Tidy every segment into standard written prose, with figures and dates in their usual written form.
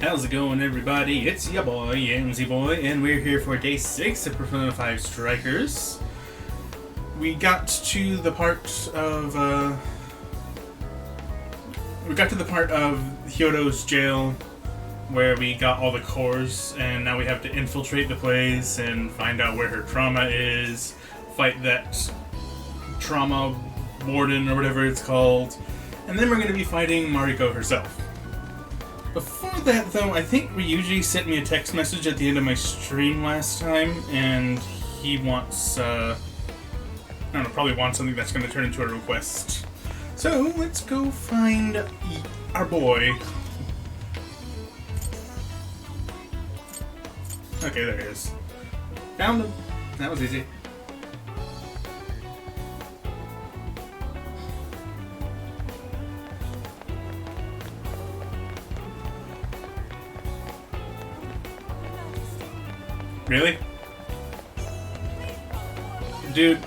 How's it going, everybody? It's your boy, Yamsy Boy, and we're here for day 6 of Persona 5 Strikers. We got to the part of, Hyodo's jail, where we got all the cores, and now we have to infiltrate the place and find out where her trauma is, fight that trauma warden, or whatever it's called, and then we're going to be fighting Mariko herself. Before that, though, I think Ryuji sent me a text message at the end of my stream last time, and he wants, probably wants something that's going to turn into a request. So, let's go find our boy. Okay, there he is. Found him. That was easy. Really? Dude,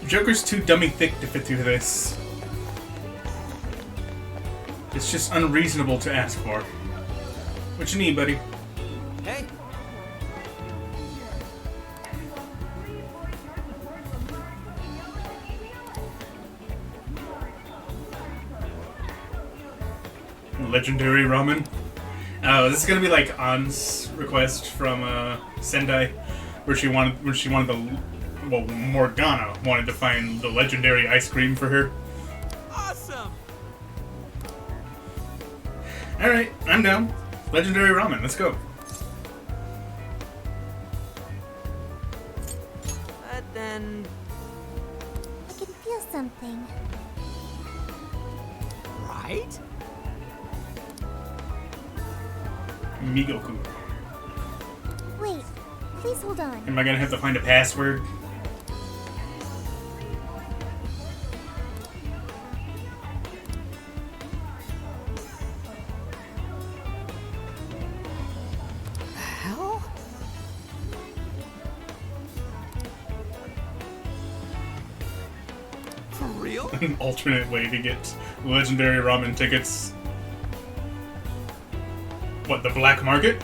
Joker's too dummy thick to fit through this. It's just unreasonable to ask for. What you need, buddy? Hey. Legendary ramen? Oh, this is gonna be like An's request from Sendai, where she wanted the, well, Morgana wanted to find the legendary ice cream for her. Awesome. All right, I'm down. Legendary ramen, let's go. But then, I can feel something. right? Migoku. Wait, please hold on. Am I gonna have to find a password? Hell? For real? An alternate way to get legendary ramen tickets. What, the black market?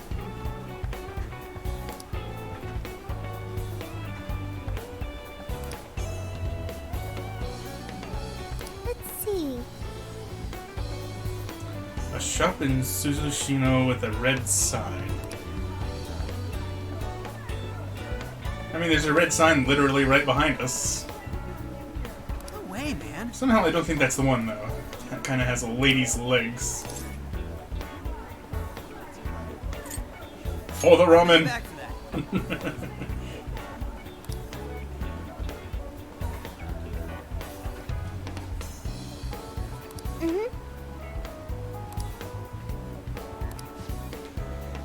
Let's see. A shop in Suzushino with a red sign. I mean, there's a red sign literally right behind us. No way, man. Somehow I don't think that's the one, though. That kind of has a lady's legs. For the ramen! Back to that.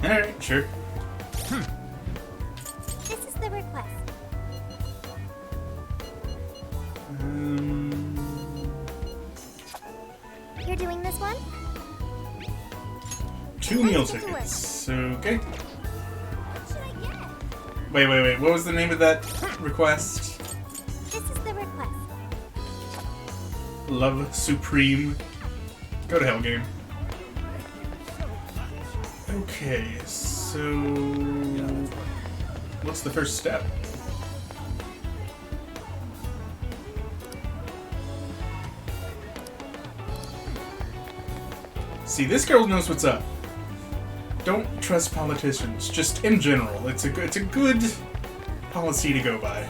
Alright, sure. This is the request. You're doing this one? 2 meal Let's get to work. tickets. Okay. What should I get? Wait. What was the name of that request? This is the request. Love Supreme. Go to hell, game. Okay, so what's the first step? See, this girl knows what's up. Don't trust politicians, just in general. It's a good policy to go by.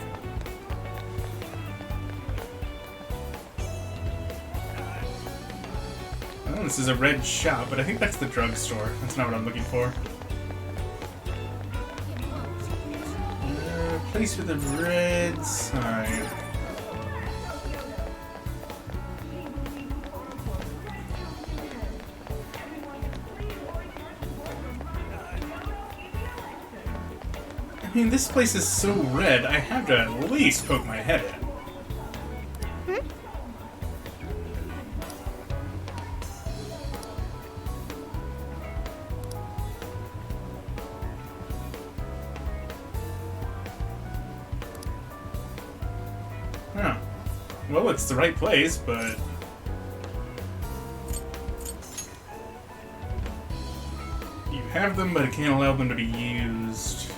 Oh, this is a red shop, but I think that's the drugstore. That's not what I'm looking for. Place with a red sign. I mean, this place is so red, I have to at least poke my head in. Huh. Well, it's the right place, but... You have them, but I can't allow them to be used.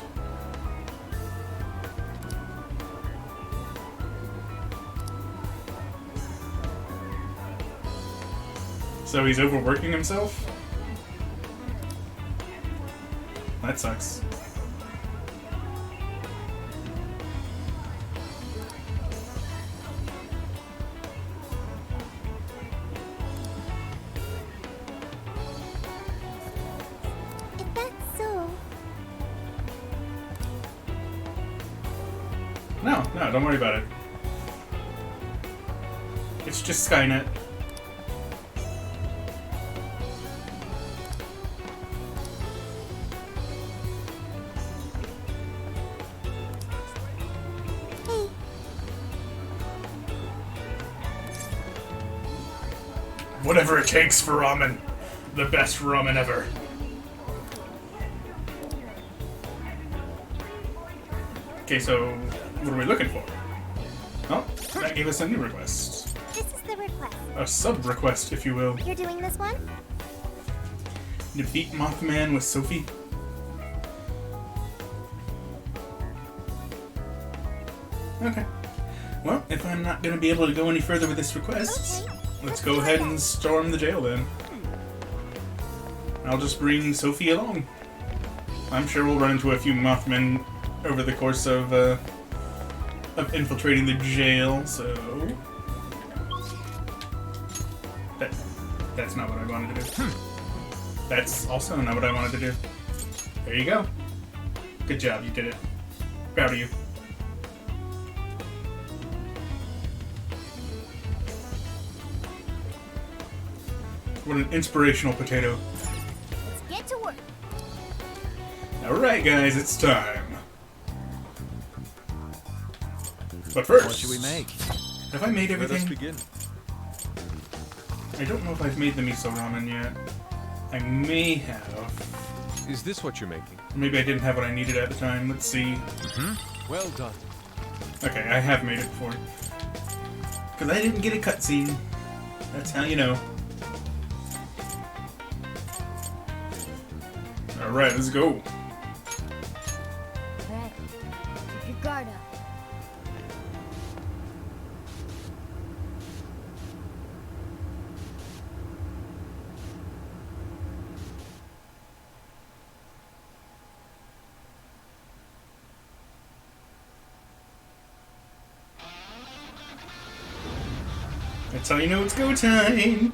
So he's overworking himself? That sucks. If that's so, No, don't worry about it. It's just Skynet. hey, Whatever it takes for ramen. The best ramen ever. Okay, so what are we looking for? Oh, that gave us a new request. this is the request. A sub-request, if you will. You're doing this one? Defeat Mothman with Sophie. Okay. Well, if I'm not going to be able to go any further with this request, Okay. let's go ahead and storm the jail then. I'll just bring Sophie along. I'm sure we'll run into a few Mothmen over the course of infiltrating the jail, so... That's not what I wanted to do. That's also not what I wanted to do. There you go. Good job, you did it. Proud of you. What an inspirational potato. Let's get to work. Alright guys, it's time. But first... What should we make? Have I made Let us everything? begin. I don't know if I've made the miso ramen yet. I may have. Is this what you're making? Maybe I didn't have what I needed at the time. Let's see. Well done. Okay, I have made it before. Because I didn't get a cutscene. That's how you know. Alright, let's go. Alright. Keep your guard up. That's how you know it's go time.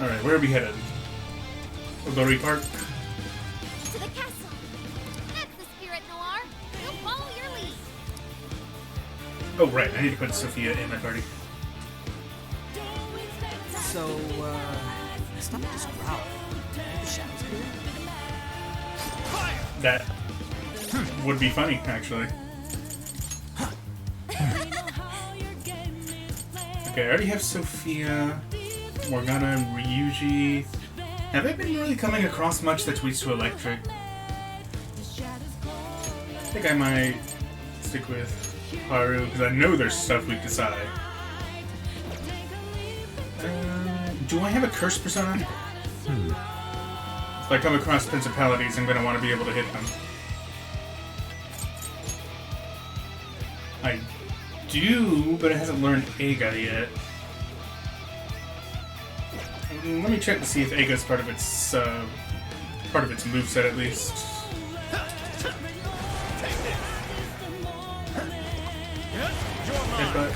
Alright, where are we headed? Odori Park. To the castle. That's the spirit, Noir. We'll follow your lead. Oh, right, I need to put Sophia in my party. So, stop this growl. The shadows clear. That would be funny, actually. Okay, I already have Sophia, Morgana, and Ryuji. Have I been really coming across much that's weak to electric? I think I might stick with Haru, because I know there's stuff weak to Sai. Do I have a curse persona? If I come across principalities, I'm going to want to be able to hit them. I do, but it hasn't learned Eiga yet. Let me check to see if Eiga is part of its moveset at least. Headbutt.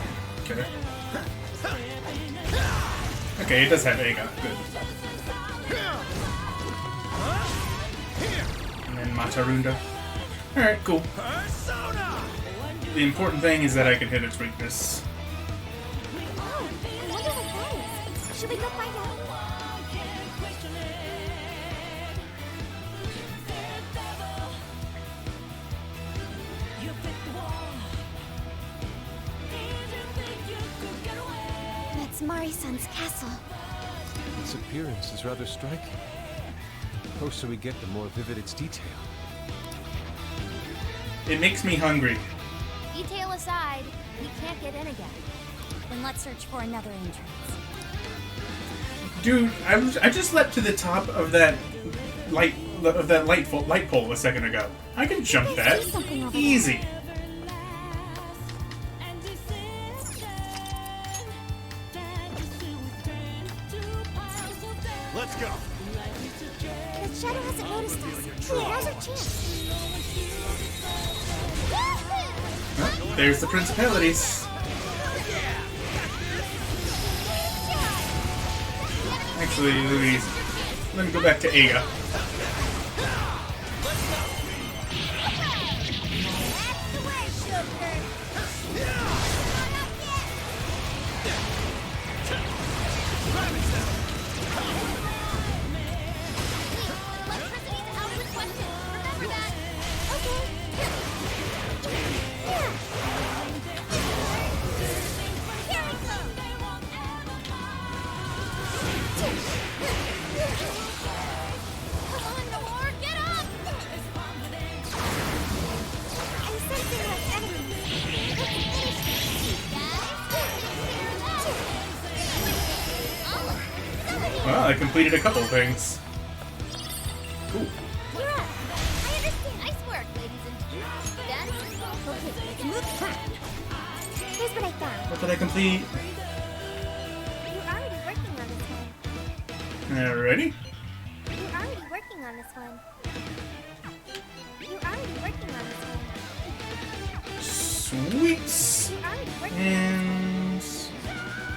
Okay. Okay, it does have Eiga. Good. And then Matarunda. Alright, cool. The important thing is that I can hit its weakness. Oh, I wonder what that is. Should we go find out? That's Mari-san's castle. Its appearance is rather striking. The closer we get, the more vivid its detail. It makes me hungry. Detail aside, we can't get in again. Then let's search for another entrance. Dude, I just leapt to the top of that light pole a second ago. I can jump that. Easy. Let's go. The shadow hasn't noticed us. Hey, now's our chance. Oh, there's the principalities. Actually, let me go back to Aga. Well, I completed a couple things. Cool. You're up. I understand ice work, ladies and gents. Okay, let's move. Here's what I found. What did I complete? You're already working on this one. Alrighty. You're already working on this one. You're already working on this one. Sweet. You're already working And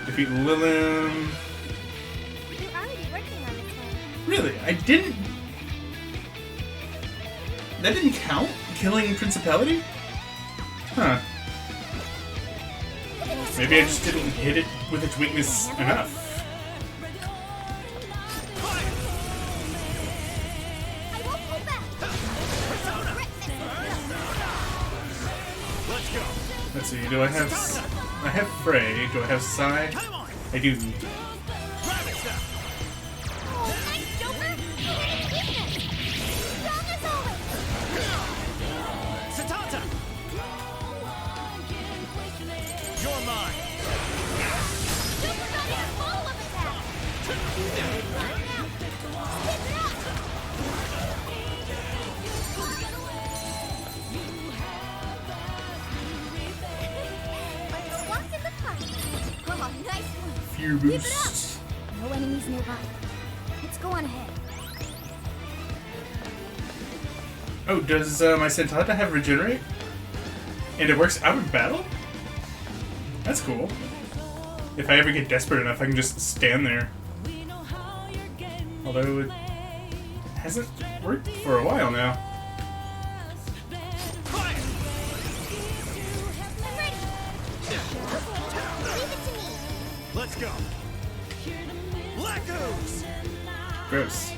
defeat Lilum. You're already working on this one. Really? I didn't. That didn't count? Killing Principality? Huh. Maybe I just didn't hit it with its weakness enough. I won't pull back. Let's go. Let's see, do I have Frey, do I have Sai? I do. Oh, nice, Joker. You're in weakness. Strong as always. Satanta! You're mine. Joker got his follow-up attack. Right now. Skip it up. Let's walk in the park. Oh, nice one. Fear Keep it boost. up. No enemies nearby. Let's go on ahead. Oh, does my Sentata have Regenerate? And it works out of battle? That's cool. If I ever get desperate enough, I can just stand there. Although it hasn't worked for a while now. I'm ready. Okay, leave it to me. Let's go. Black Ooze! Gross.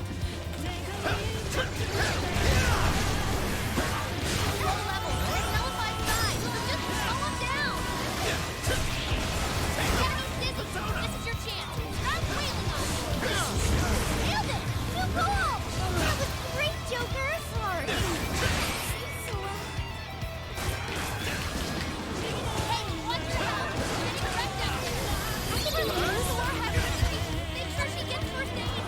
Low level. There's nullified signs, so just slow him down. Enemy's dizzy. This is your chance. Try wailing on him. Nailed it. New goal. That was great, Joker. Sorry. Hey, watch your mouth. Getting wrecked out there. I think we lose or have her retreat. Make sure she gets first aid.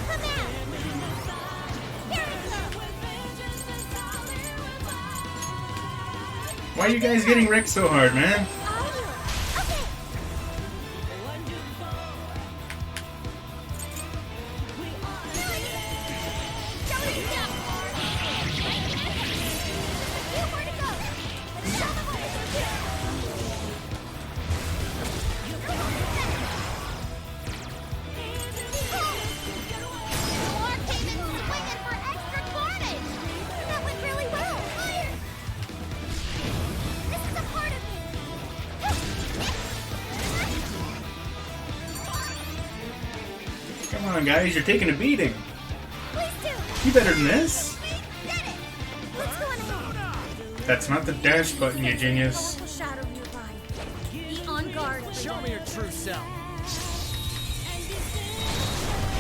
Come out. Here it comes. Why are you guys getting wrecked so hard, man? Are you? Okay. Showing down. Where to go? Let's show them what we can do. Noir came in swinging for extra carnage. That went really well. Fire! This is a part of me. Come on, guys, you're taking a beating. Please do. You better than this. Did it. Let's go on ahead. That's not the dash button, you genius. Powerful shadow nearby. Be on guard. Show me your true self.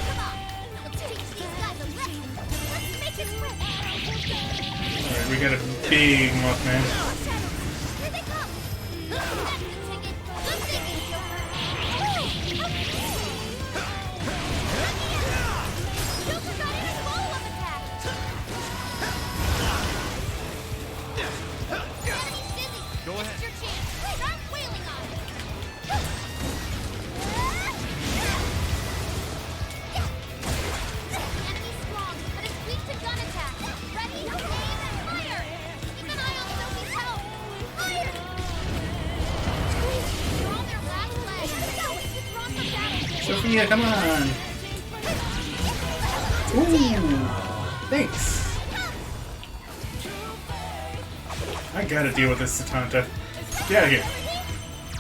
Come on. Let's teach these guys a lesson. Let's make it quick. Alright, we got a big Mothman. Shadows. Here they come. That's the ticket. Good thinking, Joker. Woo! Okay. Go This ahead. is your chance. Start wailing on it. Enemy's strong, but it's weak to gun attack. Ready? Aim, fire! Keep an eye on Sophie's health. Fire! They're on their last leg. Let's go. Withdrawn from battle. Sophia, come on! Ooh! Thanks! I gotta deal with this Satanta. Get out of here.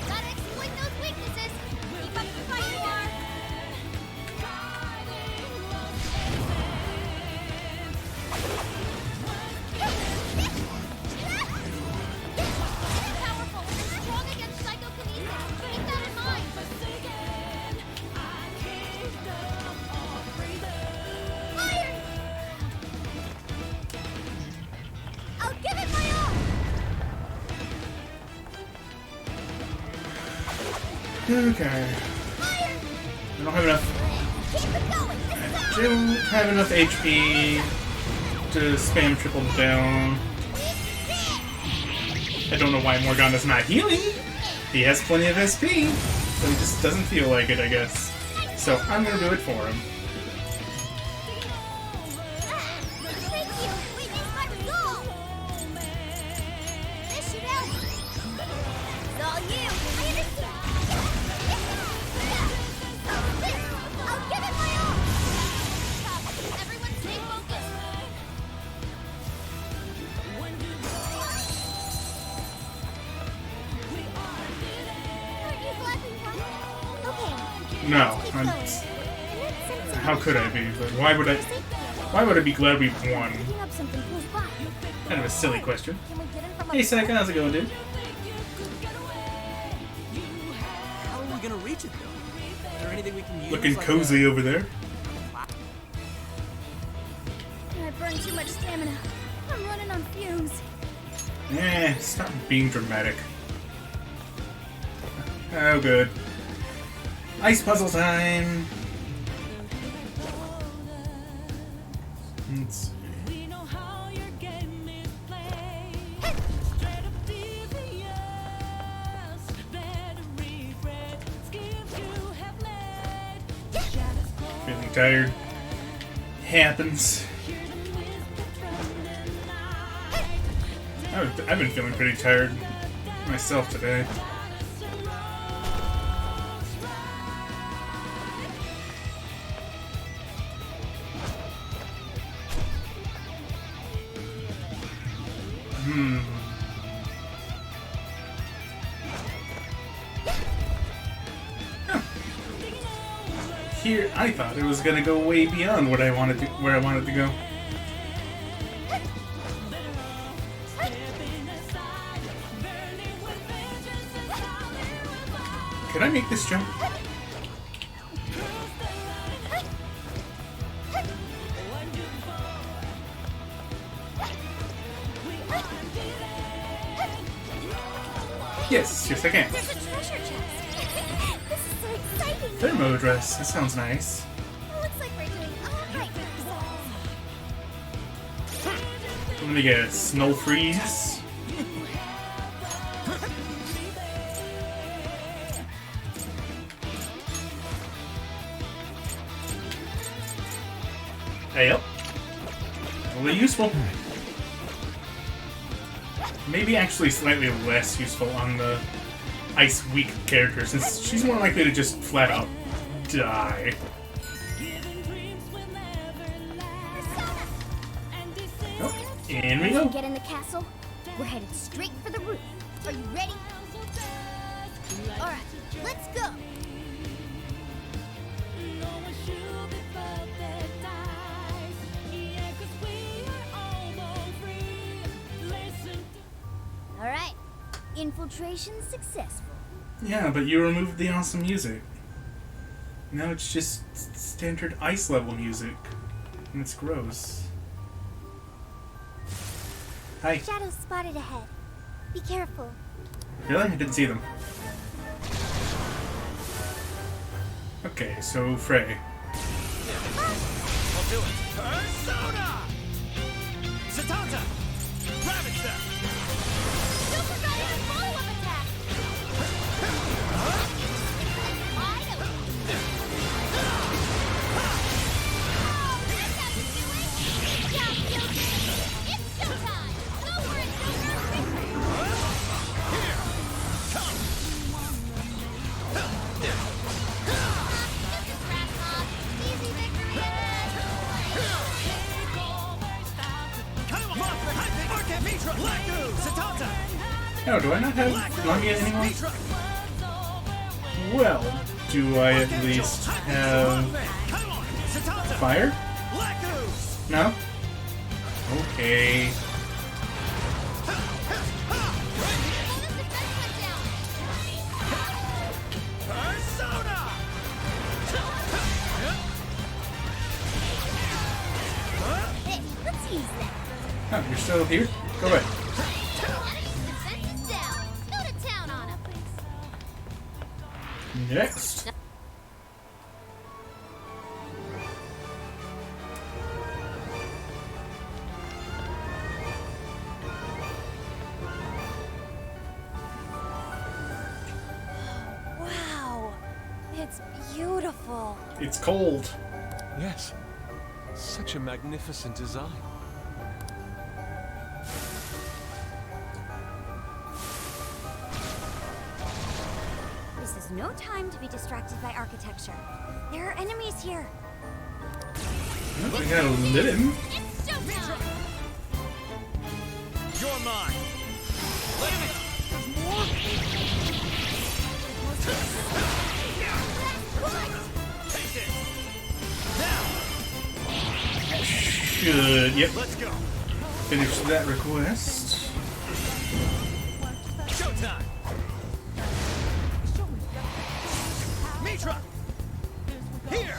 Gotta exploit those weaknesses. Keep up the fight, you are. They're powerful and strong against psychokinesis. Keep that in mind. Fire! I'll give it my all. Okay. Fire! I don't have enough. Keep it going. This is I ours. don't have enough HP to spam triple down. I don't know why Morgana's not healing. He has plenty of SP, so he just doesn't feel like it, I guess. So I'm gonna do it for him. Thank you. We used my resolve. This should help. It's all you. I understand. I'll give it my all. Everyone stay focused. Aren't you glad we won? Okay. No, Keep I'm, going. how could I be? But why would I? Why would I be glad we won? Picking up something close by. Kind of a silly question. Can we get in from Hey, up Saka, how's it going, dude? How are we gonna reach it, though? Is there anything we can use? Looking like cozy over there. I burned too much stamina. I'm running on fumes. Eh, stop being dramatic. Oh, good. Ice puzzle time! Let's see. Feeling tired. Happens. I've been feeling pretty tired myself today. Here, I thought it was gonna go way beyond what I wanted to, where I wanted to go. Can I make this jump? Yes, yes I can. There's a treasure chest. This is so exciting. Thermo dress, that sounds nice. Looks like we're doing all right for ourselves. Let me get a snow freeze. Hey, yep. Really useful. Maybe actually slightly less useful on the ice weak character, since she's more likely to just flat out die. Oh, in we go. Get in the castle. We're headed straight for the roof. Are you ready? All right, let's go. All right, infiltration successful. Yeah, but you removed the awesome music. Now it's just standard ice level music. And it's gross. Hi. Shadows spotted ahead. Be careful. Really? I didn't see them. Okay, so Frey. I'll do it. Persona! Satanta! Ravage them! Super got in a follow-up attack! Wide open. Oh, that's how you do it! Good job, Joker! It's showtime! Go for it, Joker! This is Rat Mob. Easy victory ahead! Oh, do I not have Lamia anymore? Well, do I at least have fire? No? Okay. Hey, let's use that. Oh, you're still here? Go away. Enemy's defense is down. Go to town on him. Next. Wow, it's beautiful. It's cold. Yes. Such a magnificent design. This is no time to be distracted by architecture. There are enemies here. Oh, we gotta lit him. It's showtime! You're mine. Take this. Now, Should, yep, let's go. finish that request. Showtime. Mitra. Here.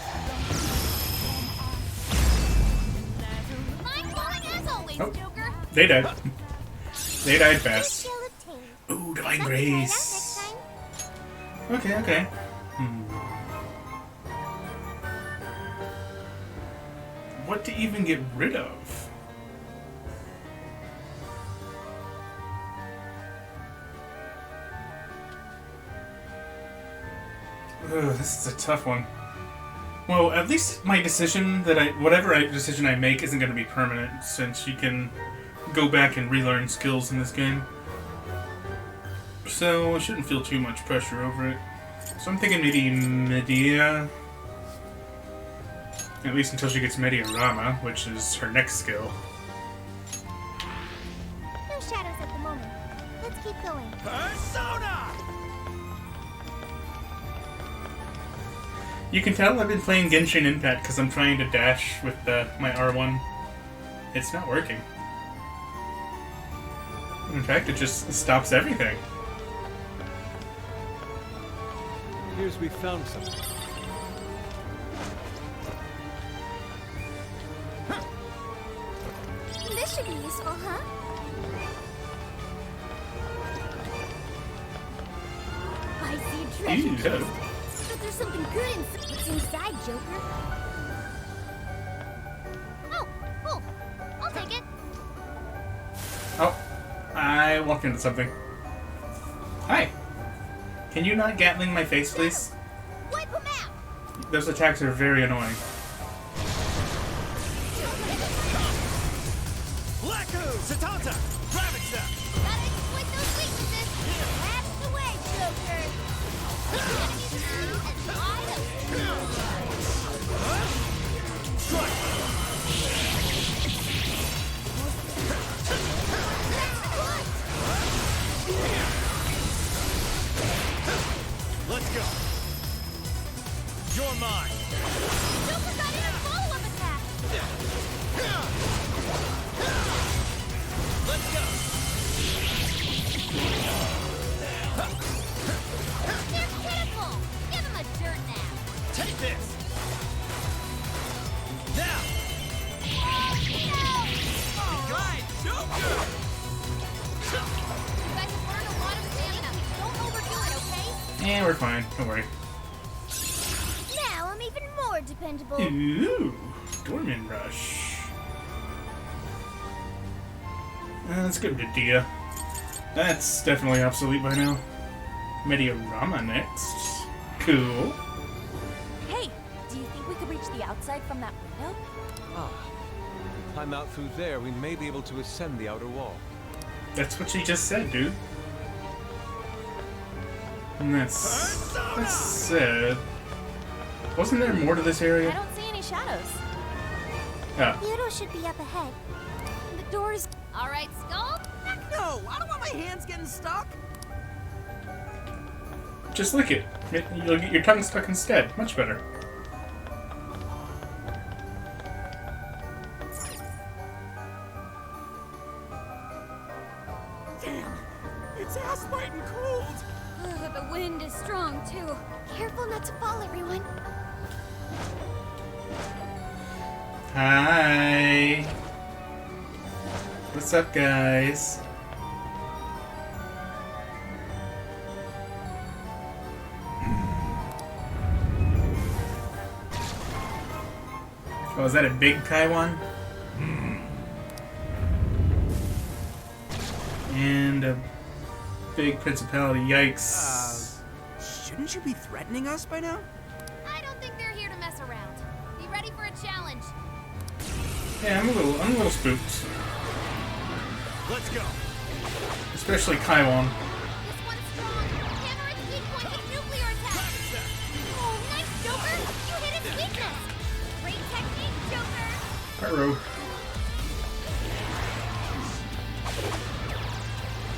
Mind-blowing as always, Oh. Joker. They died. They died fast. Skill obtained. Ooh, Divine Time to try it out next Grace. time. Okay, okay. What to even get rid of? Ugh, this is a tough one. Well, at least my decision whatever decision I make isn't going to be permanent, since you can go back and relearn skills in this game. So I shouldn't feel too much pressure over it. So I'm thinking maybe Medea. At least until she gets Mediarama, which is her next skill. No shadows at the moment. Let's keep going. Persona. You can tell I've been playing Genshin Impact because I'm trying to dash with my R1. It's not working. In fact, it just stops everything. Here's we found something. This should be useful, huh? I see a treasure Ew. chest. But there's something good it's inside, Joker. Oh, cool. I'll take it. Oh, I walked into something. Hi. Can you not Gatling my face, please? Wipe them out. Those attacks are very annoying. Laku. Satanta. Ravage them. Gotta exploit those weaknesses. That's the way, Joker. Enemies through and wide open. Strike. Let's go. You're mine. Joker got in a follow-up attack. Let's go. They're pitiful. Give him a dirt nap. Take this. Now. Oh, Right, Joker. You guys have burned a lot of stamina. Don't overdo it, okay? Yeah, we're fine. Don't worry. Now I'm even more dependable. Ooh, Dormin Rush. Let's go to Dia. That's definitely obsolete by now. Mediorama next. Cool. Hey, do you think we could reach the outside from that window? Ah. Climb out through there, we may be able to ascend the outer wall. That's what she just said, dude. And that's sad. Wasn't there more to this I area? don't see any shadows. Oh. Buto should be up ahead. The door's... All right, Skull. Heck no! I don't want my hands getting stuck. Just lick it. You'll get your tongue stuck instead. Much better. Damn, it's ass-biting cold. Ugh, the wind is strong, too. Careful not to fall, everyone. Hi. What's up, guys? Oh, is that a big Taiwan? And a big principality. Yikes. Shouldn't you be threatening us by now? I don't think they're here to mess around. Be ready for a challenge. Yeah, I'm a little spooked. Let's go. Especially Taiwan. This one's strong. Hammer its weak point with nuclear attack. Oh, nice, Joker. You hit its weakness. Great technique, Joker. Pyro.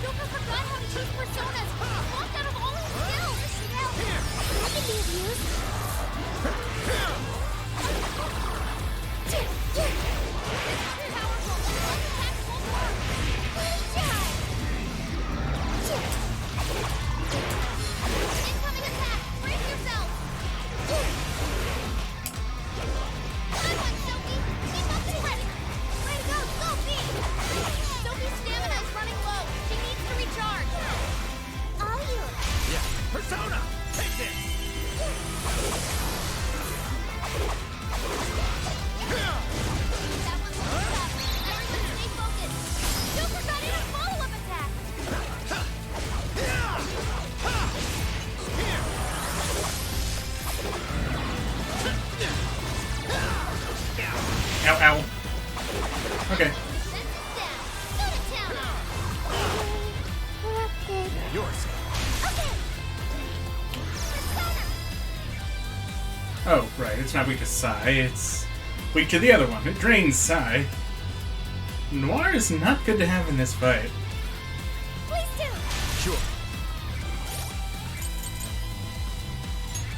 Joker forgot how to choose personas. Locked out of all his skills. That can be abused. Powerful. Attack won't work. Incoming attack. Brace yourself. Come on, Sophie. Keep up the ready. Way to go, Sophie. Sophie's stamina is running low. She needs to recharge. All you. Yeah. Persona! Take this! That one looks tough. Everyone stay focused. Joker got in a follow-up attack. Ow, ow. Okay. Send it down. Go to town. Yours. Okay. Persona. Oh, right. It's not weak to Psy. It's weak to the other one. It drains Psy. Noir is not good to have in this fight. Please do. Sure.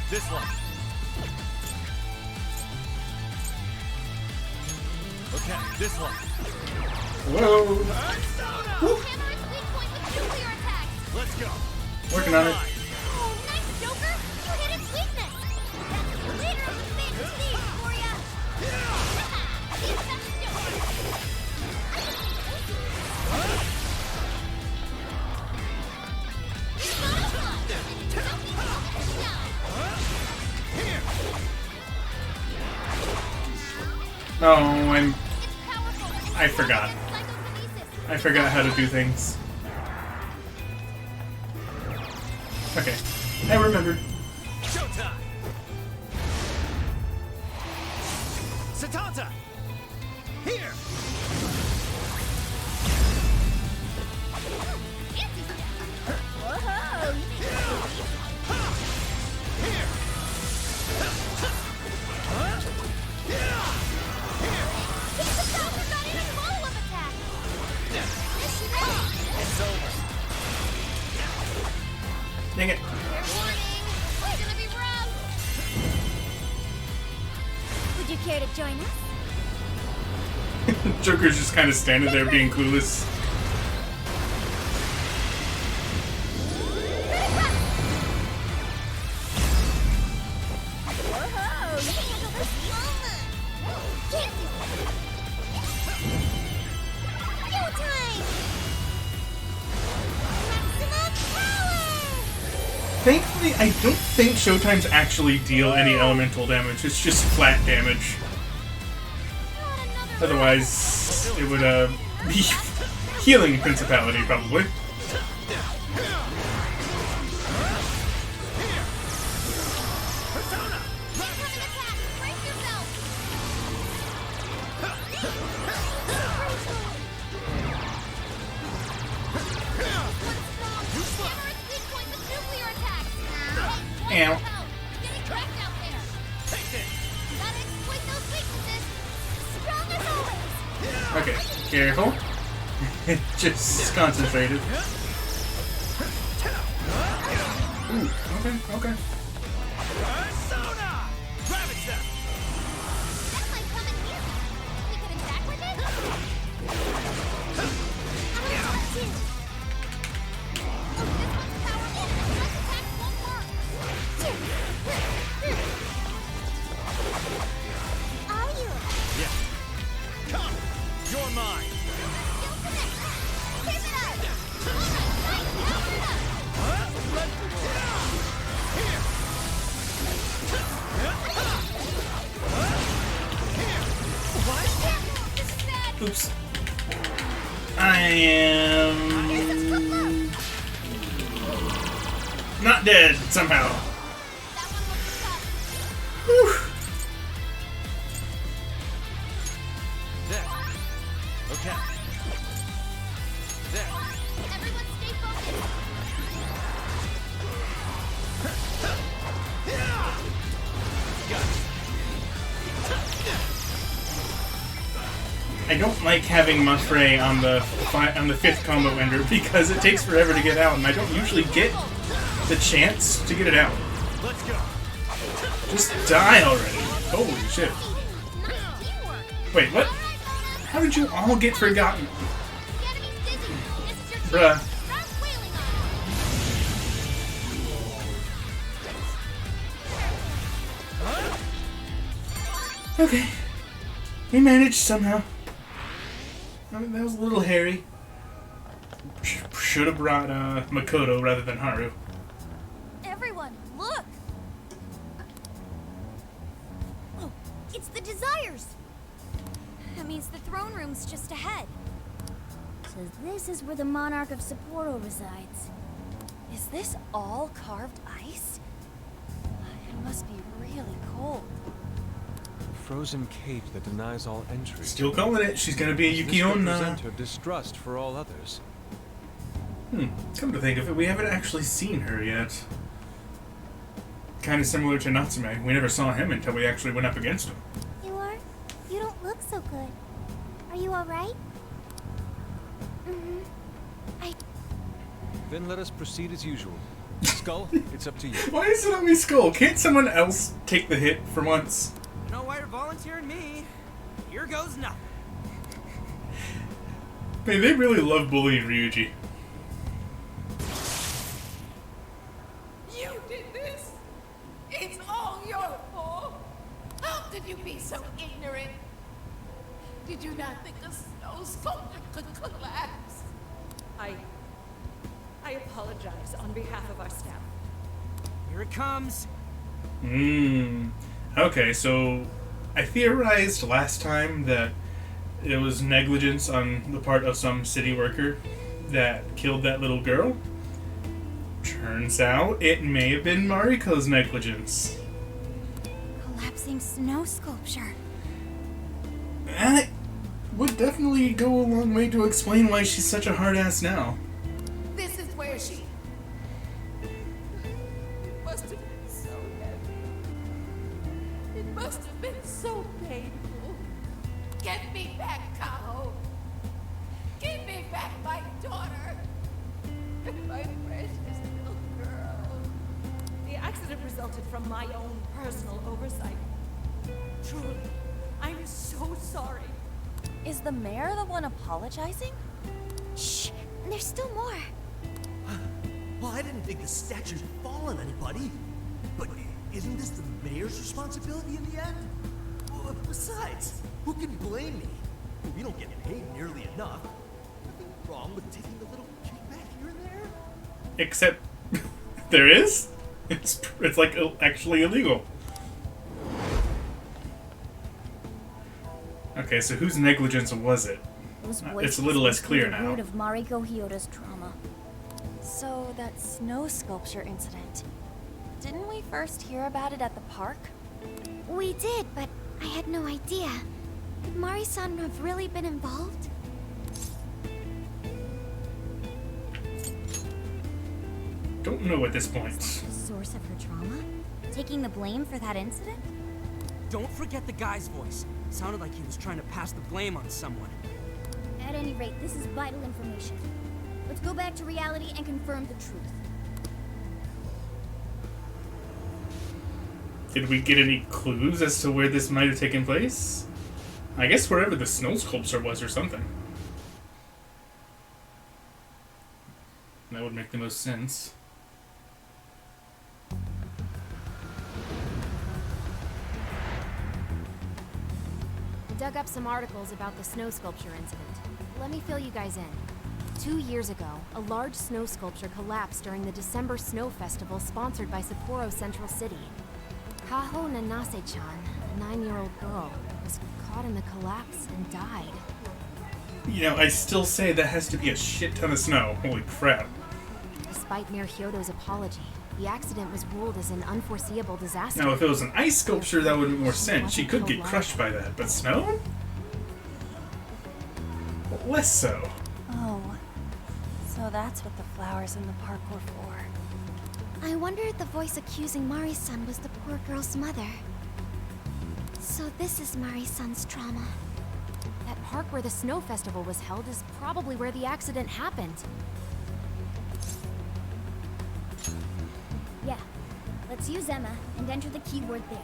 This one. Okay, this one. Whoa. Hammer its weak point with nuclear attack. Let's go. Working on it. Oh, nice, Joker. You hit its weakness. That's the leader of the Space Siege for ya. He's got the Joker. Oh, It's powerful. I forgot. Psychokinesis. I forgot how to do things. Okay. I remembered. Showtime. Satanta. Here. Whoa, you make Keep the Joker got in a follow-up attack. It's over. Dang it. Fair warning. It's gonna be rough. Would you care to join us? Joker's just kind of standing there being clueless. Whoa, you can handle this. Go time! Maximum power! Thankfully, I don't think Showtimes actually deal any elemental damage. It's just flat damage. Not another Otherwise, it would be healing Principality, probably. Ow. Getting trapped out there. Gotta exploit those weaknesses. Strong as always. Okay, careful. Just concentrated. Ooh, okay. Persona! Gravity step! That might come in here. We could attack with it? I want to. Oh, this one's powerful. Let's attack one more. Are you? Yeah. Come! You're mine! Skill connect. Keep it up. Right, Here! This is bad. Oops. I am not dead somehow. That one looks tough. Whew. There. Okay. There. Everyone stay focused. Got it. I don't like having Muffray on the fifth combo ender because it takes forever to get out, and I don't usually get the chance to get it out. Let's go. Just die already! Holy shit! Nice teamwork. Wait, what? How did you all get forgotten? The enemy's dizzy. This is your chance. Bruh. Start wailing on Okay. We managed somehow. I mean, that was a little hairy. Should have brought Makoto rather than Haru. Everyone, look! Oh, it's the Desires! That means the throne room's just ahead. So this is where the monarch of Sapporo resides. Is this all carved ice? It must be really cold. Frozen cage that denies all entry. Still calling it. She's gonna be a This represent Yukiona. her distrust for all others. Come to think of it, we haven't actually seen her yet. Kind of similar to Natsume. We never saw him until we actually went up against him. You are? You don't look so good. Are you alright? Then let us proceed as usual. Skull, it's up to you. Why is it on me skull? Can't someone else take the hit for once? You know why you're volunteering me? Here goes nothing. Man, they really love bullying Ryuji. You did this! It's all your fault! How could you be so ignorant? Did you not think a snow sculpture could collapse? I apologize on behalf of our staff. Here it comes. Okay, so I theorized last time that it was negligence on the part of some city worker that killed that little girl. Turns out it may have been Mariko's negligence. Collapsing snow sculpture. That would definitely go a long way to explain why she's such a hard ass now. This is where she... It must have been so heavy. It must have been so painful. Get me back, Tahoe. Give me back my daughter. My precious little girl. The accident resulted from my own personal oversight. Truly, I'm so sorry. Is the mayor the one apologizing? Shh, there's still more. Well, I didn't think the statue'd fall on anybody. But isn't this the mayor's responsibility in the end? Well, besides, who can blame me? We don't get paid nearly enough. Nothing wrong with taking a little kickback here and there. Except there is? It's like actually illegal. Okay, so whose negligence was it? Those It's a little less voices clear were the now. root of Mariko Hyoda's trauma. So that snow sculpture incident. Didn't we first hear about it at the park? We did, but I had no idea. Could Mari-san have really been involved? don't know at this point. The source of her trauma? Taking the blame for that incident? Don't forget the guy's voice. Sounded like he was trying to pass the blame on someone. At any rate, this is vital information. Let's go back to reality and confirm the truth. Did we get any clues as to where this might have taken place? I guess wherever the snow sculpture was or something. That would make the most sense. I dug up some articles about the snow sculpture incident. Let me fill you guys in. 2 years ago, a large snow sculpture collapsed during the December Snow Festival sponsored by Sapporo Central City. Kaho Nanase-chan, a 9-year-old girl, was caught in the collapse and died. You know, I still say that has to be a shit ton of snow. Holy crap. Despite Mayor Hyodo's apology, the accident was ruled as an unforeseeable disaster. Now, if it was an ice sculpture, that would make more sense. She could get crushed by that, but snow? Less so. Oh, so that's what the flowers in the park were for. I wonder if the voice accusing Mari-san was the poor girl's mother. So this is Mari-san's trauma. That park where the snow festival was held is probably where the accident happened. Yeah, let's use Emma and enter the keyword there.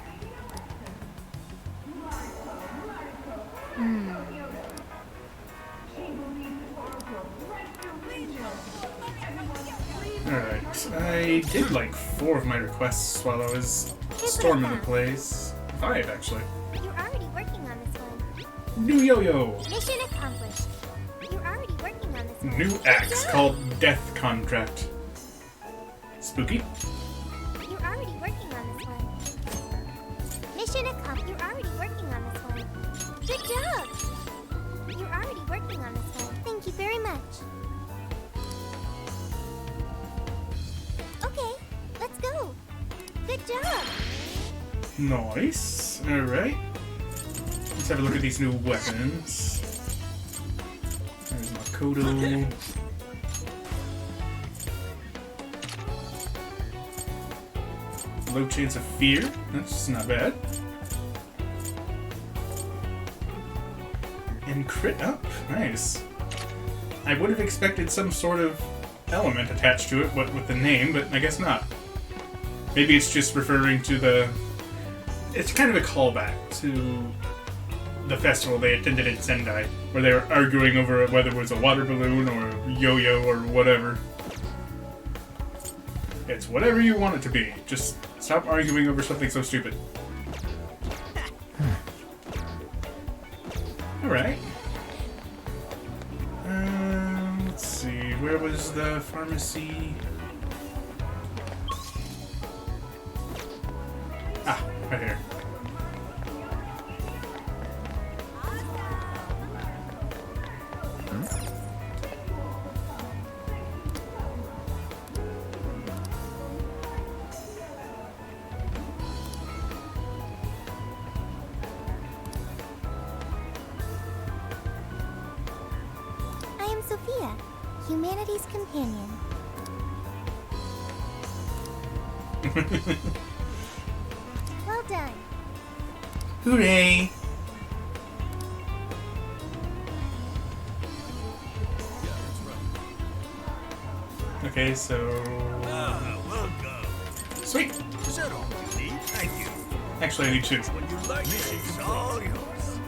Alright, I did like 4 of my requests while I was storming the place. 5, actually. You're already working on this one. New yo-yo! Mission accomplished. You're already working on this one. New axe called Death Contract. Spooky? You're already working on this one. Mission accomplished. You're already working on this one. Good job. You're already working on this one. Thank you very much. Okay, let's go. Good job. Nice. Alright. Let's have a look at these new weapons. There's Makoto. Low chance of fear. That's not bad. And crit up. Nice. I would have expected some sort of element attached to it, what with the name, but I guess not. Maybe it's just referring to the... It's kind of a callback to the festival they attended in Sendai, where they were arguing over whether it was a water balloon or a yo-yo or whatever. It's whatever you want it to be. Just stop arguing over something so stupid. Alright. Let's see, where was the pharmacy? Ah, right here. I am Sophia, humanity's companion. Well done. Hooray! Okay, so... Welcome. Sweet! Is that all you need? Thank you. Actually, I need 2. When you like it, it's all yours.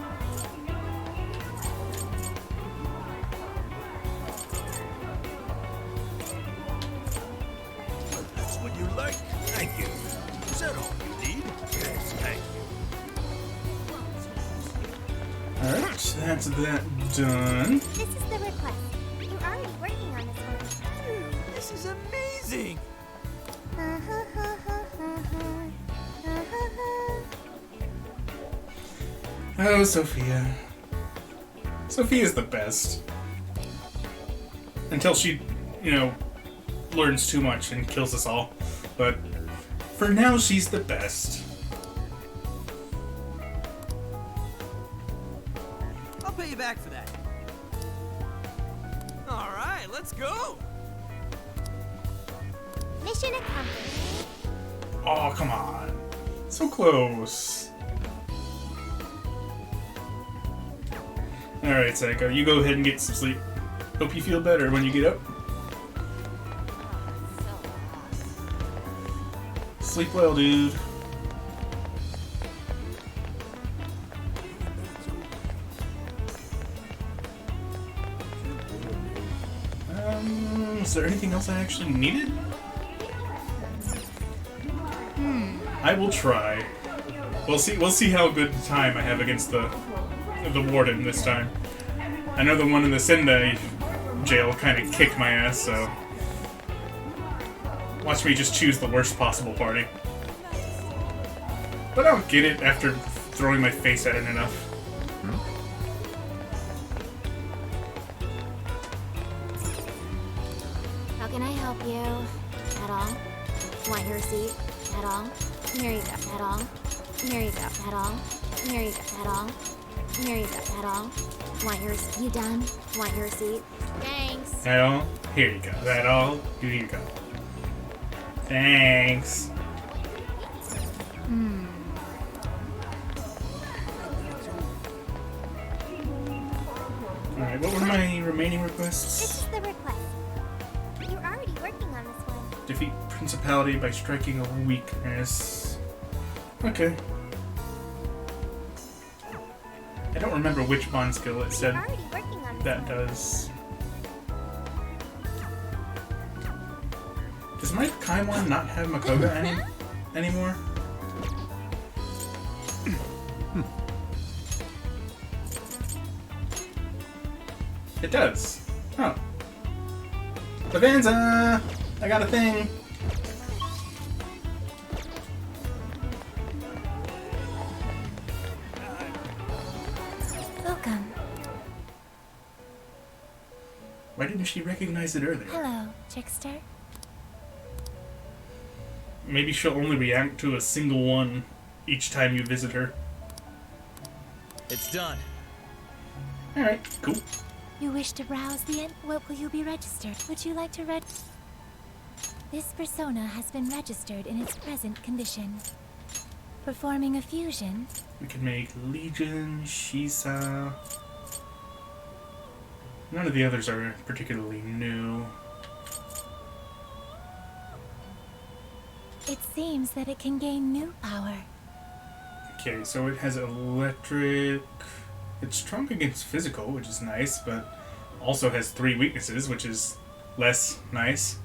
That's what you like? Thank you. Is that all you need? Yes, thank you. Alright, that's that done. This is the request. You're already working on this one. This is amazing. Oh, Sophia. Sophia's the best. Until she, learns too much and kills us all. But for now, she's the best. I'll pay you back for that. All right, let's go. Mission accomplished. Oh, come on. So close. Alright, Psycho, you go ahead and get some sleep. Hope you feel better when you get up. Sleep well, dude. Is there anything else I actually needed? I will try. We'll see how good time I have against the warden this time. I know the one in the Sendai jail kind of kicked my ass, so watch me just choose the worst possible party. But I'll get it after throwing my face at it enough. How can I help you? At all? Want your receipt? At all? Here you go. At all? Here you go. At all? Here you go. At all? Here you go. At all? Want your receipt? You done? Want your receipt? Thanks. That all? Here you go. That all? Here you go. Thanks. Alright, what were my remaining This requests? is the request. You're already working on this one. Defeat Principality by striking a weakness. Okay. I don't remember which bond skill it said You're already working on this that one. does. Does my Kaimon not have Makoga anymore? It does. Oh. Lavanza! I got a thing! Welcome. Why didn't she recognize it earlier? Hello, trickster. Maybe she'll only react to a single one each time you visit her. It's done. Alright, cool. You wish to browse the what will you be registered? Would you like to This persona has been registered in its present condition. Performing a fusion. We can make Legion, Shisa. None of the others are particularly new. It seems that it can gain new power. Okay, so it has electric. It's strong against physical, which is nice, but also has 3 weaknesses, which is less nice.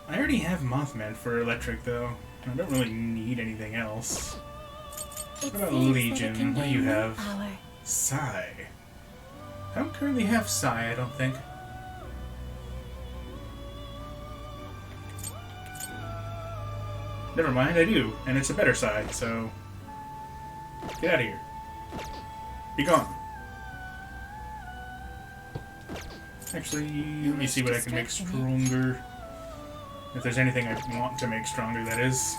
I already have Mothman for electric, though. I don't really need anything else. It What about seems Legion? that it can What do you gain new have? power. Psy. I don't currently have Psy, I don't think. Never mind, I do. And it's a better Psy, so... Get out of here. Be gone. Actually, let me see what I can make stronger. If there's anything I want to make stronger, that is.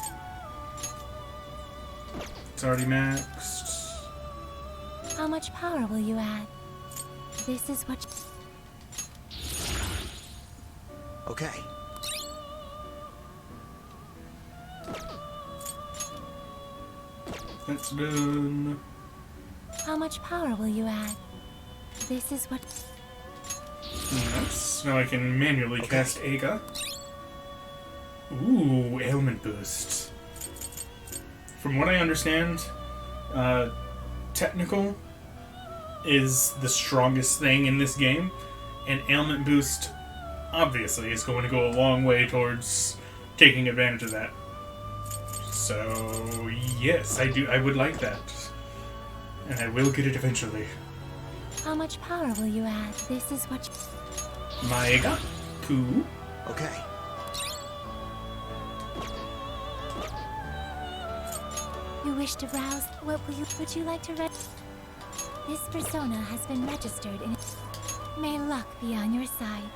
It's already maxed. How much power will you add? This is what. Okay. That's done. How much power will you add? This is what. Nice. Now I can manually cast Aga. Ooh, ailment boost. From what I understand, technical is the strongest thing in this game, and ailment boost obviously is going to go a long way towards taking advantage of that. So yes, I would like that. And I will get it eventually. How much power will you add? This is what. Maega? Cool. Okay. You wish to browse? What will you? Would you like to This persona has been registered in. May luck be on your side.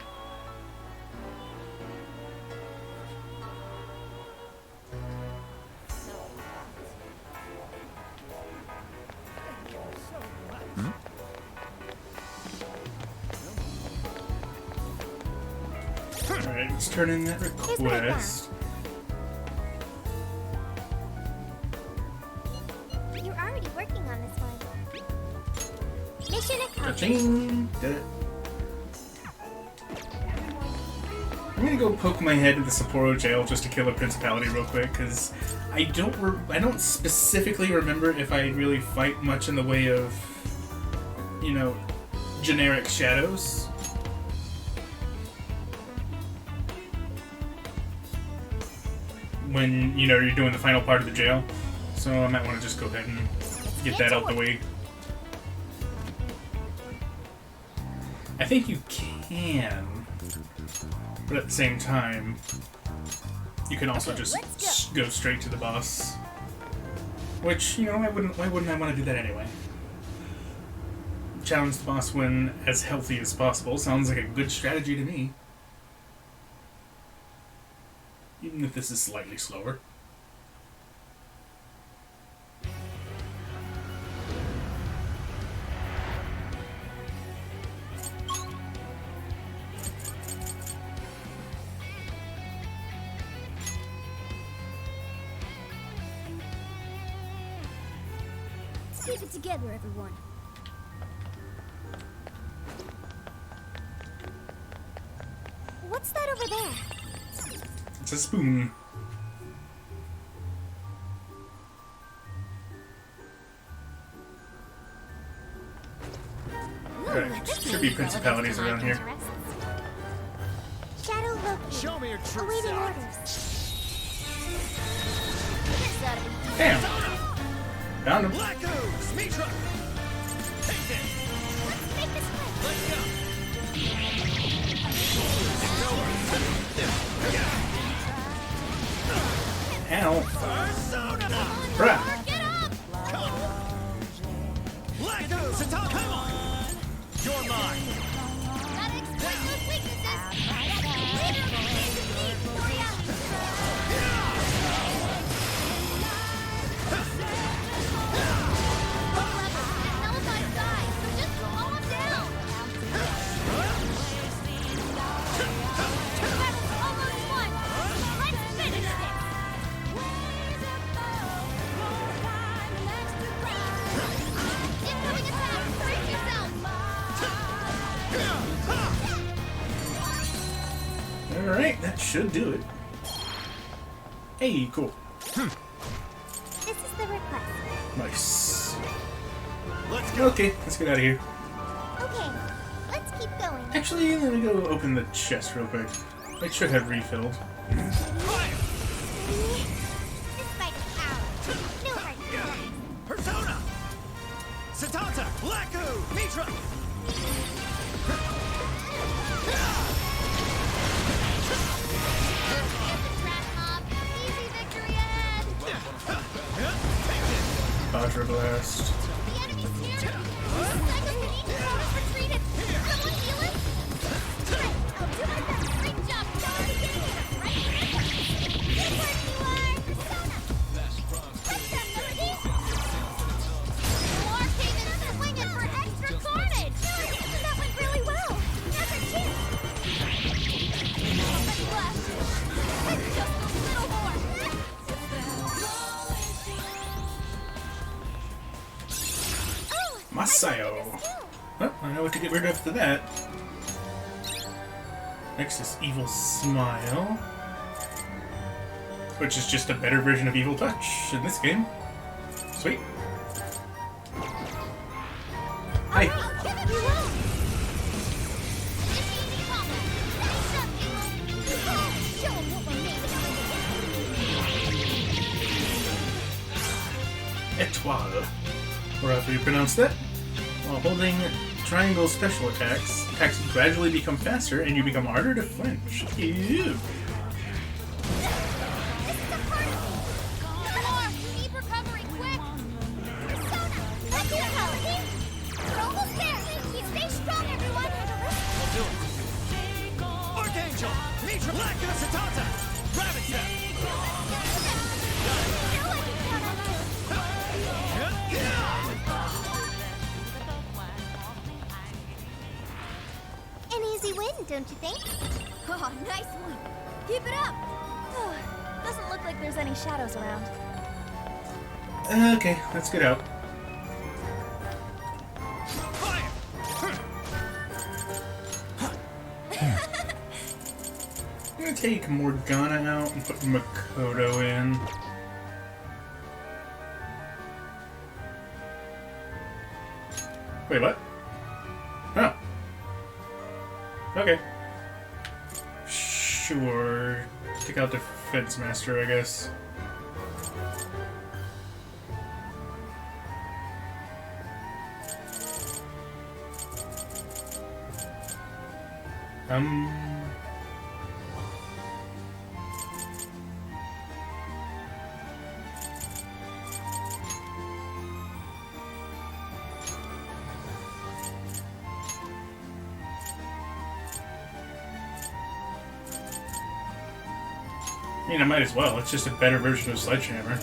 Alright, let's turn in that Here's what I request. You're already working on this one. Mission accomplished. Ka-ching! Did it. I'm gonna go poke my head in the Sapporo jail just to kill a principality real quick, because I don't specifically remember if I really fight much in the way of, you know, generic shadows. When, you know, you're doing the final part of the jail. So I might want to just go ahead and get that out the way. I think you can, but at the same time, you can also just go straight to the boss. Which, you know, why wouldn't I want to do that anyway? Challenge the boss when as healthy as possible sounds like a good strategy to me. Even if this is slightly slower. Keep it together, everyone. What's that over there? It's a spoon. Alright, should be principalities around here. Shadow Loki. Show me your true Awaiting self. orders. Damn! Found him. Black Ooze, Mitra. Take this. Let's make this quick. Let's go. Ow. Persona. Bruh. Get up! Black Ooze, Satana, come on. You're mine. Gotta exploit those weaknesses. Leader of the Fantasy for ya. Nullified guys, so just calm down. Battle's almost won. Let's finish this. Incoming attack! Brace yourself! Alright, that should do it. Hey, cool. This is the request. Nice. Let's go. Okay, let's get out of here. Okay, let's keep going. Actually, let me go open the chest real quick. It should have refilled. This fight is ours. No hard feelings. Persona. Satanta, Black Ooze, Mitra. Trash mob. Easy victory ahead. Vajra Blast. The enemy's here. Psycho Beneath has retreated. Someone heal it? Right, I'll do my best. Great job. Don't get here. Right here. Good work, you are. Persona. Touch them, Melody. War came in swinging for extra carnage. That went really well. Now's our chance. Nothing left. That's just a little more. Oh, Masayo. Well, I know what to get rid of after that. Next is Evil Smile. Which is just a better version of Evil Touch in this game. Sweet. Hi. I'll give it you will. Initiating combat. Finish up, Evil. Show 'em what we're made of. Etoile. Or however you pronounce that. While holding triangle special attacks gradually become faster and you become harder to flinch. Ew. This is a party. More. Keep recovering quick. Persona. Let's go, Paladin. We're almost there. Stay strong, everyone. Archangel, Mitra, Black Ooze, Satanta. Rabbit Step. Know I can count on you. An easy win, don't you think? Oh, nice one. Keep it up. Doesn't look like there's any shadows around. Okay, let's get out. I'm gonna take Morgana out and put Makoto in. Wait, what? Oh. Okay. Sure. Take out the Fence Master, I guess. I mean, I might as well. It's just a better version of Sledgehammer.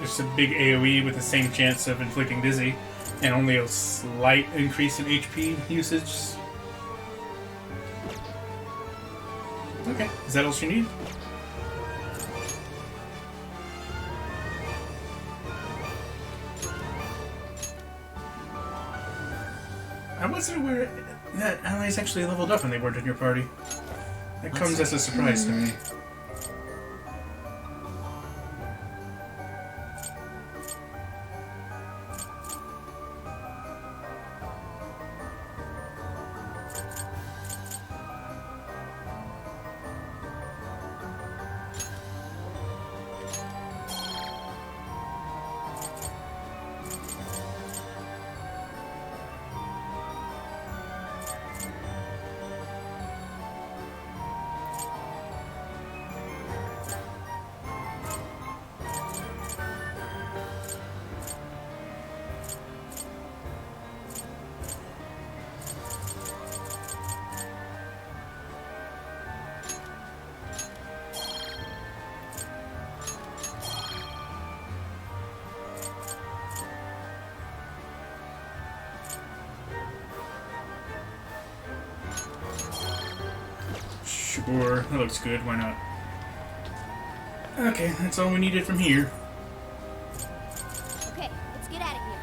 It's a big AoE with the same chance of inflicting dizzy, and only a slight increase in HP usage. Okay, is that all you need? I wasn't aware that allies actually leveled up when they weren't in your party. That comes as a surprise to me. Sure, that looks good, why not? Okay, that's all we needed from here. Okay, let's get out of here.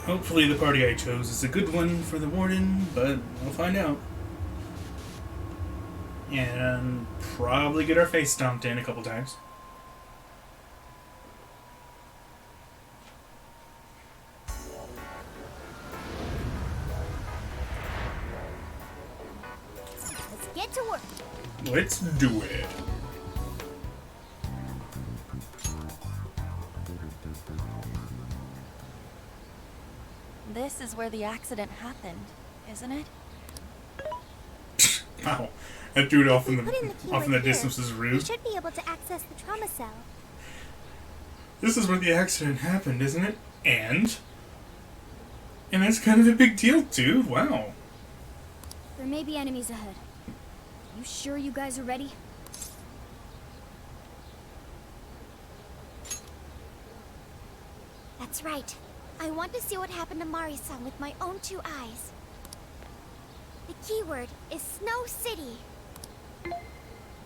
Hopefully the party I chose is a good one for the Warden, but we'll find out. And probably get our face stomped in a couple times. Let's get to work. Let's do it. This is where the accident happened, isn't it? Wow, that dude off in Put in the keyword off in the here. distance is You rude. should be able to access the trauma cell. This is where the accident happened, isn't it? And that's kind of a big deal, dude. Wow. There may be enemies ahead. You sure you guys are ready? That's right. I want to see what happened to Mari-san with my own two eyes. The keyword is Snow City.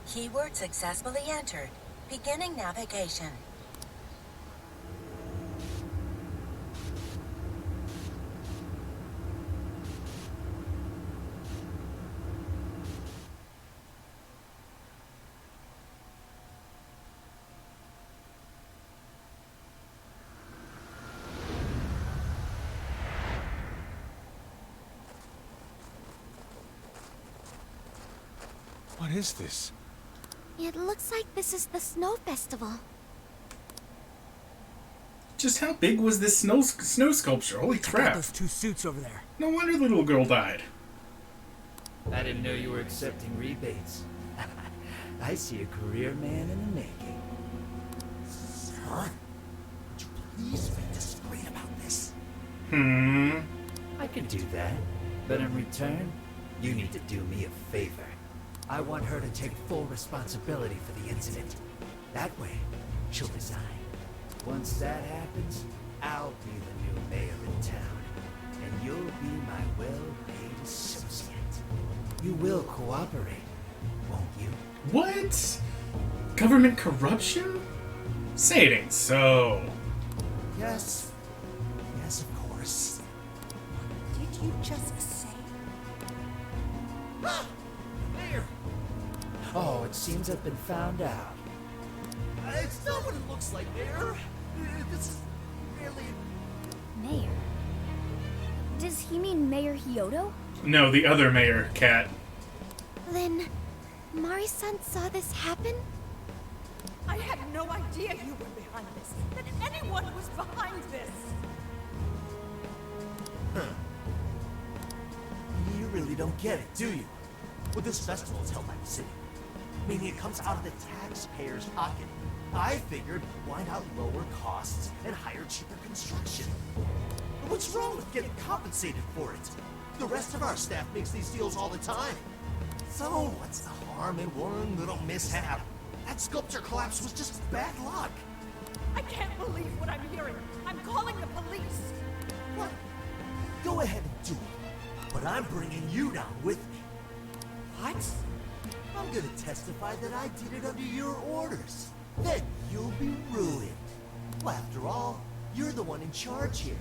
Keyword successfully entered. Beginning navigation. What is this? It looks like this is the Snow Festival. Just how big was this snow sculpture? Holy Check out crap. those two suits over there. No wonder the little girl died. I didn't know you were accepting rebates. I see a career man in the making. Sir, would you please make us straight about this? I could do that, but in return, you need to do me a favor. I want her to take full responsibility for the incident. That way, she'll resign. Once that happens, I'll be the new mayor in town, and you'll be my well-paid associate. You will cooperate, won't you? What? Government corruption? Say it ain't so. Yes. Yes, of course. Did you just say? Mayor! Oh, it seems I've been found out. It's not what it looks like, Mayor. This is really... Mayor? Does he mean Mayor Hyodo? No, the other mayor, Cat. Then, Mari-san saw this happen? I had no idea you were behind this. That anyone was behind this. You really don't get it, do you? Well, this festival is held by the city, meaning it comes out of the taxpayer's pocket. I figured, why not lower costs and hire cheaper construction? But what's wrong with getting compensated for it? The rest of our staff makes these deals all the time. So, what's the harm in one little mishap? That sculpture collapse was just bad luck. I can't believe what I'm hearing. I'm calling the police. What? Go ahead and do it. But I'm bringing you down with me. What? I'm gonna testify that I did it under your orders. Then you'll be ruined. Well, after all, you're the one in charge here.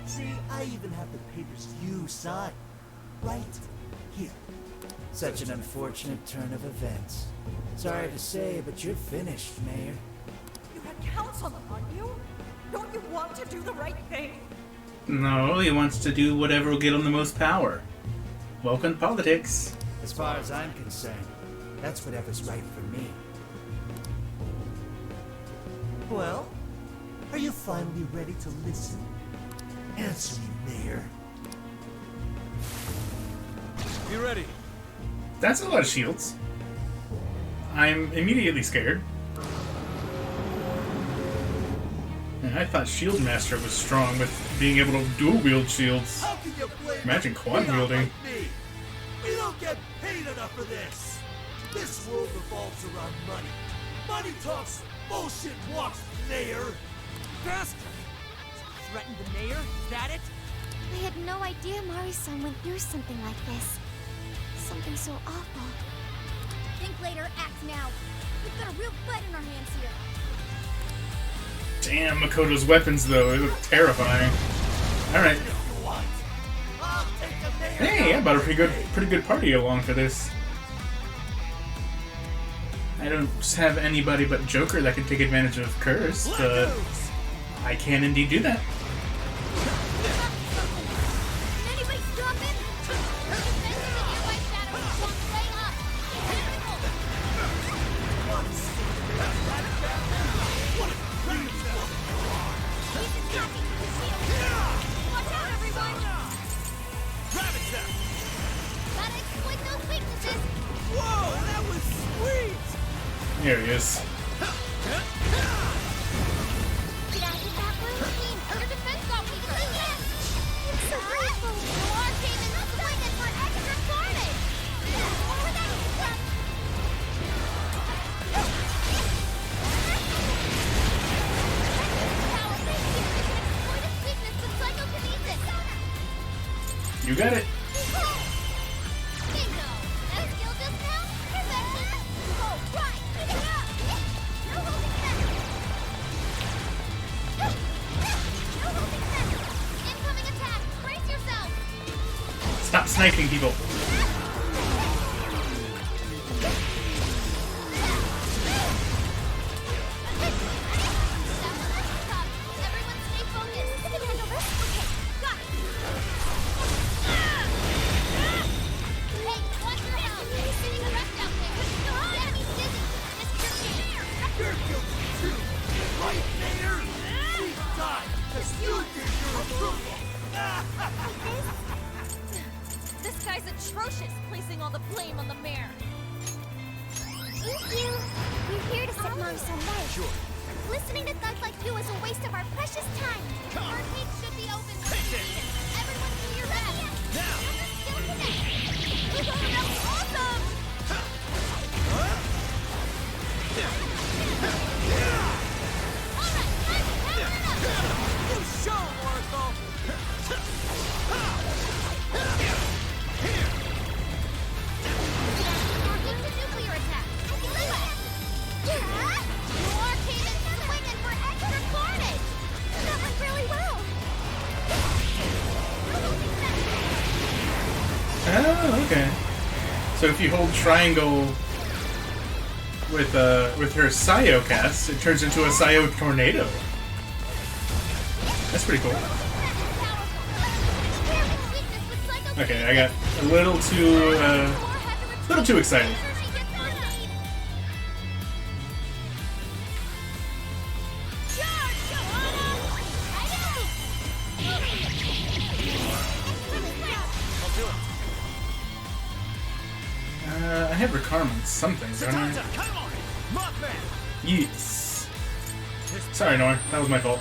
See, I even have the papers you signed. Right here. Such an unfortunate turn of events. Sorry to say, but you're finished, Mayor. You had counsel on you? Don't you want to do the right thing? No, he wants to do whatever will get him the most power. Welcome to politics. As far as I'm concerned, that's whatever's right for me. Well, are you finally ready to listen? Answer me, Mayor. Be ready. That's a lot of shields. I'm immediately scared. And I thought Shield Master was strong with being able to dual wield shields. How can you blame Imagine quad me? wielding. Like me? We don't get paid enough for this. This world revolves around money. Money talks, bullshit walks, Mayor. Bastard! Threatened the mayor? Is that it? I had no idea Mari-san went through something like this. Something so awful. Think later, act now. We've got a real fight in our hands here. Damn, Makoto's weapons though, they look terrifying. Alright. Hey, I brought a pretty good party along for this. I don't have anybody but Joker that can take advantage of Curse, but I can indeed do that. Can anybody stop it? Her defense of the nearby shadow is swung way up. He's attacking the shield. Watch out, everyone! Gotta exploit those weaknesses. Whoa, that was sweet! There he is. Get out of that blue team. Your defense got weaker. I'm so grateful. Noir came in splendid for extra carnage. Over there. Power right here. You can exploit its weakness with psychokinesis. You got it. Bingo. That skill just now? Perfection. Oh, right. Pick it up. No holding back. No holding back. Incoming attack. Brace yourself. Stop sniping people. Everyone stay focused. I can handle this. Okay, got it. Hey, watch your health. He's getting wrecked out there. The enemy's dizzy. It's your chance. You're guilty too, right, Mayor? She died because you gave your approval. This guy's atrocious, placing all the blame on the mayor. Thank you. We're here to set Mari-san right. Sure. Listening to thugs like you is a waste of our precious time. Our gate should be open when we need it. Everyone do your best. Now! Still connected. That was awesome! Alright, guys, power it up! You show, Oracle! So if you hold triangle with her Sayo cast, it turns into a Sayo tornado. That's pretty cool. Okay, I got a little too excited. I have Rickarm on something, don't I? Yes. Sorry, Nor. That was my fault.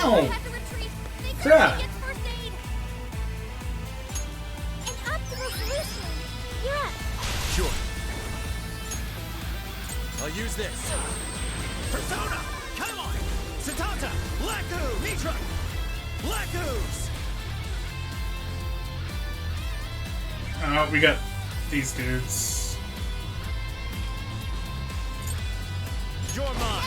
Ow! Crap! Sure. I'll use this. Persona! Come on! Satanta! Laku! Mitra! Lakus! We got these dudes. You're mine!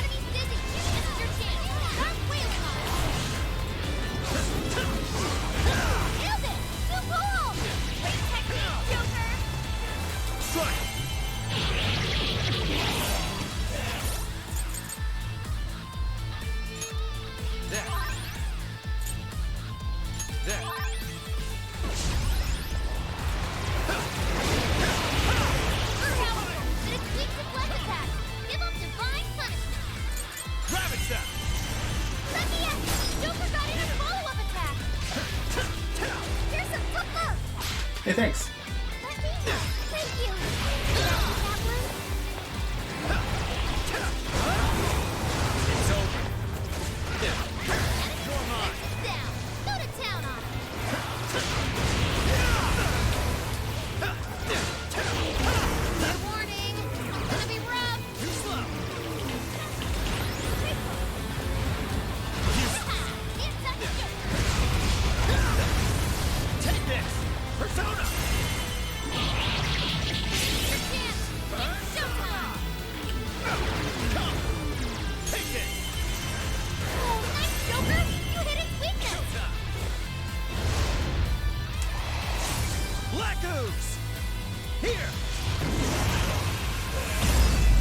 Hey, thanks.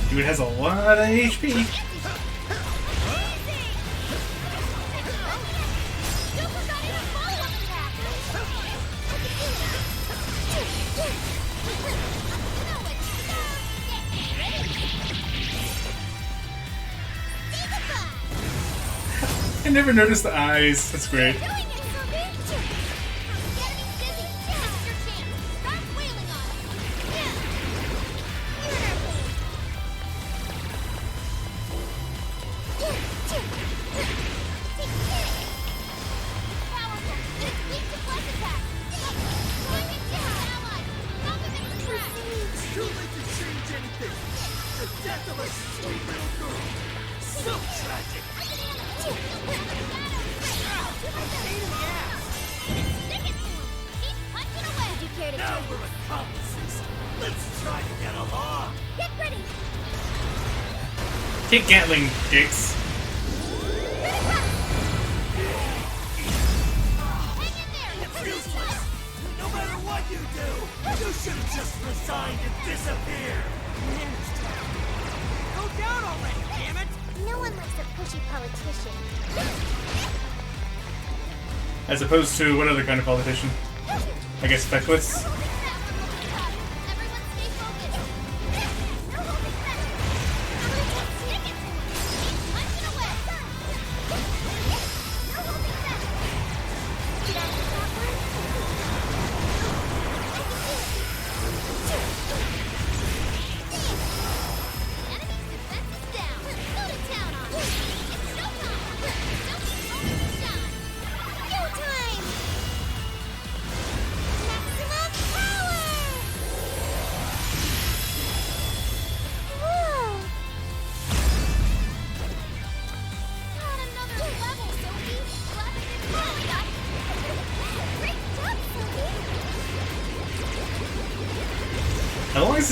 Dude has a lot of HP. I never noticed the eyes. That's great. Kick Gatling, dicks. No matter what you do, you should have just resigned and disappeared. Go down already, damn it! No one likes a pushy politician. As opposed to what other kind of politician? I guess feckless?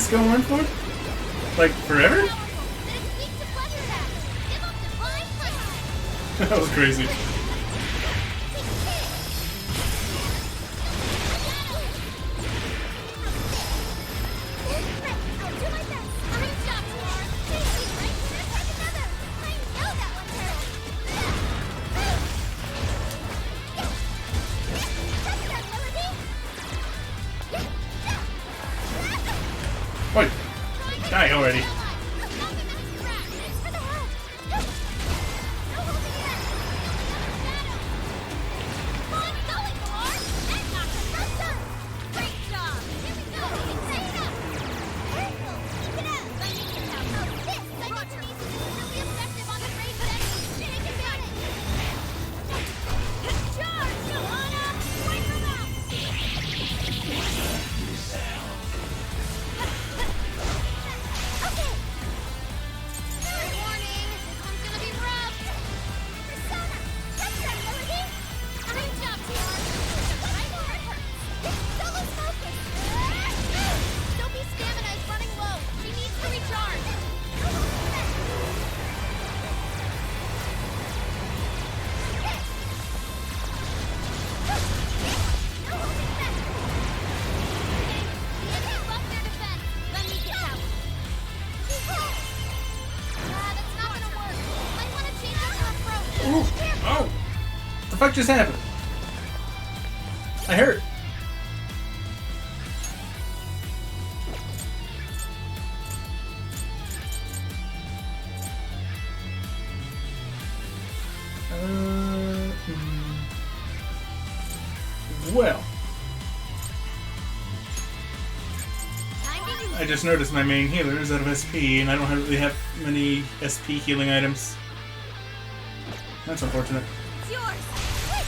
go on for? Like, forever? That was crazy. Wait, die already. Ooh, oh! What the fuck just happened? I hurt. Well. I just noticed my main healer is out of SP, and I don't really have many SP healing items. That's unfortunate. It's yours. Quick!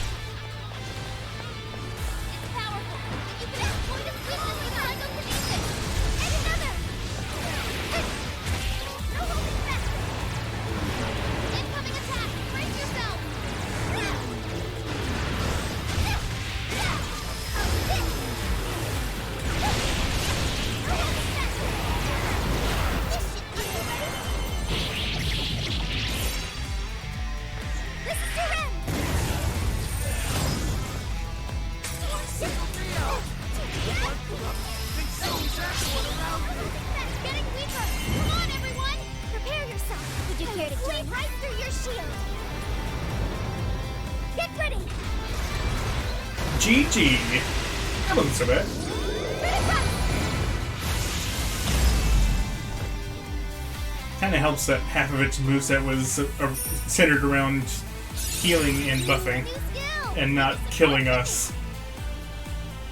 It's powerful, but you can exploit its weakness with psychokinesis. And another. No holding back. Incoming attack. Brace yourself. Getting weaker. Come on, everyone. Prepare yourself. Would you care to join right through your shield? Get ready. GG. That wasn't so bad. Kind of helps that half of its moveset was centered around healing and buffing, and not killing us.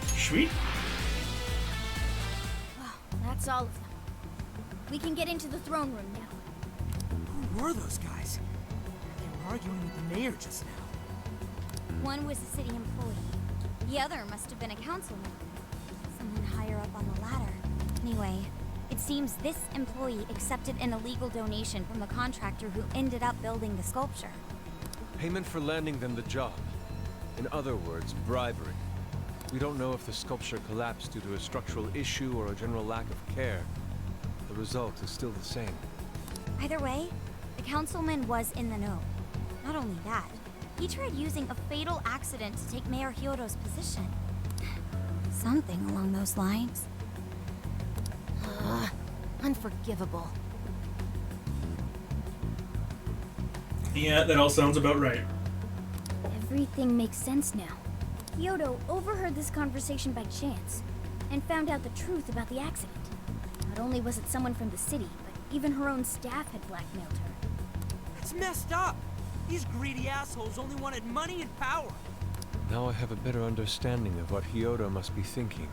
Sweet. Well, that's all of them. We can get into the throne room now. Who were those guys? They were arguing with the mayor just now. One was a city employee. The other must have been a councilman. Someone higher up on the ladder. Anyway, it seems this employee accepted an illegal donation from the contractor who ended up building the sculpture. Payment for landing them the job. In other words, bribery. We don't know if the sculpture collapsed due to a structural issue or a general lack of care. The result is still the same. Either way, the councilman was in the know. Not only that, he tried using a fatal accident to take Mayor Hyodo's position. Something along those lines. Unforgivable. Yeah, that all sounds about right. Everything makes sense now. Hyodo overheard this conversation by chance, and found out the truth about the accident. Not only was it someone from the city, but even her own staff had blackmailed her. That's messed up. These greedy assholes only wanted money and power. Now I have a better understanding of what Hyodo must be thinking.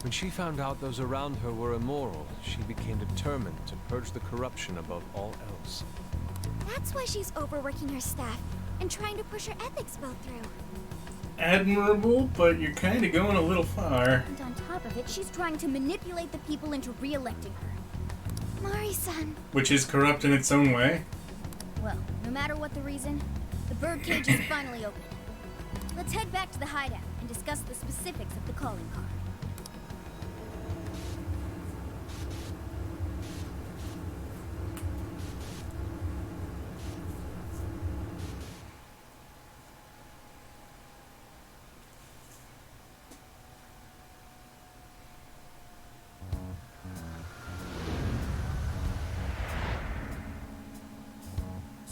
When she found out those around her were immoral, she became determined to purge the corruption above all else. That's why she's overworking her staff and trying to push her ethics bill through. Admirable, but you're kind of going a little far. And on top of it, she's trying to manipulate the people into re-electing her. Mari-san. Which is corrupt in its own way. Well, no matter what the reason, the birdcage is finally open. Let's head back to the hideout and discuss the specifics of the calling card.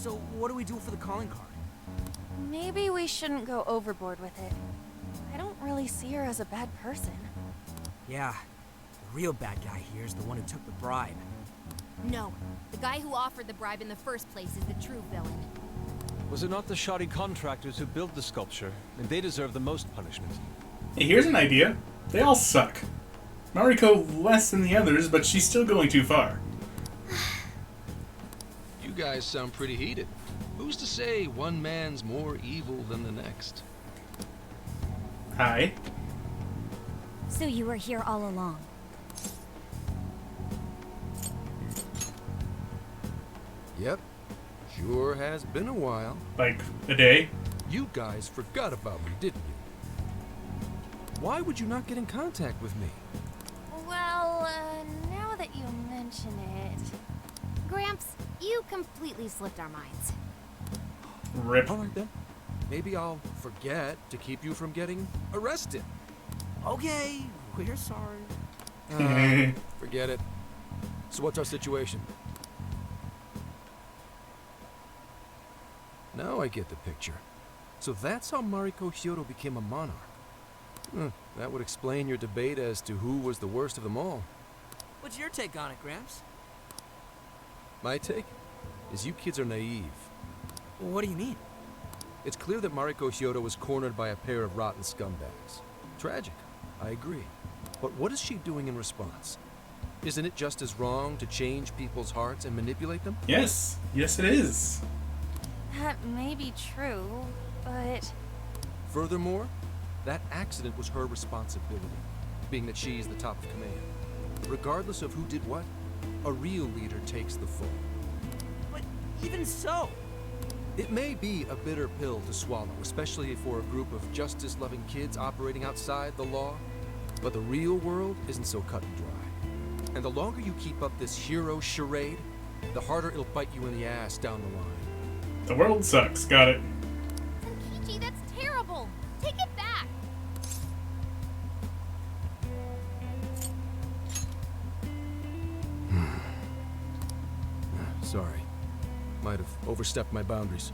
So what do we do for the calling card? Maybe we shouldn't go overboard with it. I don't really see her as a bad person. Yeah, the real bad guy here is the one who took the bribe. No, the guy who offered the bribe in the first place is the true villain. Was it not the shoddy contractors who built the sculpture? And they deserve the most punishment. Hey, here's an idea. They all suck. Mariko less than the others, but she's still going too far. You guys sound pretty heated. Who's to say one man's more evil than the next? Hi. So you were here all along. Yep. Sure has been a while. Like a day? You guys forgot about me, didn't you? Why would you not get in contact with me? Well, now that you mention it... Gramps, you completely slipped our minds. Rip. Alright then. Maybe I'll forget to keep you from getting arrested. Okay, we're sorry. Forget it. So what's our situation? Now I get the picture. So that's how Mariko Hyodo became a monarch. That would explain your debate as to who was the worst of them all. What's your take on it, Gramps? My take is you kids are naive. What do you mean? It's clear that Mariko Hyodo was cornered by a pair of rotten scumbags. Tragic, I agree. But what is she doing in response? Isn't it just as wrong to change people's hearts and manipulate them? Yes. Yes, it is. That may be true, but... Furthermore, that accident was her responsibility, being that she's the top of command. Regardless of who did what, a real leader takes the fall. But even so... It may be a bitter pill to swallow, especially for a group of justice-loving kids operating outside the law, but the real world isn't so cut and dry. And the longer you keep up this hero charade, the harder it'll bite you in the ass down the line. The world sucks. Got it. Tenkichi, that's terrible! Take it back! Sorry. Might have overstepped my boundaries.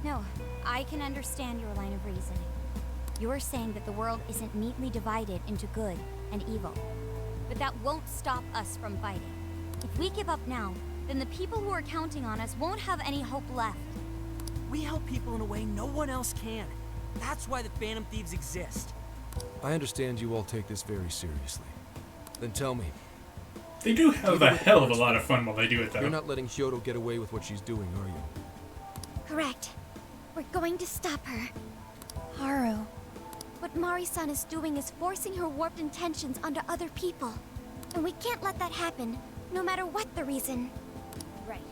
No, I can understand your line of reasoning. You're saying that the world isn't neatly divided into good and evil. But that won't stop us from fighting. If we give up now, then the people who are counting on us won't have any hope left. We help people in a way no one else can. That's why the Phantom Thieves exist. I understand you all take this very seriously. Then tell me. They do have a hell of a lot of fun while they do it, though. You're not letting Hyodo get away with what she's doing, are you? Correct. We're going to stop her. Haru. What Mari-san is doing is forcing her warped intentions onto other people. And we can't let that happen, no matter what the reason. Right.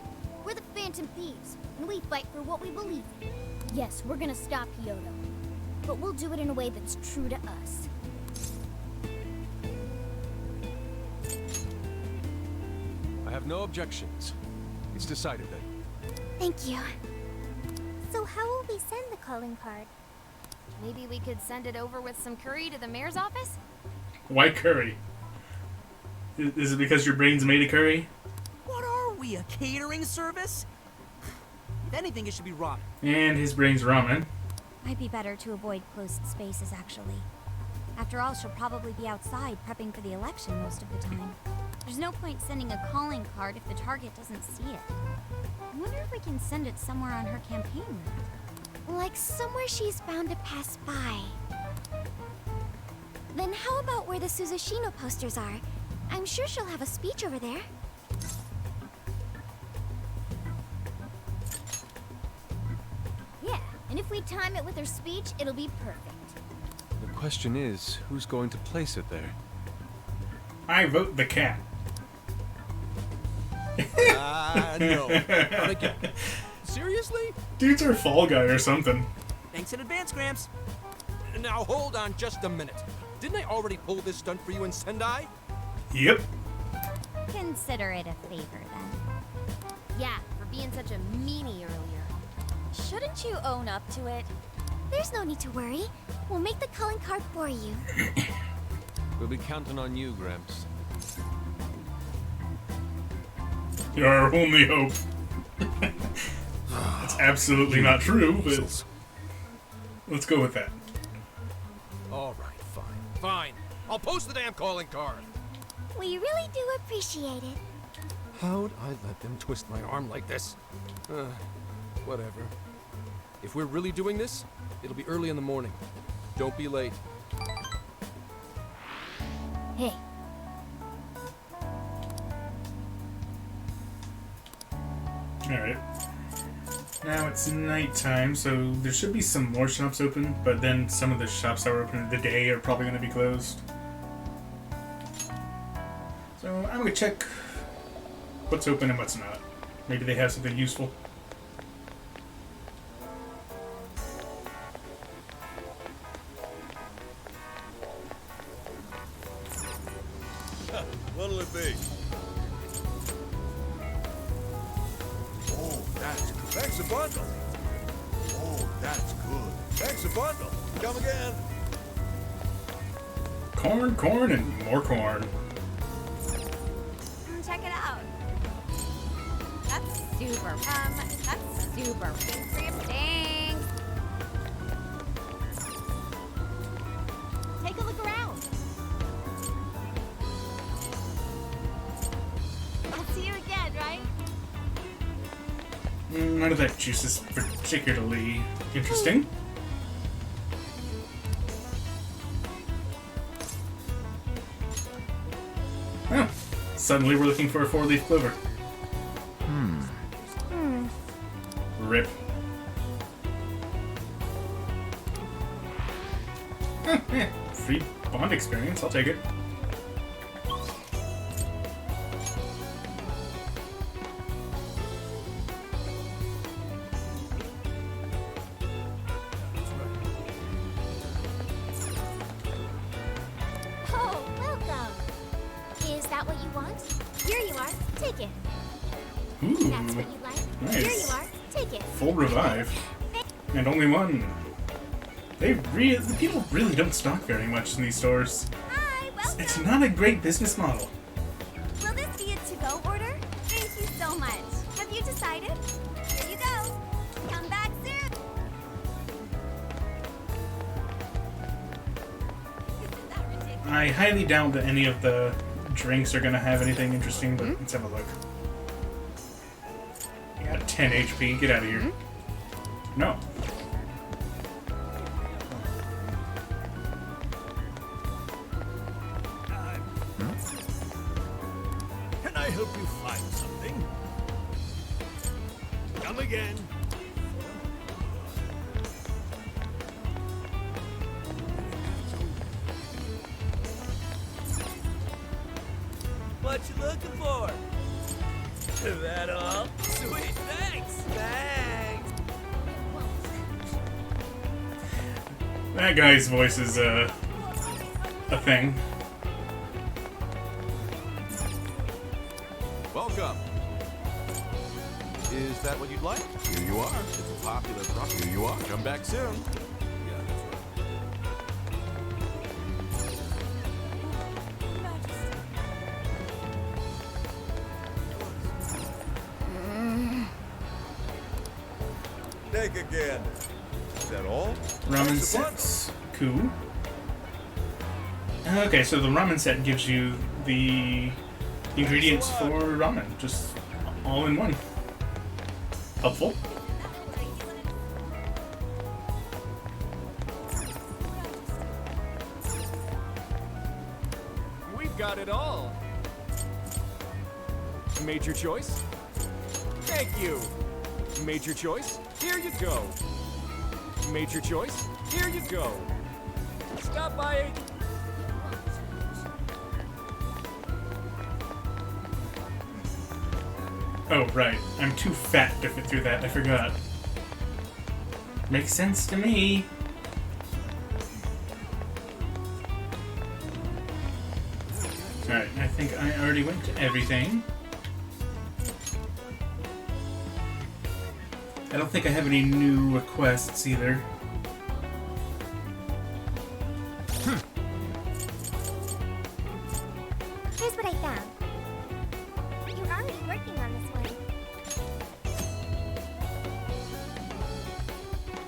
We're the Phantom Thieves, and we fight for what we believe in. Yes, we're gonna stop Hyodo. But we'll do it in a way that's true to us. I have no objections. It's decided then. Thank you. So how will we send the calling card? Maybe we could send it over with some curry to the mayor's office? Why curry? Is it because your brain's made of curry? What are we, a catering service? If anything, it should be ramen. And his brain's ramen. Might be better to avoid closed spaces, actually. After all, she'll probably be outside prepping for the election most of the time. There's no point sending a calling card if the target doesn't see it. I wonder if we can send it somewhere on her campaign route. Like somewhere she's bound to pass by. Then how about where the Suzushino posters are? I'm sure she'll have a speech over there. Yeah, and if we time it with her speech, it'll be perfect. The question is, who's going to place it there? I vote the cat. No. Not again. Seriously? Dude's our fall guy or something. Thanks in advance, Gramps. Now hold on just a minute. Didn't I already pull this stunt for you in Sendai? Yep. Consider it a favor, then. Yeah, for being such a meanie earlier. Shouldn't you own up to it? There's no need to worry. We'll make the calling card for you. We'll be counting on you, Gramps. You're our only hope. absolutely not true, but let's go with that. All right, fine. Fine. I'll post the damn calling card. We really do appreciate it. How'd I let them twist my arm like this? Whatever. If we're really doing this, it'll be early in the morning. Don't be late. Hey. Alright. Now it's nighttime, so there should be some more shops open, but then some of the shops that were open in the day are probably going to be closed. So I'm going to check what's open and what's not. Maybe they have something useful. What'll it be? Oh, that's good. Thanks a bundle. Oh, that's good. Thanks a bundle. Come again. Corn, corn, and more corn. Check it out. That's super. That's super. Thanks for your thanks. Take a look around. I'll see you again, right? None of that juice is particularly interesting. Oh, suddenly we're looking for a 4-leaf clover. Rip. Free bond experience, I'll take it. Oh, welcome. Is that what you want? Here you are. Take it. Ooh, That's what you like. nice. Here you are. Take it. Full revive. And only one. The people really don't stock very much in these stores. Hi, welcome. It's not a great business model. Will this be a to-go order? Thank you so much. Have you decided? Here you go. Come back soon. Isn't that ridiculous? I highly doubt that any of the drinks are going to have anything interesting, but let's have a look. You got 10 HP. Get out of here. No. Can I help you find something? Come again. What you looking for? Is that all? Sweet, thanks. Thanks. That guy's voice is a thing. Welcome. Is that what you'd like? Here you are. It's a popular product. Here you are. Come back soon. Yeah, that's right. Take again. Is that all? Ramen Thanks a bunch. sets. Cool. Okay, so the ramen set gives you the ingredients for ramen, just all in one. Helpful. We've got it all. Made your choice? Thank you. Made your choice? Here you go. Made your choice? Here you go. Stop by. Oh, right. I'm too fat to fit through that. I forgot. Makes sense to me. Alright, I think I already went to everything. I don't think I have any new requests either. Here's what I found. You're already working on this one.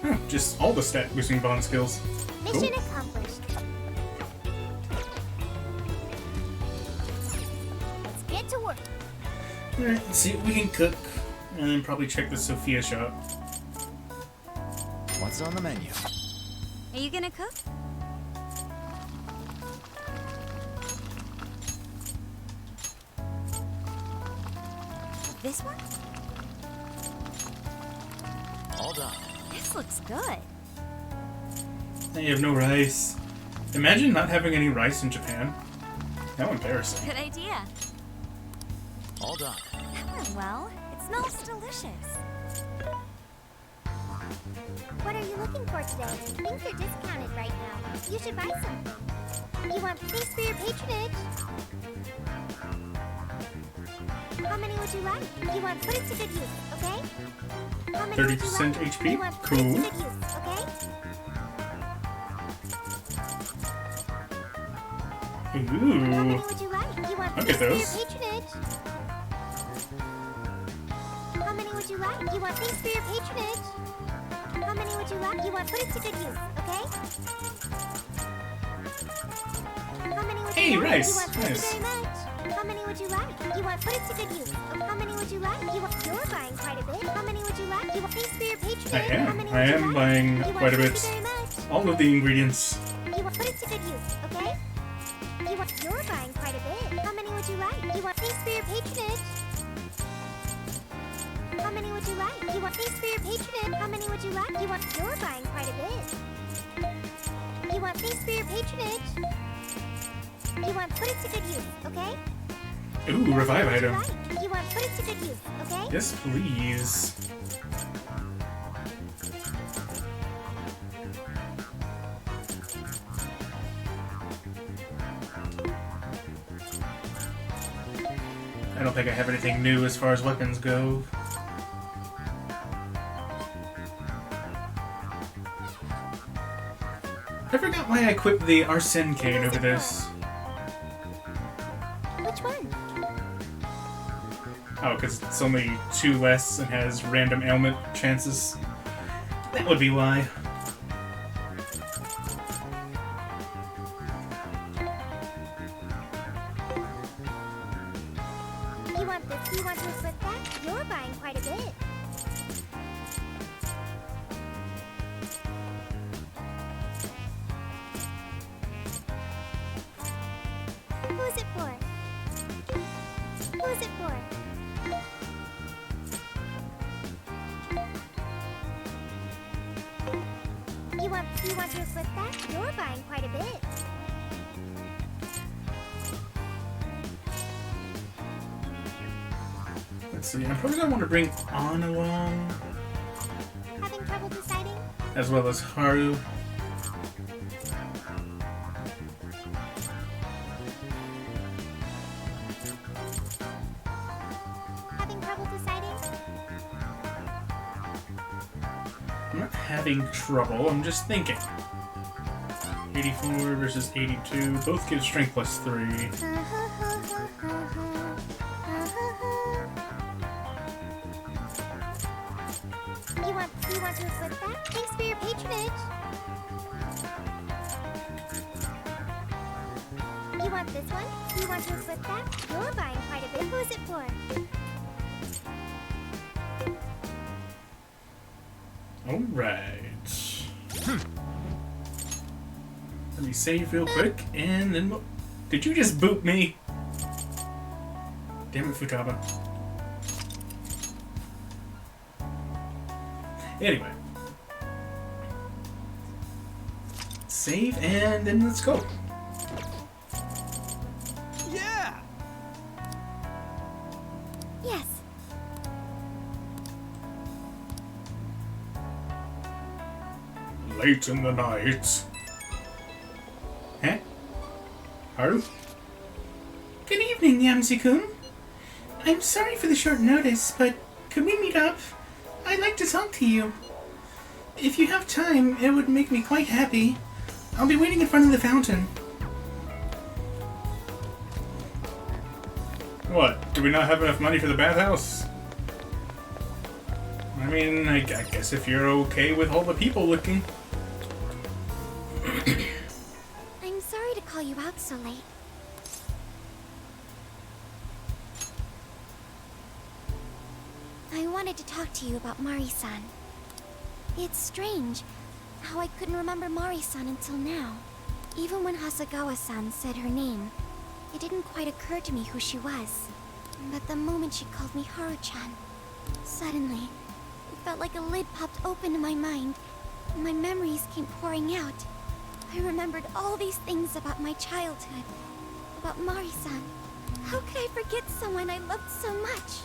Huh, just all the stat boosting bond skills. Mission Cool. accomplished. Let's get to work. Alright, let's see what we can cook. And then probably check the Sophia shop. What's on the menu? Are you gonna cook? This one? All done. This looks good. They have no rice. Imagine not having any rice in Japan. How embarrassing. Good idea. All done. That went well. It smells delicious. What are you looking for today? Things are discounted right now. You should buy something. You want thanks for your patronage. How many would you like? You want put it to good use, okay? How many would you 30% like? HP? You want put it to Cool. good use, okay? How many Ooh. would you like? You want I'll thanks get for your those. patronage. How many would you like? You want thanks for your patronage. How many would you like? You want put it to good use, okay? How many would Hey, you like? rice. You want thank you Nice. very much. How many would you like? You want put it to good use. How many would you like? You're buying quite a bit. How many would you like? You want thanks for your patronage. I How am. many I would you am like? buying You want quite a thank bit. you very much. All of the ingredients. You want put it to good use, okay? You're buying quite a bit. How many would you like? You want thanks for your patronage. How many would you like? You want thanks for your patronage. How many would you like? You're buying quite a bit. You want thanks for your patronage. You want put it to good use, okay? Ooh, revive What would you item. like? You want put it to good use, okay? Yes, please. I don't think I have anything new as far as weapons go. I forgot why I equipped the Arsene cane over this. Which one? Oh, because it's only 2 less and has random ailment chances. That would be why. You want this? You want to split that? You're buying quite a bit. Who's it for? Who's it for? You want to split that? You're buying quite a bit. Let's see, I'm probably gonna want to bring On along, Having trouble deciding? as well as Haru. Having trouble deciding? I'm not having trouble, I'm just thinking. 84 versus 82, both give strength plus 3. You want to split that? Thanks for your patronage. You want this one? You want to split that? You're buying quite a bit. Who's it for? Alright. Let me save real quick, and then we'll... Did you just boot me? Damn it, Futaba. Anyway. Save, and then let's go. Yeah! Yes. Late in the night. Huh? Haru? Good evening, Yamsi-kun. I'm sorry for the short notice, but could we meet up? I'd like to talk to you. If you have time, it would make me quite happy. I'll be waiting in front of the fountain. What? Do we not have enough money for the bathhouse? I mean, I guess if you're okay with all the people looking. I'm sorry to call you out so late. I wanted to talk to you about Mari-san. It's strange how I couldn't remember Mari-san until now. Even when Hasagawa-san said her name, it didn't quite occur to me who she was. But the moment she called me Haru-chan, suddenly, it felt like a lid popped open in my mind, and my memories came pouring out. I remembered all these things about my childhood, about Mari-san. How could I forget someone I loved so much?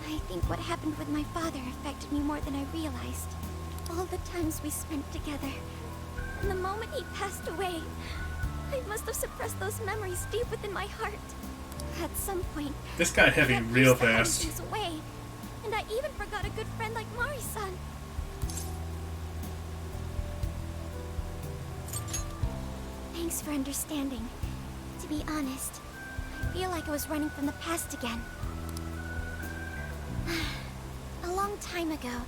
I think what happened with my father affected me more than I realized. All the times we spent together, and the moment he passed away, I must have suppressed those memories deep within my heart. At some point, This got heavy real fast. things away, and I even forgot a good friend like Mari-san. Thanks for understanding. To be honest, I feel like I was running from the past again. A long time ago,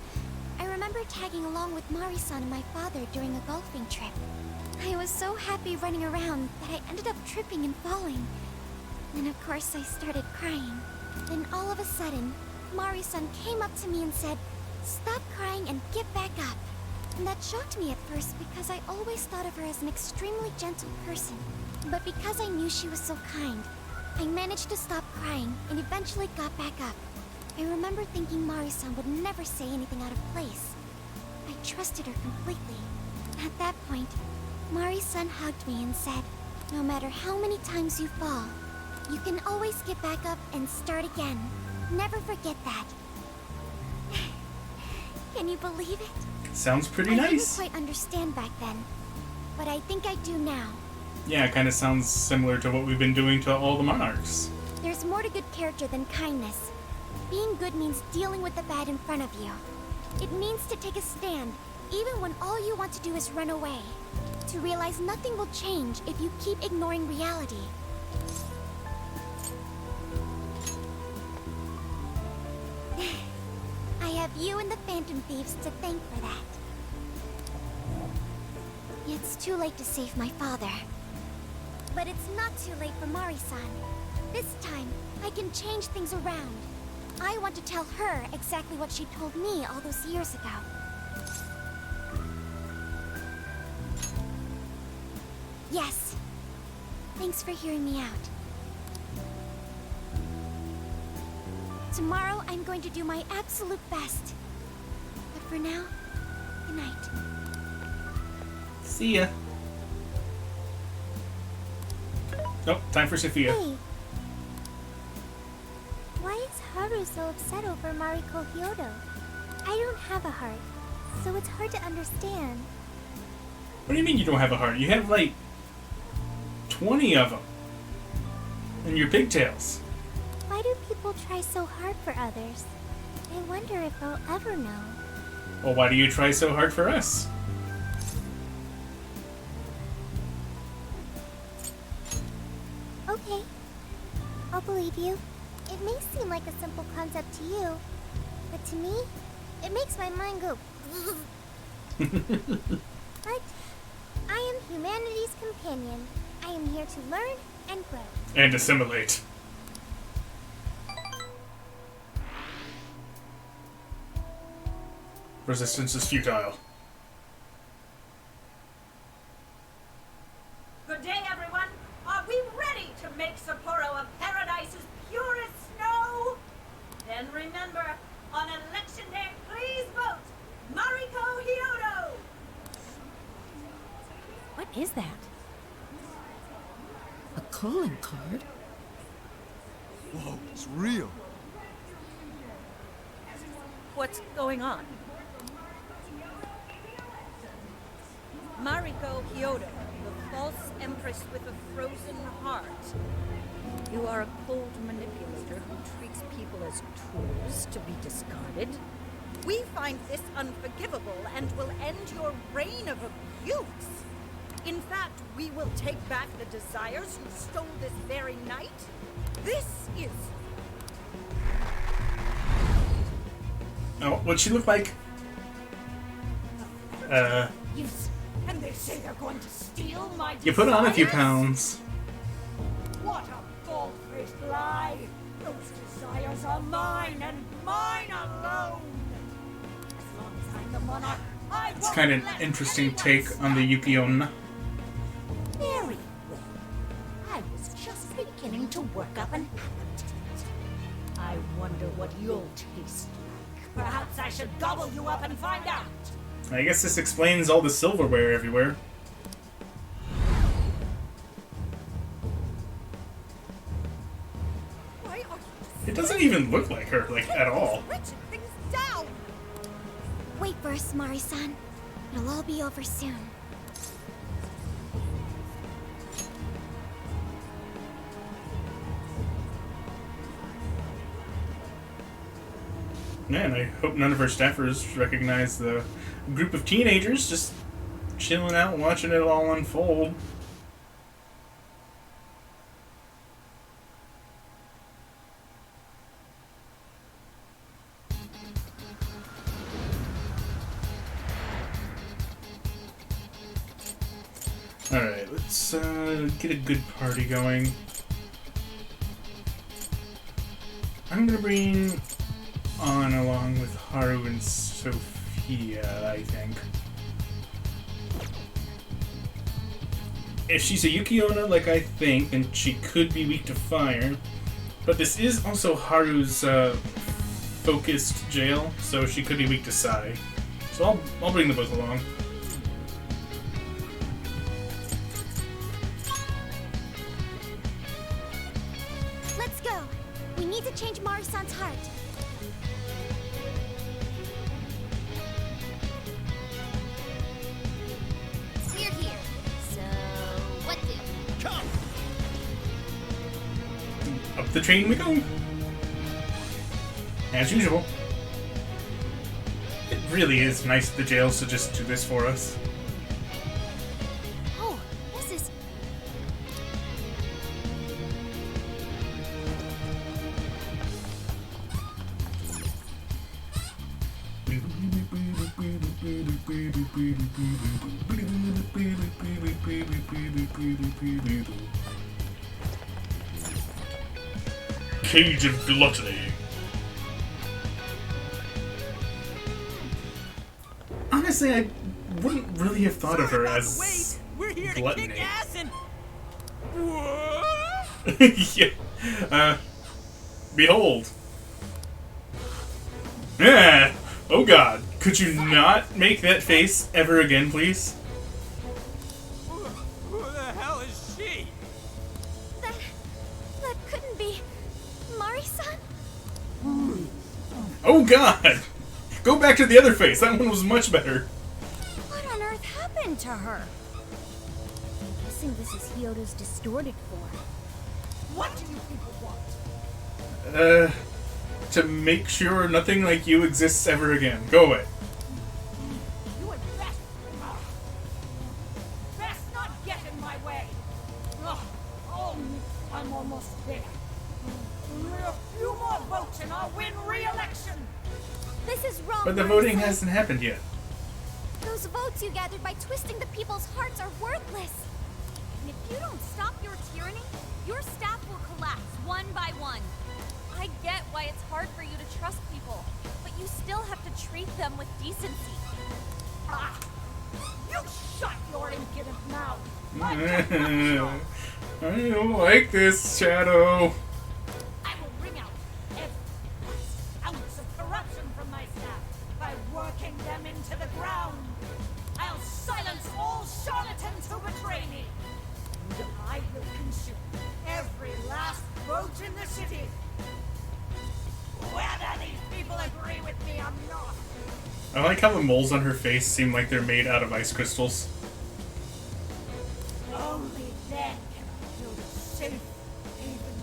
I remember tagging along with Mari-san and my father during a golfing trip. I was so happy running around that I ended up tripping and falling. And of course I started crying. Then all of a sudden, Mari-san came up to me and said, "Stop crying and get back up." And that shocked me at first because I always thought of her as an extremely gentle person. But because I knew she was so kind, I managed to stop crying and eventually got back up. I remember thinking Mari-san would never say anything out of place. I trusted her completely. At that point, Mari-san hugged me and said, "No matter how many times you fall, you can always get back up and start again. Never forget that." Can you believe it? Sounds pretty I didn't nice. quite understand back then, but I think I do now. Yeah, it kind of sounds similar to what we've been doing to all the monarchs. There's more to good character than kindness. Being good means dealing with the bad in front of you. It means to take a stand, even when all you want to do is run away. To realize nothing will change if you keep ignoring reality. I have you and the Phantom Thieves to thank for that. It's too late to save my father. But it's not too late for Mari-san. This time, I can change things around. I want to tell her exactly what she told me all those years ago. Yes. Thanks for hearing me out. Tomorrow, I'm going to do my absolute best. But for now, good night. See ya. Nope, time for Sophia. Hey. Why is Haru so upset over Mariko Hyodo? I don't have a heart, so it's hard to understand. What do you mean you don't have a heart? You have like 20 of them. And your pigtails. Why do people try so hard for others? I wonder if I'll ever know. Well, why do you try so hard for us? Okay. I'll believe you. It may seem like a simple concept to you, but to me, it makes my mind go. But I am humanity's companion. I am here to learn and grow. And assimilate. Resistance is futile. Good day, everyone. Are we ready to make Sapporo a paradise's purest snow? Then remember, on election day, please vote Mariko Hyodo. What is that? A calling card? Whoa, it's real. What's going on? Mariko Hyodo, the false empress with a frozen heart. You are a cold manipulator who treats people as tools to be discarded. We find this unforgivable and will end your reign of abuse. In fact, we will take back the desires you stole this very night. This is... Oh, what'd she look like? Yes, and they say they're going to steal my You put on a few desires? pounds. What a bald-faced lie! Those desires are mine and mine alone! As long as I'm the monarch, I It's won't kind of an let interesting anyone take on the Yuki Onna. Very well. I was just beginning to work up an appetite. I wonder what you'll taste like. Perhaps I should gobble you up and find out. I guess this explains all the silverware everywhere. Why are you It doesn't even look like her, like, at all. wretched things down? Wait for us, Mari-san. It'll all be over soon. Man, I hope none of her staffers recognize the group of teenagers just chilling out, watching it all unfold. Alright, let's get a good party going. I'm gonna bring on along with Haru and Sophia, I think. If she's a Yuki Onna, like I think, then she could be weak to fire. But this is also Haru's focused jail, so she could be weak to Sai. So I'll bring them both along. Let's go. We need to change Mari-san's heart. We're here. So, what do? Come! Up the train we go! As usual. It really is nice of the jails to just do this for us. Oh, this is... Cage of Gluttony. Honestly, I wouldn't really have thought of her as We're here to gluttony. kick ass and... Yeah. Behold. Yeah. Oh god. Could you not make that face ever again, please? Who the hell is she? That couldn't be... Mari-san? Oh god! Go back to the other face. That one was much better. What on earth happened to her? I'm guessing this is Hyodo's distorted form. What do you people want? To make sure nothing like you exists ever again. Go away. You had best... best not get in my way. I'm almost there. A few more votes and I'll win re-election. This is wrong, But the Mari-san. voting hasn't happened yet. Those votes you gathered by twisting the people's hearts are worthless. And if you don't stop your tyranny, your staff will collapse one by one. I get why it's hard for you to trust people, but you still have to treat them with decency. You shut your impudent mouth. I don't like this, Shadow. I will wring out every last ounce of corruption from my staff by working them into the ground. I'll silence all charlatans who betray me. And I will consume every last vote in the city. Whether these people agree with me or not. I like how the moles on her face seem like they're made out of ice crystals. Only then can I build a safe haven,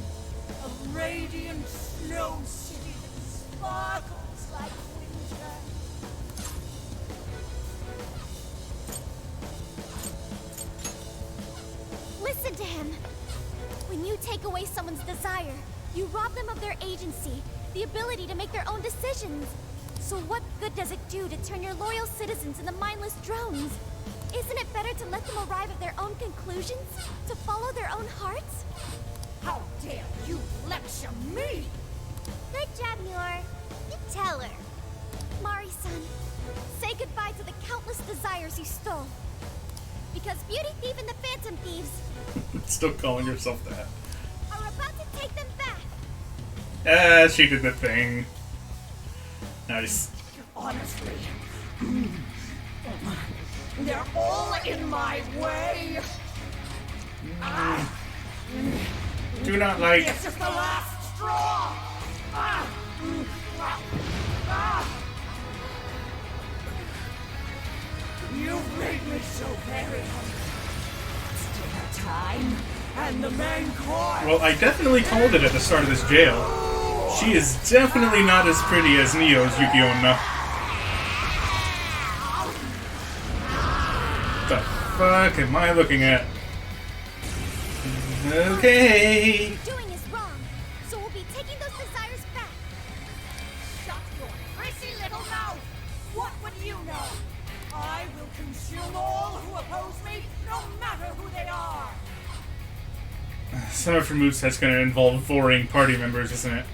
a radiant snow city that sparkles like winter. When you take away someone's desire, you rob them of their agency, the ability to make their own decisions. So what good does it do to turn your loyal citizens into mindless drones? Isn't it better to let them arrive at their own conclusions? To follow their own hearts? How dare you lecture me? Good job, Yor. You tell her. Mari-san, say goodbye to the countless desires you stole. Because Beauty Thief and the Phantom Thieves Still calling herself that. are about to take them back. Ah, she did the thing. Nice. Honestly, they're all in my way. Do not like. This is the last straw. You've made me so very hungry. It's dinner time, and the main course. Well, I definitely called it at the start of this jail. She is definitely not as pretty as Neo's Yuki-onna. What the fuck am I looking at? Okay. What you're doing is wrong, so we'll be taking those desires back. Shut your prissy little mouth! What would you know? I will consume all who oppose me, no matter who they are! Some of her moveset's gonna involve voring party members, isn't it?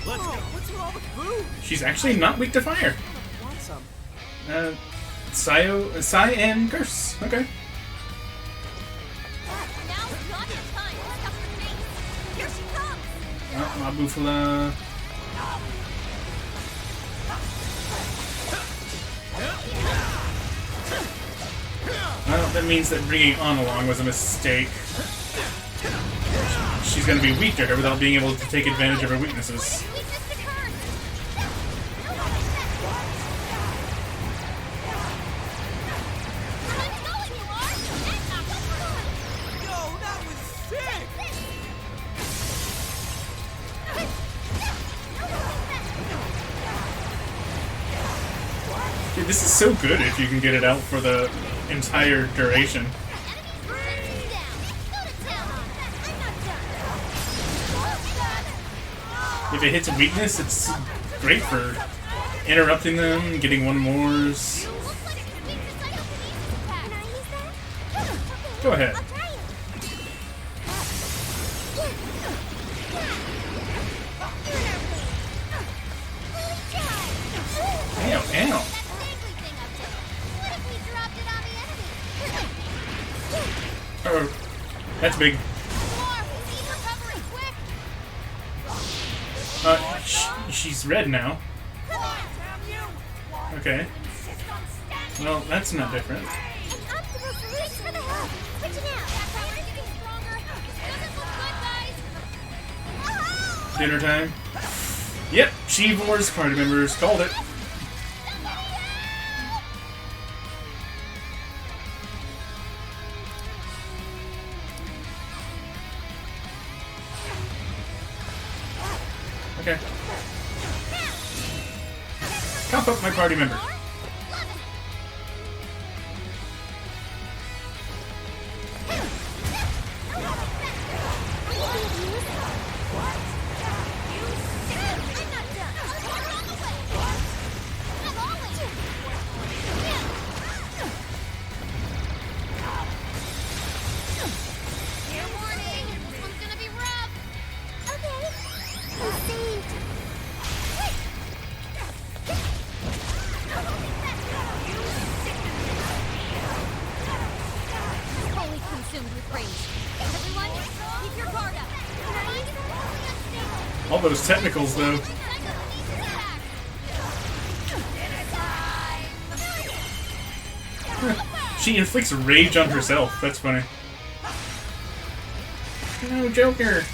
Let's go. What's with all the food? She's actually not weak to fire. I want some. Psy and Curse. Okay. Now's not the time to stuff the face. Here she comes! Mabufala. Well, that means that bringing On along was a mistake. She's gonna be weak to her without being able to take advantage of her weaknesses. Yo, that was sick! Dude, this is so good if you can get it out for the entire duration. If it hits a weakness, it's great for interrupting them, getting one mores. Go ahead. Ow, ow. Uh-oh. That's big. She's red now. Okay. Well, that's not different. Dinner time. Yep, she Vor's party members called it. Okay. Comp up my party member. All those technicals, though. She inflicts rage on herself. That's funny. No, Joker.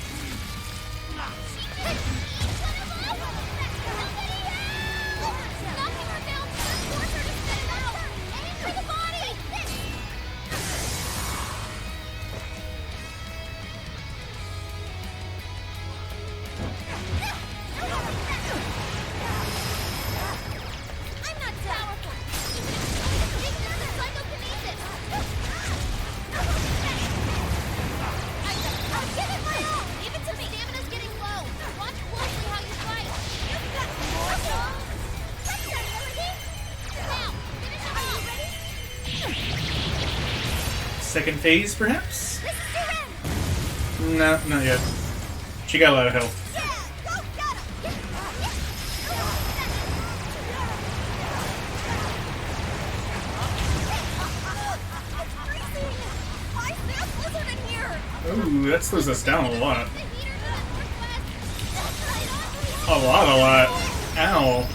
second phase, perhaps? No, not yet. She got a lot of health. Ooh, that slows us down a lot. A lot. Ow.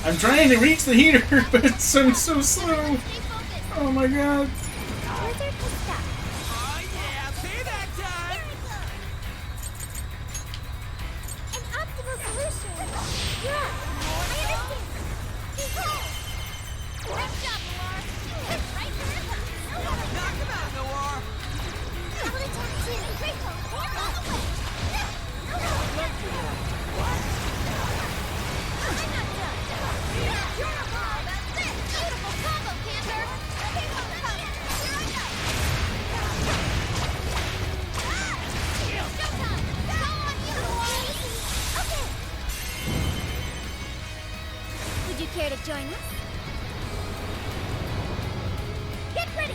I'm trying to reach the heater, but I'm so slow. Oh my god. Would you care to join us? Get ready!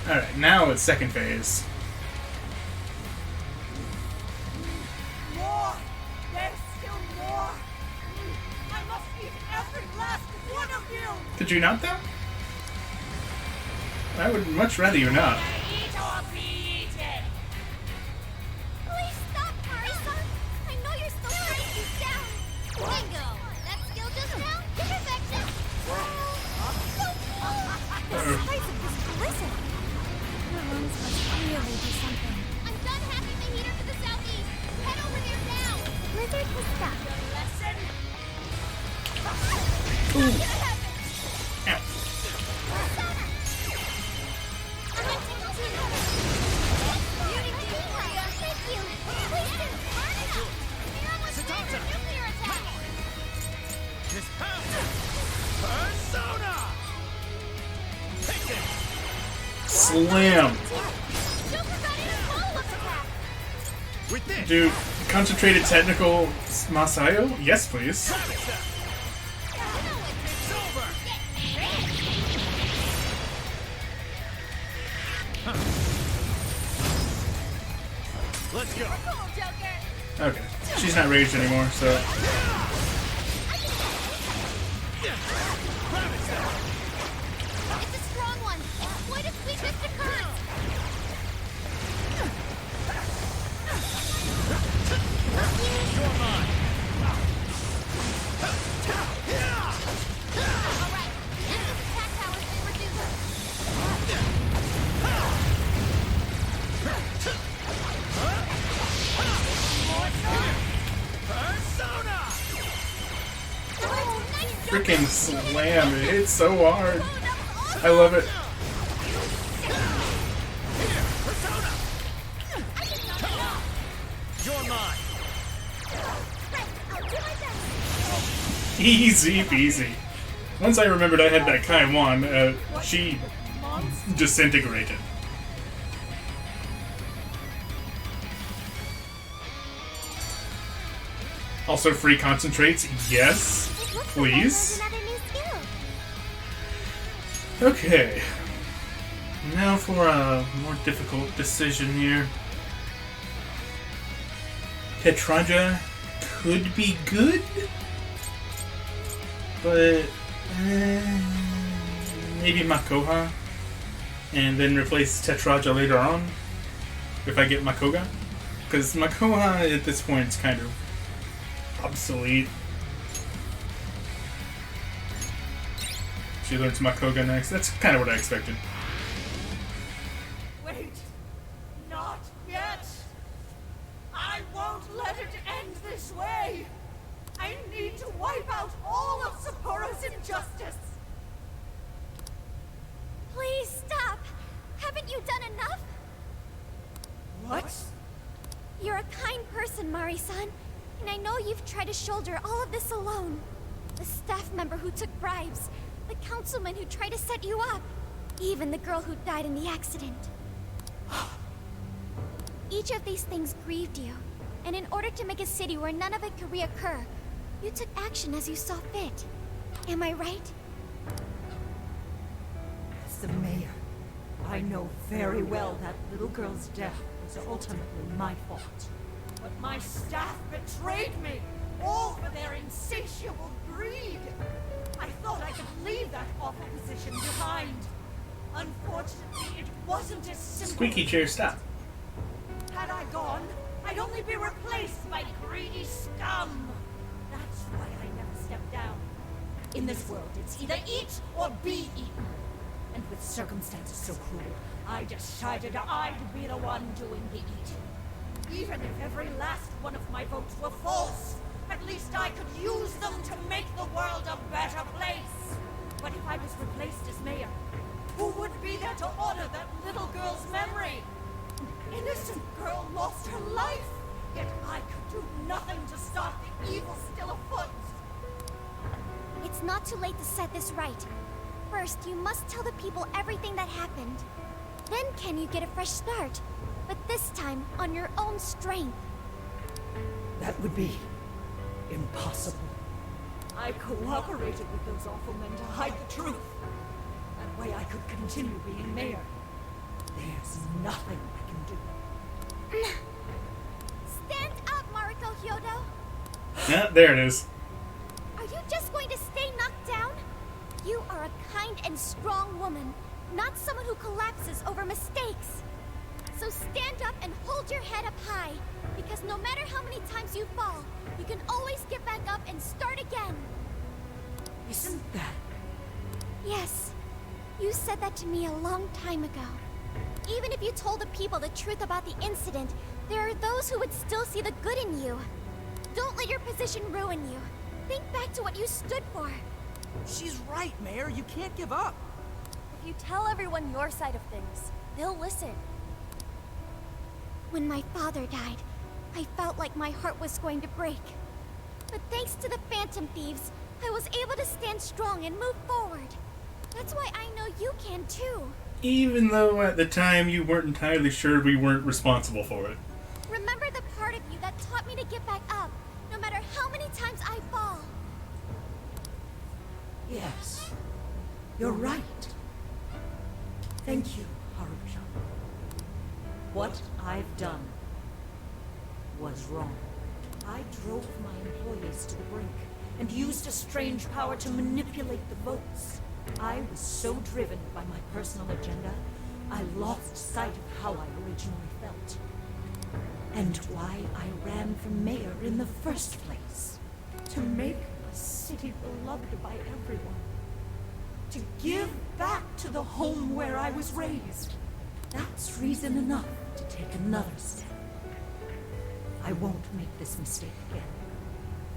Alright, now it's second phase. More! There's still more! I must eat every last one of you! Could you not, though? I would much rather you not. Eat or be eaten! Please stop, Marisa! I know you're still trying to keep down! Bingo! That skill just now? Perfection! The size of this blizzard! Your lungs must really do something. I'm done hacking the heater to the southeast! Head over there now! Blizzard has stopped. Your lesson? Ooh. Ow. Slam! Dude, concentrated technical Masayo? Yes, please. Let's go. Okay, she's not raged anymore, so... It's a strong one. Exploit its weakness to current. You're mine. All right. Nexus attack power's been reduced. Freaking slam, it hits so hard. I love it. You're mine. Easy peasy. Once I remembered I had that Kaiwan, she disintegrated. Also free concentrates, yes, please. Okay. Now for a more difficult decision here. Tetraja could be good, but maybe Makoha, and then replace Tetraja later on if I get Makoga, because Makoha at this point is kind of obsolete. She learns Makoga next. That's kind of what I expected. Wait! Not yet! I won't let it end this way! I need to wipe out all of Sapporo's injustice! Please stop! Haven't you done enough? What? You're a kind person, Mari-san, and I know you've tried to shoulder all of this alone. The staff member who took bribes, the councilman who tried to set you up, even the girl who died in the accident. Each of these things grieved you, and in order to make a city where none of it could reoccur, you took action as you saw fit. Am I right? As the mayor, I know very well that little girl's death was ultimately my fault. But my staff betrayed me, all for their insatiable greed. I thought I could leave that awful position behind. Unfortunately, it wasn't as simple. Squeaky chair, stop. Had I gone, I'd only be replaced by greedy scum. That's why I never stepped down. In this world, it's either eat or be eaten. And with circumstances so cruel, I decided I'd be the one doing the eating. Even if every last one of my votes were false, at least I could use them to make the world a better place. But if I was replaced as mayor, who would be there to honor that little girl's memory? An innocent girl lost her life, yet I could do nothing to stop the evil still afoot. It's not too late to set this right. First, you must tell the people everything that happened. Then can you get a fresh start? But this time, on your own strength. That would be impossible. I cooperated with those awful men to hide the truth. That way I could continue being mayor. There's nothing I can do. Stand up, Mariko Hyodo! Yeah, there it is. Are you just going to stay knocked down? You are a kind and strong woman, not someone who collapses over mistakes. So stand up and hold your head up high, because no matter how many times you fall, you can always get back up and start again. Isn't that? Yes. You said that to me a long time ago. Even if you told the people the truth about the incident, there are those who would still see the good in you. Don't let your position ruin you. Think back to what you stood for. She's right, Mayor. You can't give up. If you tell everyone your side of things, they'll listen. When my father died, I felt like my heart was going to break. But thanks to the Phantom Thieves, I was able to stand strong and move forward. That's why I know you can too. Even though at the time you weren't entirely sure we weren't responsible for it. Remember the part of you that taught me to get back up, no matter how many times I fall. Yes. You're right. Thank you, Haruka. What I've done was wrong. I drove my employees to the brink and used a strange power to manipulate the votes. I was so driven by my personal agenda, I lost sight of how I originally felt. And why I ran for mayor in the first place. To make a city beloved by everyone. To give back to the home where I was raised. That's reason enough to take another step. I won't make this mistake again.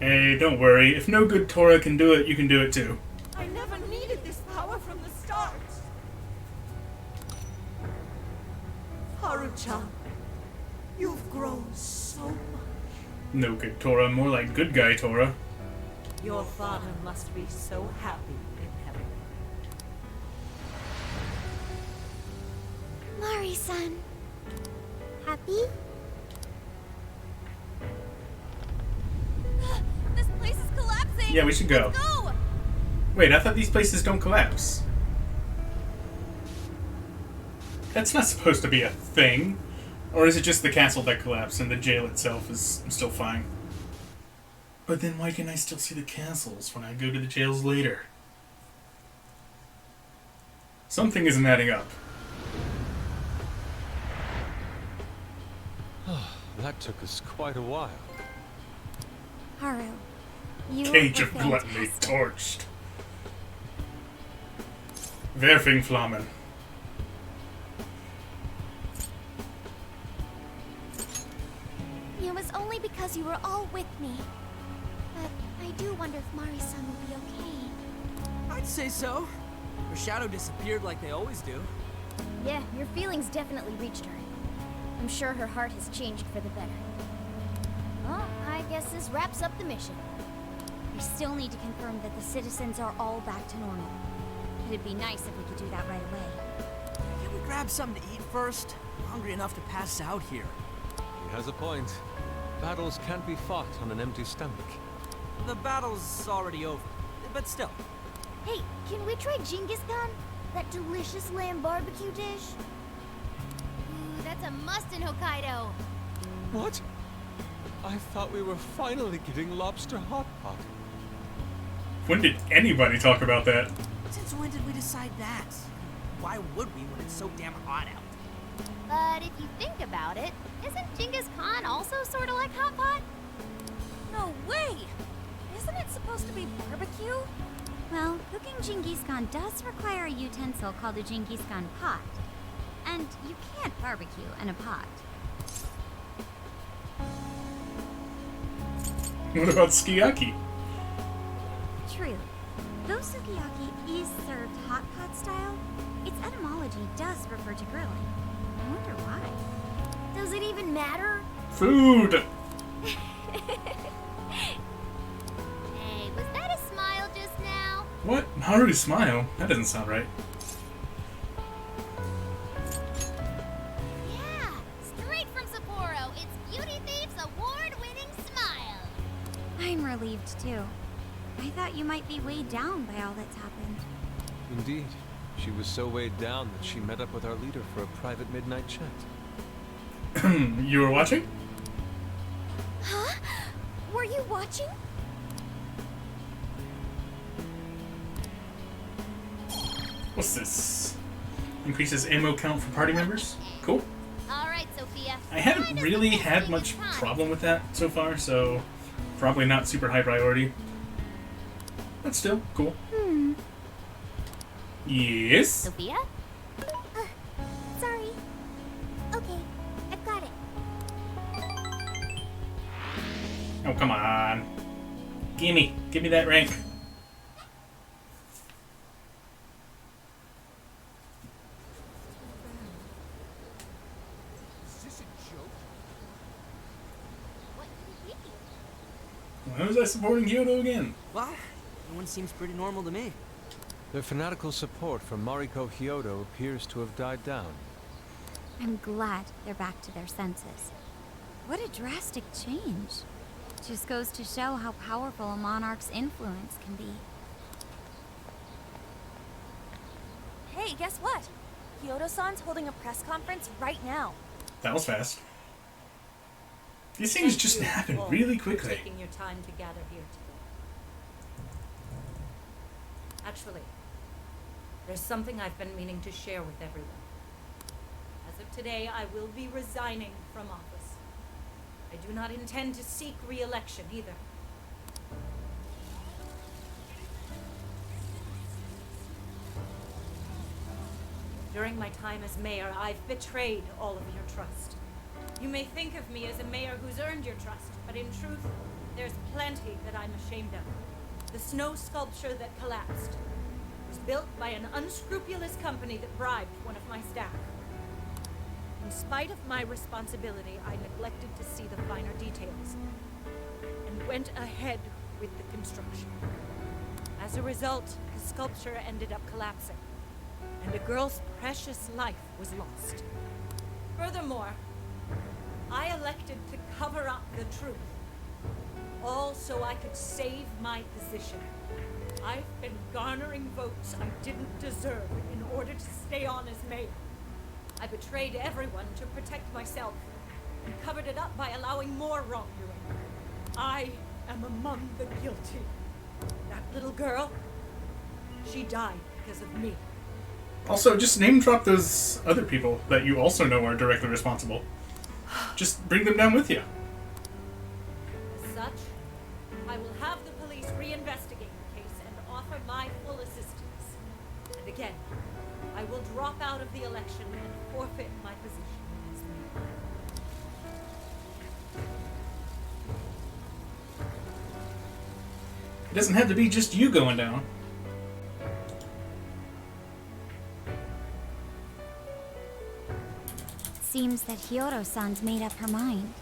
Hey, don't worry. If no good Tora can do it, you can do it too. I never needed this power from the start. Haru-chan, you've grown so much. No good Tora, more like good guy Tora. Your father must be so happy in heaven. Mari-san. Happy? This place is collapsing! Yeah, we should go. Let's go! Wait, I thought these places don't collapse. That's not supposed to be a thing. Or is it just the castle that collapsed and the jail itself is still fine? But then why can I still see the castles when I go to the jails later? Something isn't adding up. That took us quite a while. Haru, you Cage were of Gluttony fantastic. torched. Werfing Flammen. It was only because you were all with me. But I do wonder if Mari-san will be okay. I'd say so. Her shadow disappeared like they always do. Yeah, your feelings definitely reached her. I'm sure her heart has changed for the better. Well, I guess this wraps up the mission. We still need to confirm that the citizens are all back to normal. It'd be nice if we could do that right away. Can we grab something to eat first? I'm hungry enough to pass out here. He has a point. Battles can't be fought on an empty stomach. The battle's already over, but still. Hey, can we try Genghis Khan? That delicious lamb barbecue dish? Ooh, that's a must in Hokkaido. What? I thought we were finally getting lobster hot pot. When did anybody talk about that? Since when did we decide that? Why would we when it's so damn hot out? But if you think about it, isn't Genghis Khan also sort of like hot pot? No way! Isn't it supposed to be barbecue? Well, cooking Genghis Khan does require a utensil called a Genghis Khan pot. And you can't barbecue in a pot. What about sukiyaki? True. Though sukiyaki is served hot pot style, its etymology does refer to grilling. I wonder why. Does it even matter? Food! Hey, was that a smile just now? What? Haru's smile? That doesn't sound right. Yeah, straight from Sapporo, it's Beauty Thief's award-winning smile. I'm relieved too. I thought you might be weighed down by all that's happened. Indeed. She was so weighed down that she met up with our leader for a private midnight chat. You were watching? Huh? Were you watching? What's this? Increases ammo count for party members? Cool. All right, Sophia. I haven't really had much problem with that so far, so probably not super high priority. But still, cool. Yes? Sophia? Sorry. Okay, I've got it. Oh, come on. Gimme that rank. Is this a joke? What could it be? Why was I supporting Kyoto again? Well, everyone seems pretty normal to me. Their fanatical support for Mariko Hyodo appears to have died down. I'm glad they're back to their senses. What a drastic change. Just goes to show how powerful a monarch's influence can be. Hey, guess what? Kyoto-san's holding a press conference right now. That was fast. These things just happen really quickly. Taking your time to gather here today. Actually, there's something I've been meaning to share with everyone. As of today, I will be resigning from office. I do not intend to seek re-election either. During my time as mayor, I've betrayed all of your trust. You may think of me as a mayor who's earned your trust, but in truth, there's plenty that I'm ashamed of. The snow sculpture that collapsed was built by an unscrupulous company that bribed one of my staff. In spite of my responsibility, I neglected to see the finer details and went ahead with the construction. As a result, the sculpture ended up collapsing, and a girl's precious life was lost. Furthermore, I elected to cover up the truth, all so I could save my position. I've been garnering votes I didn't deserve in order to stay on as mayor. I betrayed everyone to protect myself and covered it up by allowing more wrongdoing. I am among the guilty. That little girl, she died because of me. Also, just name drop those other people that you also know are directly responsible. Just bring them down with you. As such, I will have the police reinvestigate the case and offer my full assistance. And again, I will drop out of the election and forfeit my position as mayor. It doesn't have to be just you going down. Seems that Hyodo-san's made up her mind.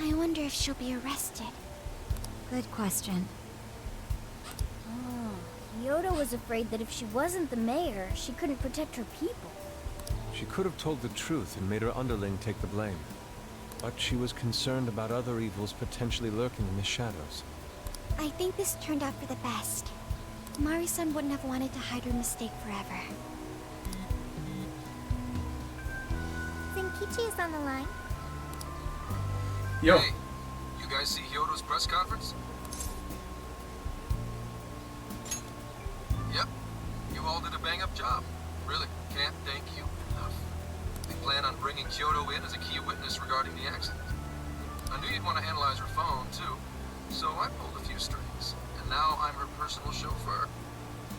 I wonder if she'll be arrested. Good question. Oh, Kyoto was afraid that if she wasn't the mayor, she couldn't protect her people. She could have told the truth and made her underling take the blame. But she was concerned about other evils potentially lurking in the shadows. I think this turned out for the best. Mari-san wouldn't have wanted to hide her mistake forever. Zenkichi is on the line. Yo. Hey, you guys see Hyoto's press conference? Yep, you all did a bang-up job. Really, can't thank you enough. We plan on bringing Kyoto in as a key witness regarding the accident. I knew you'd want to analyze her phone, too, so I pulled a few strings. And now I'm her personal chauffeur,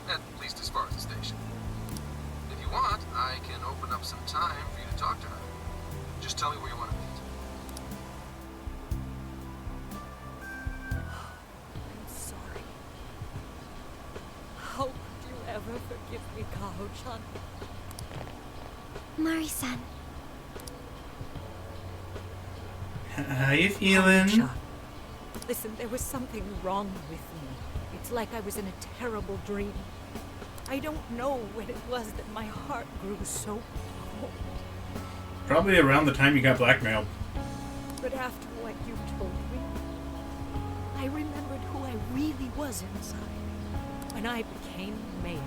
at least as far as the station. If you want, I can open up some time for you to talk to her. Just tell me where you want to meet. I'm sorry. How could you ever forgive me, Kaho-chan? Mari-san. How you feeling? Kaho-chan. Listen, there was something wrong with me. It's like I was in a terrible dream. I don't know when it was that my heart grew so cold. Probably around the time you got blackmailed. But after what you told me, I remembered who I really was inside. When I became mayor,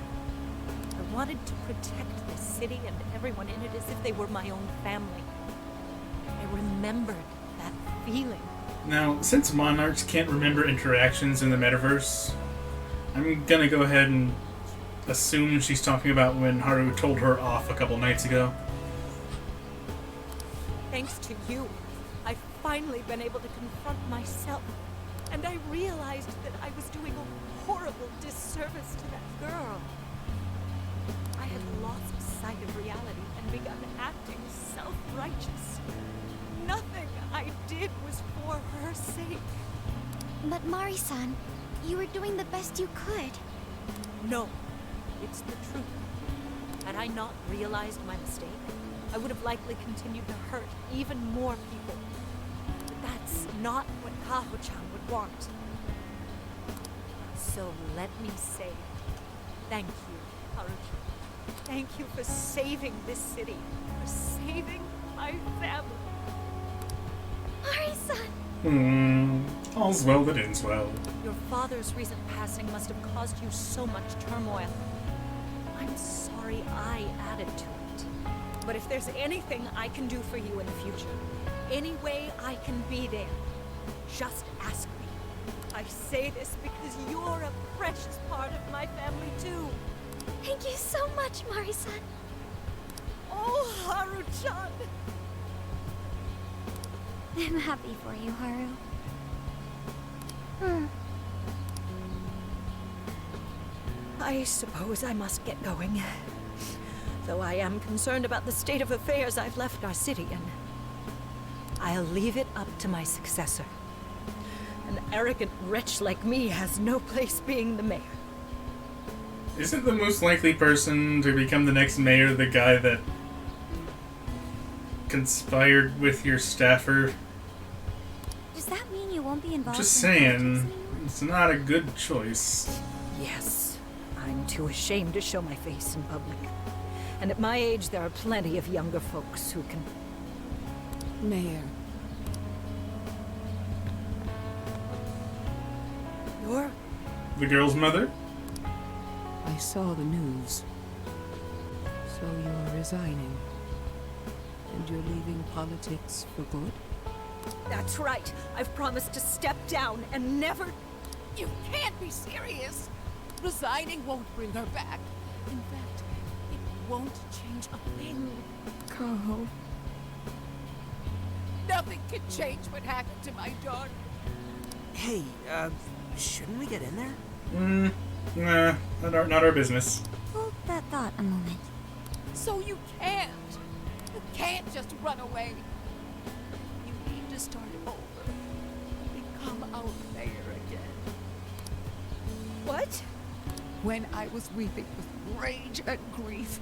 I wanted to protect the city and everyone in it as if they were my own family. I remembered that feeling. Now, since monarchs can't remember interactions in the metaverse, I'm gonna go ahead and assume she's talking about when Haru told her off a couple nights ago. Thanks to you, I've finally been able to confront myself. And I realized that I was doing a horrible disservice to that girl. I had lost sight of reality and begun acting self-righteous. Nothing I did was for her sake. But Mari-san, you were doing the best you could. No, it's the truth. Had I not realized my mistake, I would have likely continued to hurt even more people. But that's not what Kaho-chan would want. So let me say, thank you, Haru-chan. Thank you for saving this city, for saving my family. Mari-san! All's well that ends well. Your father's recent passing must have caused you so much turmoil. I'm sorry I added to it. But if there's anything I can do for you in the future, any way I can be there, just ask me. I say this because you're a precious part of my family too. Thank you so much, Mari-san. Oh, Haru-chan! I'm happy for you, Haru. I suppose I must get going. Though I am concerned about the state of affairs I've left our city in. I'll leave it up to my successor. An arrogant wretch like me has no place being the mayor. Isn't the most likely person to become the next mayor the guy that conspired with your staffer? Does that mean you won't be involved Just in politics saying, anymore? it's not a good choice. Yes, I'm too ashamed to show my face in public. And at my age, there are plenty of younger folks who can... Mayor. You're... The girl's mother? I saw the news. So you're resigning. And you're leaving politics for good? That's right. I've promised to step down and never... You can't be serious! Resigning won't bring her back. In fact, it won't change a thing. Kaho. Nothing can change what happened to my daughter. Hey, shouldn't we get in there? Nah, not our business. Hold that thought a moment. So you can't. You can't just run away. You need to start over. Become our mayor again. What? When I was weeping with rage and grief,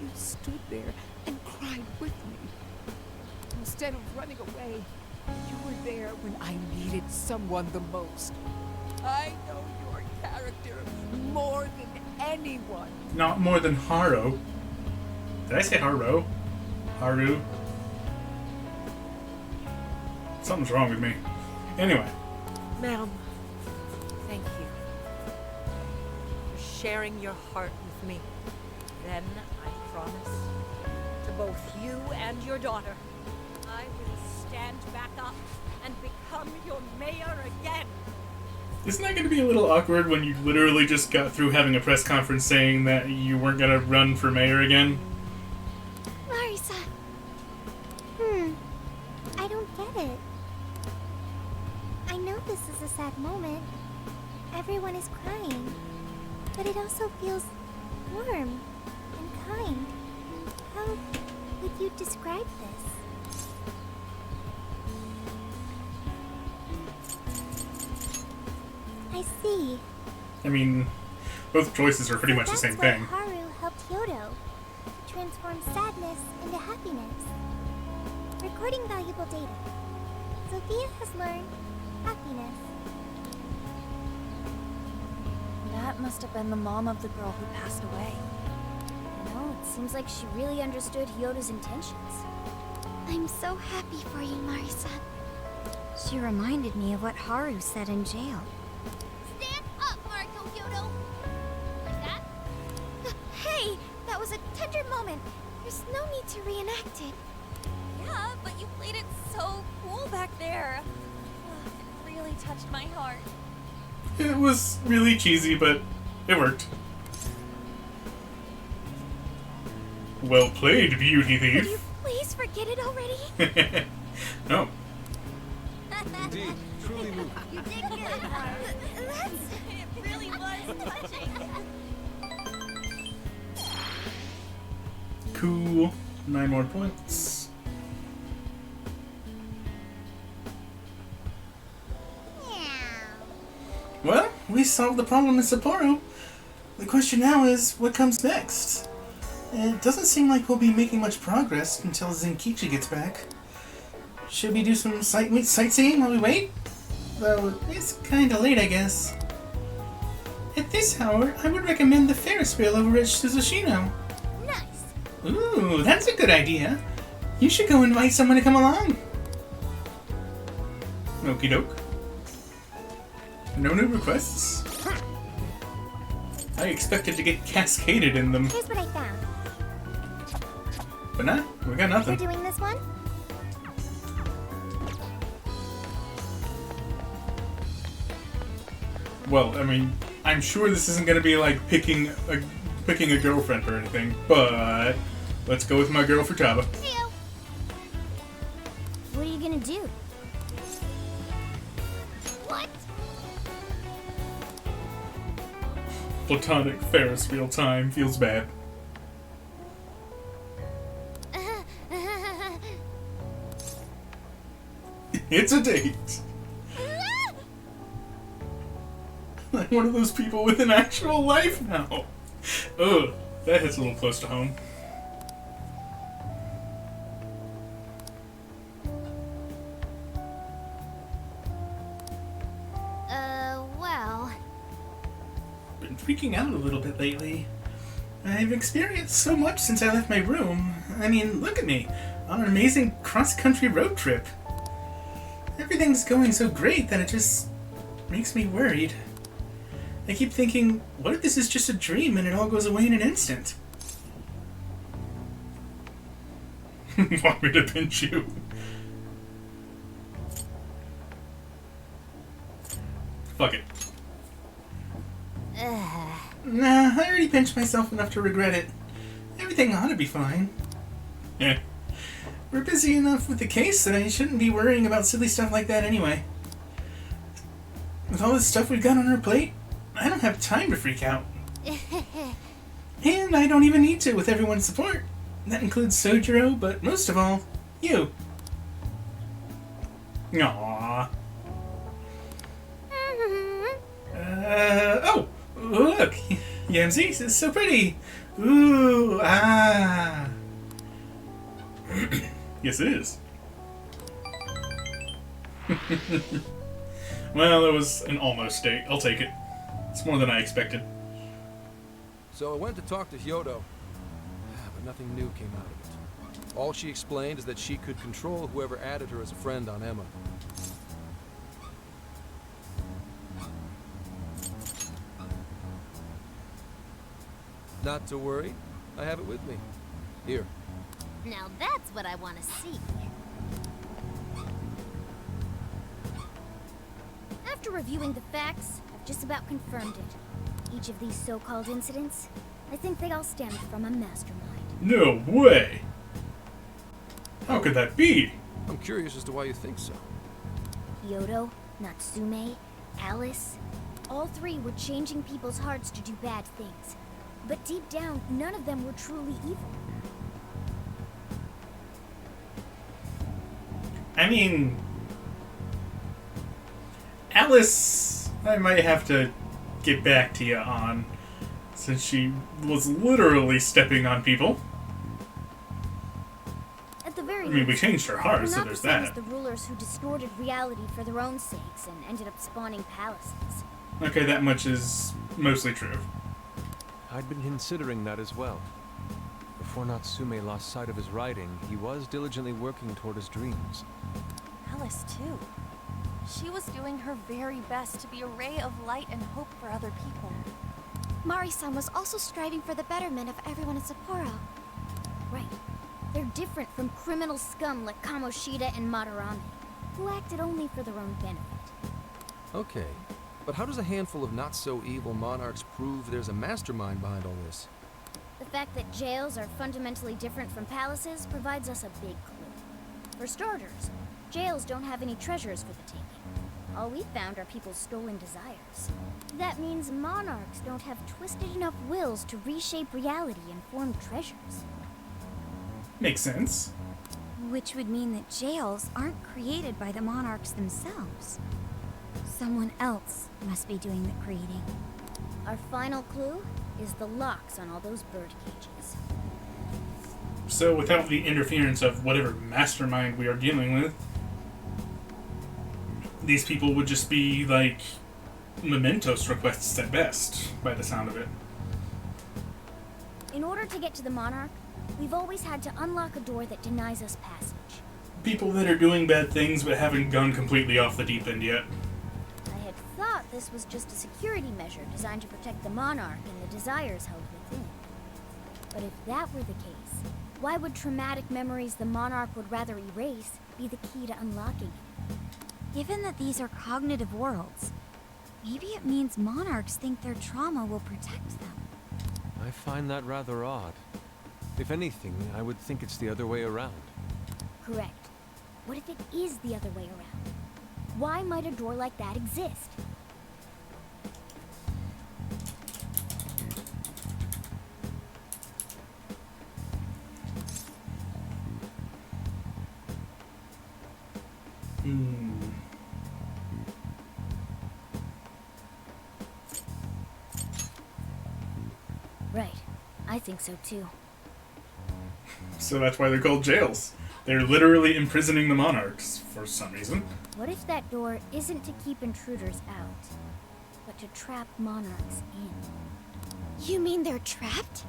you stood there and cried with me. Instead of running away, you were there when I needed someone the most. I know your character more anyone. Not more than Haru. Did I say Haru? Haru? Something's wrong with me. Anyway. Ma'am, thank you for sharing your heart with me. Then I promise to both you and your daughter, I will stand back up and become your mayor again. Isn't that going to be a little awkward when you literally just got through having a press conference saying that you weren't going to run for mayor again? Marisa. I don't get it. I know this is a sad moment. Everyone is crying. But it also feels warm and kind. How would you describe this? I see. I mean, both choices are pretty much the same thing. That's why Haru helped Yodo to transform sadness into happiness. Recording valuable data. Sophia has learned happiness. That must have been the mom of the girl who passed away. No, it seems like she really understood Yoda's intentions. I'm so happy for you, Marisa. She reminded me of what Haru said in jail. Stand up, Mariko Yodo! Like that? Hey, that was a tender moment. There's no need to reenact it. Yeah, but you played it so cool back there. It really touched my heart. It was really cheesy, but it worked. Well played, beauty Could you thief. please forget it already? No. Indeed, truly moving. You did good, Haru. It really was touching. Cool. 9 more points. Well, we solved the problem in Sapporo. The question now is, what comes next? It doesn't seem like we'll be making much progress until Zenkichi gets back. Should we do some sightseeing while we wait? Though it's kinda late, I guess. At this hour, I would recommend the Ferris wheel over at Suzushino. Nice. Ooh, that's a good idea. You should go invite someone to come along. Okie doke. No new requests? I expected to get cascaded in them. Here's what I found. But nah, we got nothing. You're doing this one? Well, I mean, I'm sure this isn't gonna be like picking a girlfriend or anything, but let's go with my girl for Chaba. What are you gonna do? What? Platonic Ferris wheel time feels bad. It's a date. I'm one of those people with an actual life now. Ugh, that hits a little close to home. Well. Been freaking out a little bit lately. I've experienced so much since I left my room. I mean, look at me, on an amazing cross-country road trip. Everything's going so great that it just makes me worried. I keep thinking, what if this is just a dream and it all goes away in an instant? Want me to pinch you? Fuck it. Nah, I already pinched myself enough to regret it. Everything ought to be fine. Eh. We're busy enough with the case that I shouldn't be worrying about silly stuff like that anyway. With all this stuff we've got on our plate, I don't have time to freak out. And I don't even need to with everyone's support. That includes Sojiro, but most of all, you. Aww. Oh! Look! Yamsi's is so pretty! Ooh, ah! Yes, it is. Well, it was an almost date. I'll take it. It's more than I expected. So I went to talk to Hyodo, but nothing new came out of it. All she explained is that she could control whoever added her as a friend on Emma. Not to worry, I have it with me. Here. Now that's what I want to see. After reviewing the facts, I've just about confirmed it. Each of these so-called incidents, I think they all stemmed from a mastermind. No way! How could that be? I'm curious as to why you think so. Hyodo, Natsume, Alice, all three were changing people's hearts to do bad things. But deep down, none of them were truly evil. I mean, Alice, I might have to get back to you on, since she was literally stepping on people. At the very I mean, we least, changed her heart, so not there's the same that. as the rulers who distorted reality for their own sakes and ended up spawning palaces. Okay, that much is mostly true. I'd been considering that as well. Before Natsume lost sight of his writing, he was diligently working toward his dreams. Alice, too. She was doing her very best to be a ray of light and hope for other people. Mari-san was also striving for the betterment of everyone in Sapporo. Right. They're different from criminal scum like Kamoshida and Madarame, who acted only for their own benefit. Okay, but how does a handful of not-so-evil monarchs prove there's a mastermind behind all this? The fact that jails are fundamentally different from palaces provides us a big clue. For starters, jails don't have any treasures for the taking. All we found are people's stolen desires. That means monarchs don't have twisted enough wills to reshape reality and form treasures. Makes sense. Which would mean that jails aren't created by the monarchs themselves. Someone else must be doing the creating. Our final clue is the locks on all those bird cages. So without the interference of whatever mastermind we are dealing with, these people would just be like mementos requests at best, by the sound of it. In order to get to the Monarch, we've always had to unlock a door that denies us passage. People that are doing bad things but haven't gone completely off the deep end yet. I had thought this was just a security measure designed to protect the Monarch and the desires held within. But if that were the case, why would traumatic memories the Monarch would rather erase be the key to unlocking it? Given that these are cognitive worlds, maybe it means monarchs think their trauma will protect them. I find that rather odd. If anything, I would think it's the other way around. Correct. What if it is the other way around? Why might a door like that exist? Right. I think so too. So that's why they're called jails. They're literally imprisoning the monarchs for some reason. What if that door isn't to keep intruders out, but to trap monarchs in? You mean they're trapped?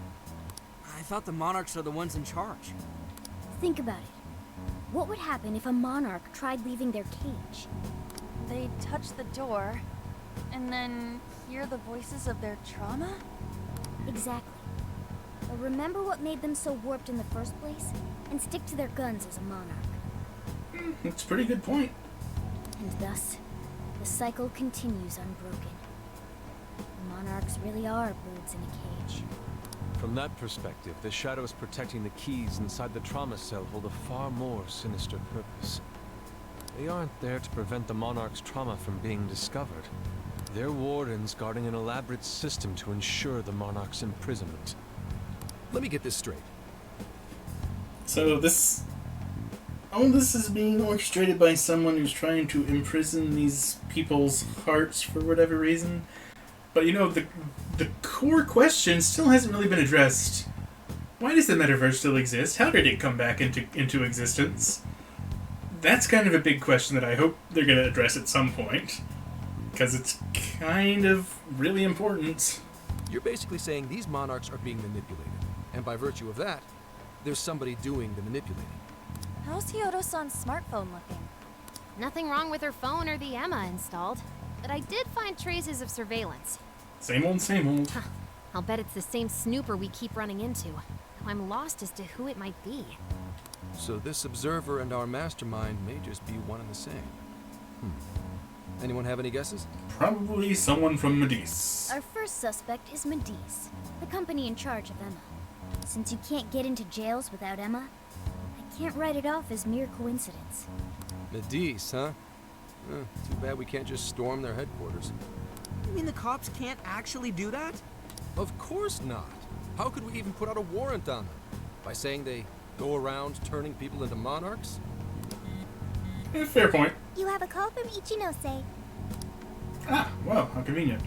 I thought the monarchs are the ones in charge. Think about it. What would happen if a monarch tried leaving their cage? They'd touch the door, and then hear the voices of their trauma? Exactly. But remember what made them so warped in the first place? And stick to their guns as a monarch. That's a pretty good point. And thus, the cycle continues unbroken. The monarchs really are birds in a cage. From that perspective, the shadows protecting the keys inside the trauma cell hold a far more sinister purpose. They aren't there to prevent the monarch's trauma from being discovered. They're wardens guarding an elaborate system to ensure the monarch's imprisonment. Let me get this straight. So all this is being orchestrated by someone who's trying to imprison these people's hearts for whatever reason. But you know, the core question still hasn't really been addressed. Why does the metaverse still exist? How did it come back into existence? That's kind of a big question that I hope they're going to address at some point. Because it's kind of really important. You're basically saying these monarchs are being manipulated. And by virtue of that, there's somebody doing the manipulating. How's Hyodo-san's smartphone looking? Nothing wrong with her phone or the Emma installed, but I did find traces of surveillance. Same old, same old. Huh. I'll bet it's the same snooper we keep running into. I'm lost as to who it might be. So this observer and our mastermind may just be one and the same. Anyone have any guesses? Probably someone from Medice. Our first suspect is Medice, the company in charge of Emma. Since you can't get into jails without Emma, I can't write it off as mere coincidence. Medice, huh? Too bad we can't just storm their headquarters. You mean the cops can't actually do that? Of course not. How could we even put out a warrant on them? By saying they go around turning people into monarchs? Fair point. You have a call from Ichinose. Ah, well, how convenient.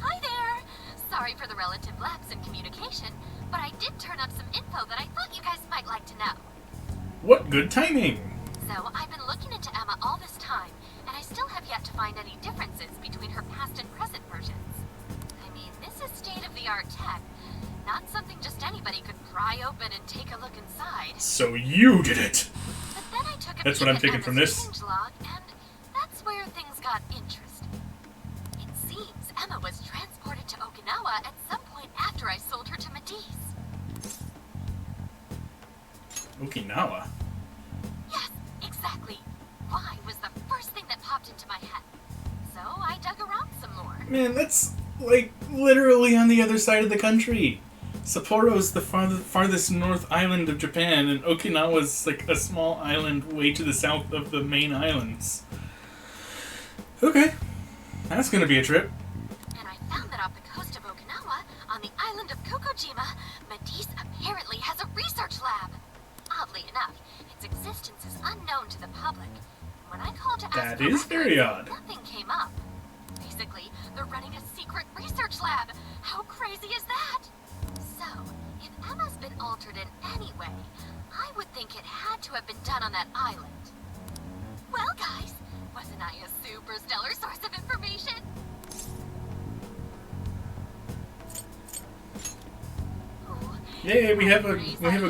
Hi there! Sorry for the relative lapse in communication, but I did turn up some info that I thought you guys might like to know. What good timing! So, I've been looking into Emma all this time, and I still have yet to find any differences between her past and present versions. I mean, this is state-of-the-art tech, not something just anybody could pry open and take a look inside. So you did it! But then I took a That's peek what I'm at taking from Emma's this. changelog, and that's where things got interesting. It seems Emma was transported to Okinawa at some point after I sold her to Medice. Okinawa? Yes, exactly. Why was the first thing that popped into my head. So I dug around some more. Man, that's, like, literally on the other side of the country. Sapporo's the farthest north island of Japan, and Okinawa's, like, a small island way to the south of the main islands. Okay. That's gonna be a trip. And I found that off the coast of Okinawa, on the island of Kokojima, Medice apparently has a research lab. Oddly enough, its existence is unknown to the public. When I called to ask That for is very records, odd. nothing came up. Basically, they're running a secret research lab. How crazy is that? So, if Emma's been altered in any way, I would think it had to have been done on that island. Well, guys, wasn't I a super stellar source of information? Yay, we have a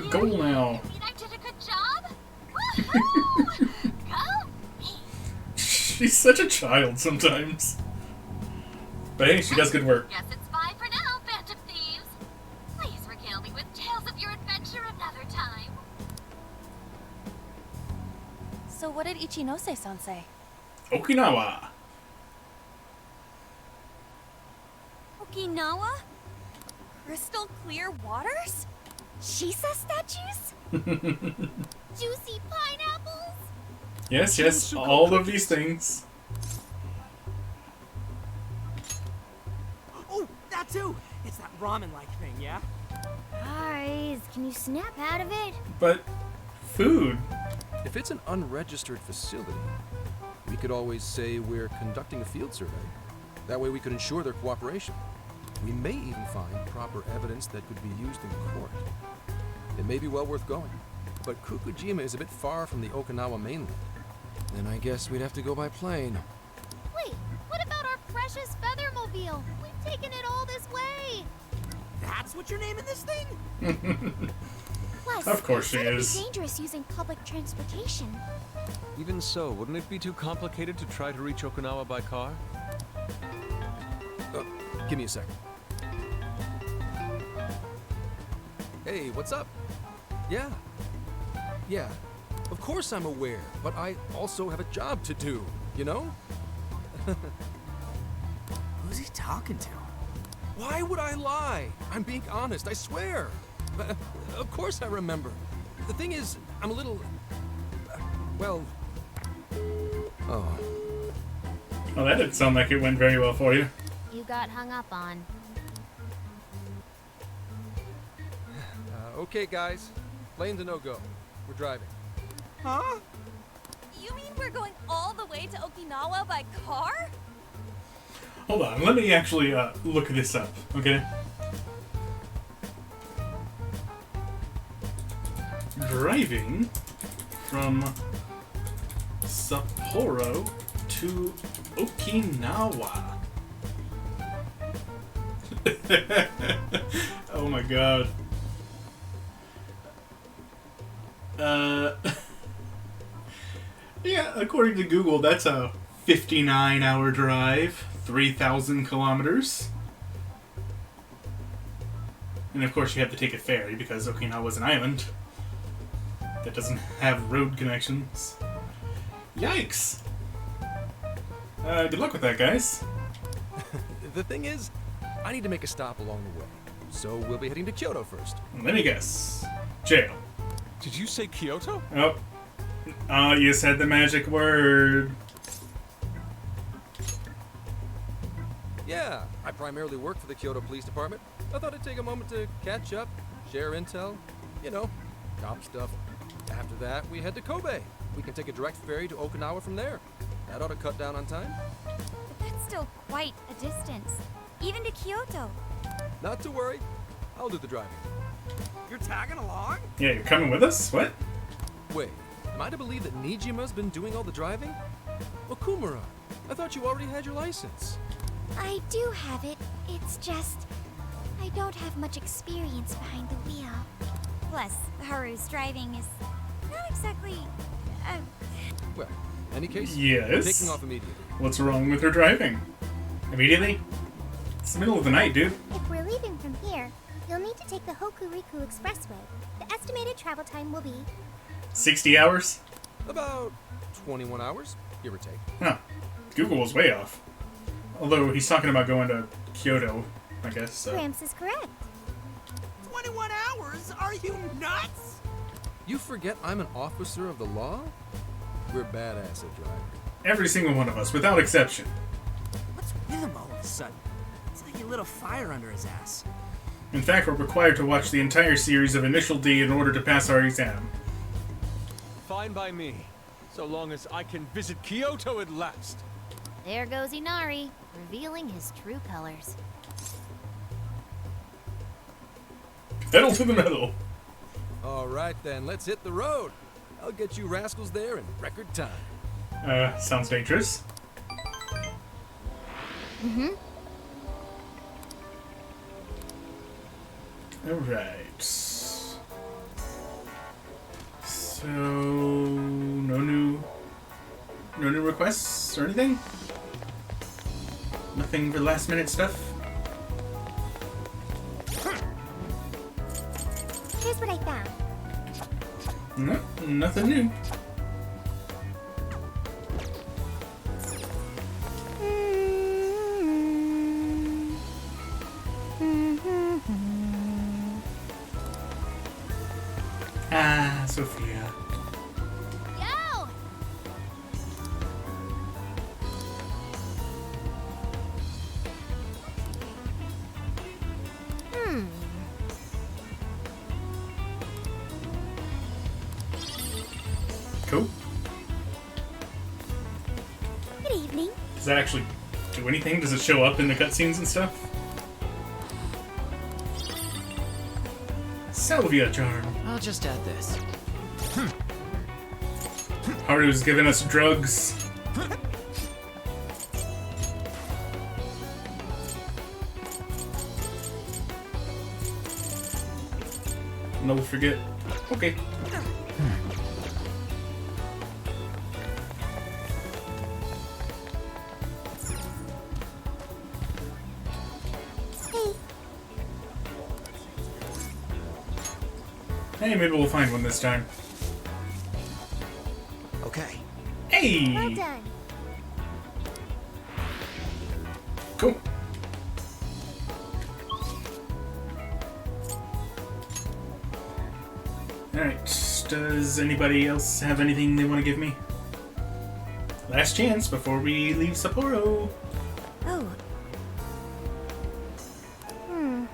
goal now. I mean, I did a good job. Woohoo! Go me! She's such a child sometimes. But hey, she does good work. Guess it's bye for now, Band of Thieves. Please regale me with tales of your adventure another time. So what did Ichinose-san say? Okinawa. Okinawa? Crystal clear waters? Shisa statues? Juicy pineapples? Yes, yes, all of these things. Oh, that too! It's that ramen-like thing, yeah? Guys, can you snap out of it? But food. If it's an unregistered facility, we could always say we're conducting a field survey. That way we could ensure their cooperation. We may even find proper evidence that could be used in court. It may be well worth going. But Kokojima is a bit far from the Okinawa mainland. Then I guess we'd have to go by plane. Wait, what about our precious Feathermobile? We've taken it all this way! That's what you're naming this thing? Plus, Of course she it'd is. be dangerous using public transportation. Even so, wouldn't it be too complicated to try to reach Okinawa by car? Give me a second. Hey, what's up? Yeah. Yeah. Of course I'm aware, but I also have a job to do, you know? Who's he talking to? Why would I lie? I'm being honest, I swear. Of course I remember. The thing is, I'm a little... well... Oh. Well, that didn't sound like it went very well for you. You got hung up on. Okay, guys. Plane's a no-go. We're driving. Huh? You mean we're going all the way to Okinawa by car? Hold on, let me actually look this up, okay? Driving from Sapporo to Okinawa. Oh my god. Yeah, according to Google, that's a 59-hour drive, 3,000 kilometers. And of course you have to take a ferry because Okinawa's an island that doesn't have road connections. Yikes! Good luck with that, guys. The thing is, I need to make a stop along the way. So we'll be heading to Kyoto first. Let me guess. Jail. Did you say Kyoto? Oh, you said the magic word. Yeah, I primarily work for the Kyoto Police Department. I thought I'd take a moment to catch up, share intel, you know, cop stuff. After that, we head to Kobe. We can take a direct ferry to Okinawa from there. That ought to cut down on time. But that's still quite a distance. Even to Kyoto. Not to worry. I'll do the driving. You're tagging along? Yeah, you're coming with us? What? Wait, am I to believe that Nijima's been doing all the driving? Okumura, I thought you already had your license. I do have it. It's just... I don't have much experience behind the wheel. Plus, Haru's driving is not exactly... Well, in any case, Yes? taking off immediately. What's wrong with her driving? Immediately? It's the middle of the night, dude. If we're leaving from here, you'll need to take the Hokuriku Expressway. The estimated travel time will be... 60 hours? About 21 hours, give or take. Huh. Google was way off. Although he's talking about going to Kyoto, I guess. So. Gramps is correct. 21 hours? Are you nuts? You forget I'm an officer of the law? We're badass at driving. Every single one of us, without exception. What's with him all of a sudden? It's like he lit a fire under his ass. In fact, we're required to watch the entire series of Initial D in order to pass our exam. Fine by me, so long as I can visit Kyoto at last. There goes Inari, revealing his true colors. Pedal to the metal. All right then, let's hit the road. I'll get you rascals there in record time. Sounds dangerous. Mm-hmm. Alright. So... No new requests or anything? Nothing for last minute stuff? Here's what I found. No, nothing new. Ah, Sophia. Yo! Cool. Good evening. Does that actually do anything? Does it show up in the cutscenes and stuff? Salvia charm. I'll just add this. Haru's giving us drugs. No, forget. Okay. Hey, maybe we'll find one this time. Okay. Hey! Well done. Cool. Alright, does anybody else have anything they want to give me? Last chance before we leave Sapporo. Oh. Hmm.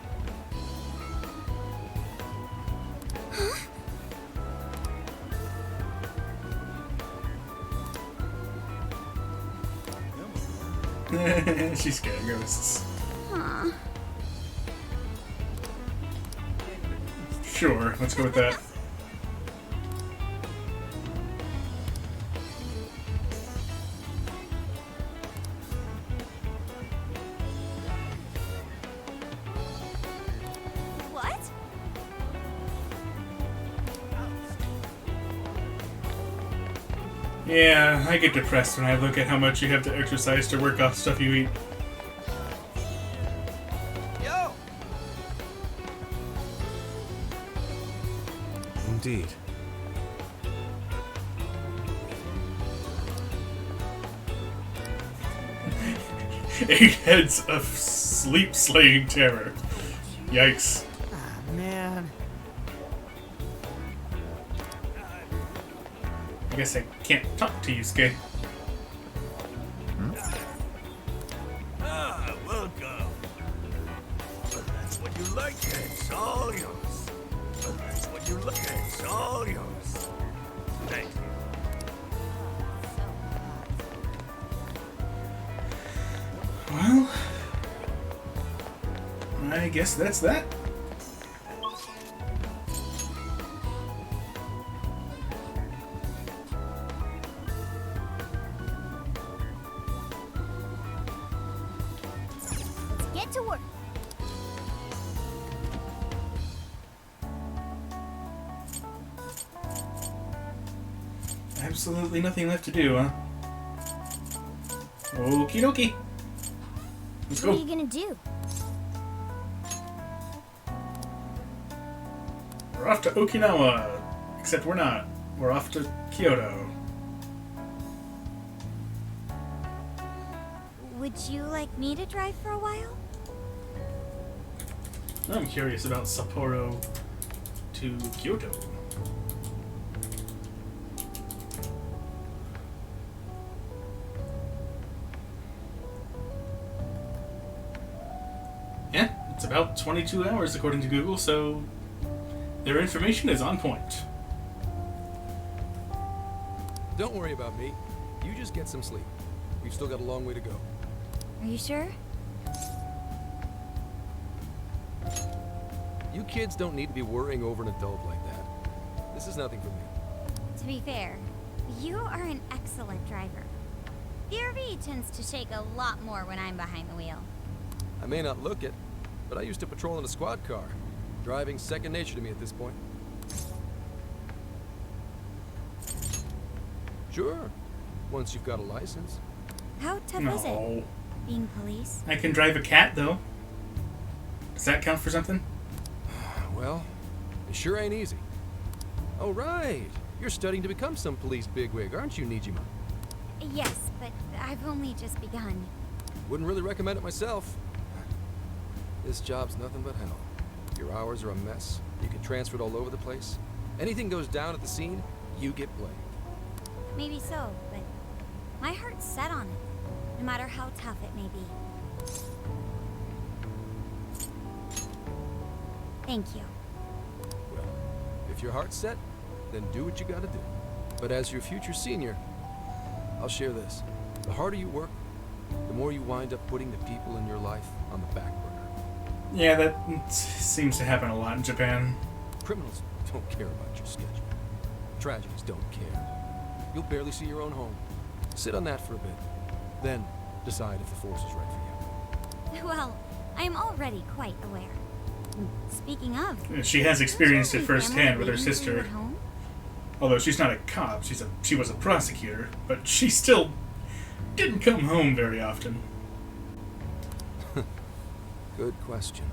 She's scared of ghosts. Huh. Sure, let's go with that. Yeah, I get depressed when I look at how much you have to exercise to work off stuff you eat. Yo! Indeed. Eggheads of sleep-slaying terror. Yikes. Ah, man. I guess I can't talk to you, Skate. Ah, welcome. Well, that's what you like, it's all yours. Well, that's what you like, it's all yours. Thank you. Well, I guess that's that. Let's get to work. Absolutely nothing left to do, huh? Okie dokie. Let's What go. are you gonna do? We're off to Okinawa. Except we're not. We're off to Kyoto. Would you like me to drive for a while? I'm curious about Sapporo to Kyoto. Yeah, it's about 22 hours according to Google, so their information is on point. Don't worry about me. You just get some sleep. We've still got a long way to go. Are you sure? You kids don't need to be worrying over an adult like that. This is nothing for me. To be fair, you are an excellent driver. The RV tends to shake a lot more when I'm behind the wheel. I may not look it, but I used to patrol in a squad car. Driving's second nature to me at this point. Sure, once you've got a license. How tough is it, being police? I can drive a cat, though. Does that count for something? Well, it sure ain't easy. Oh, right. You're studying to become some police bigwig, aren't you, Nijima? Yes, but I've only just begun. Wouldn't really recommend it myself. This job's nothing but hell. Your hours are a mess. You get transferred all over the place. Anything goes down at the scene, you get blamed. Maybe so, but my heart's set on it, no matter how tough it may be. Thank you. Well, if your heart's set, then do what you gotta do. But as your future senior, I'll share this. The harder you work, the more you wind up putting the people in your life on the back burner. Yeah, that seems to happen a lot in Japan. Criminals don't care about your schedule. Tragedies don't care. You'll barely see your own home. Sit on that for a bit. Then decide if the force is right for you. Well, I am already quite aware. Speaking of, She has experienced it is your firsthand with her family waiting for you sister. at home? Although she's not a cop, she was a prosecutor, but she still didn't come home very often. Good question.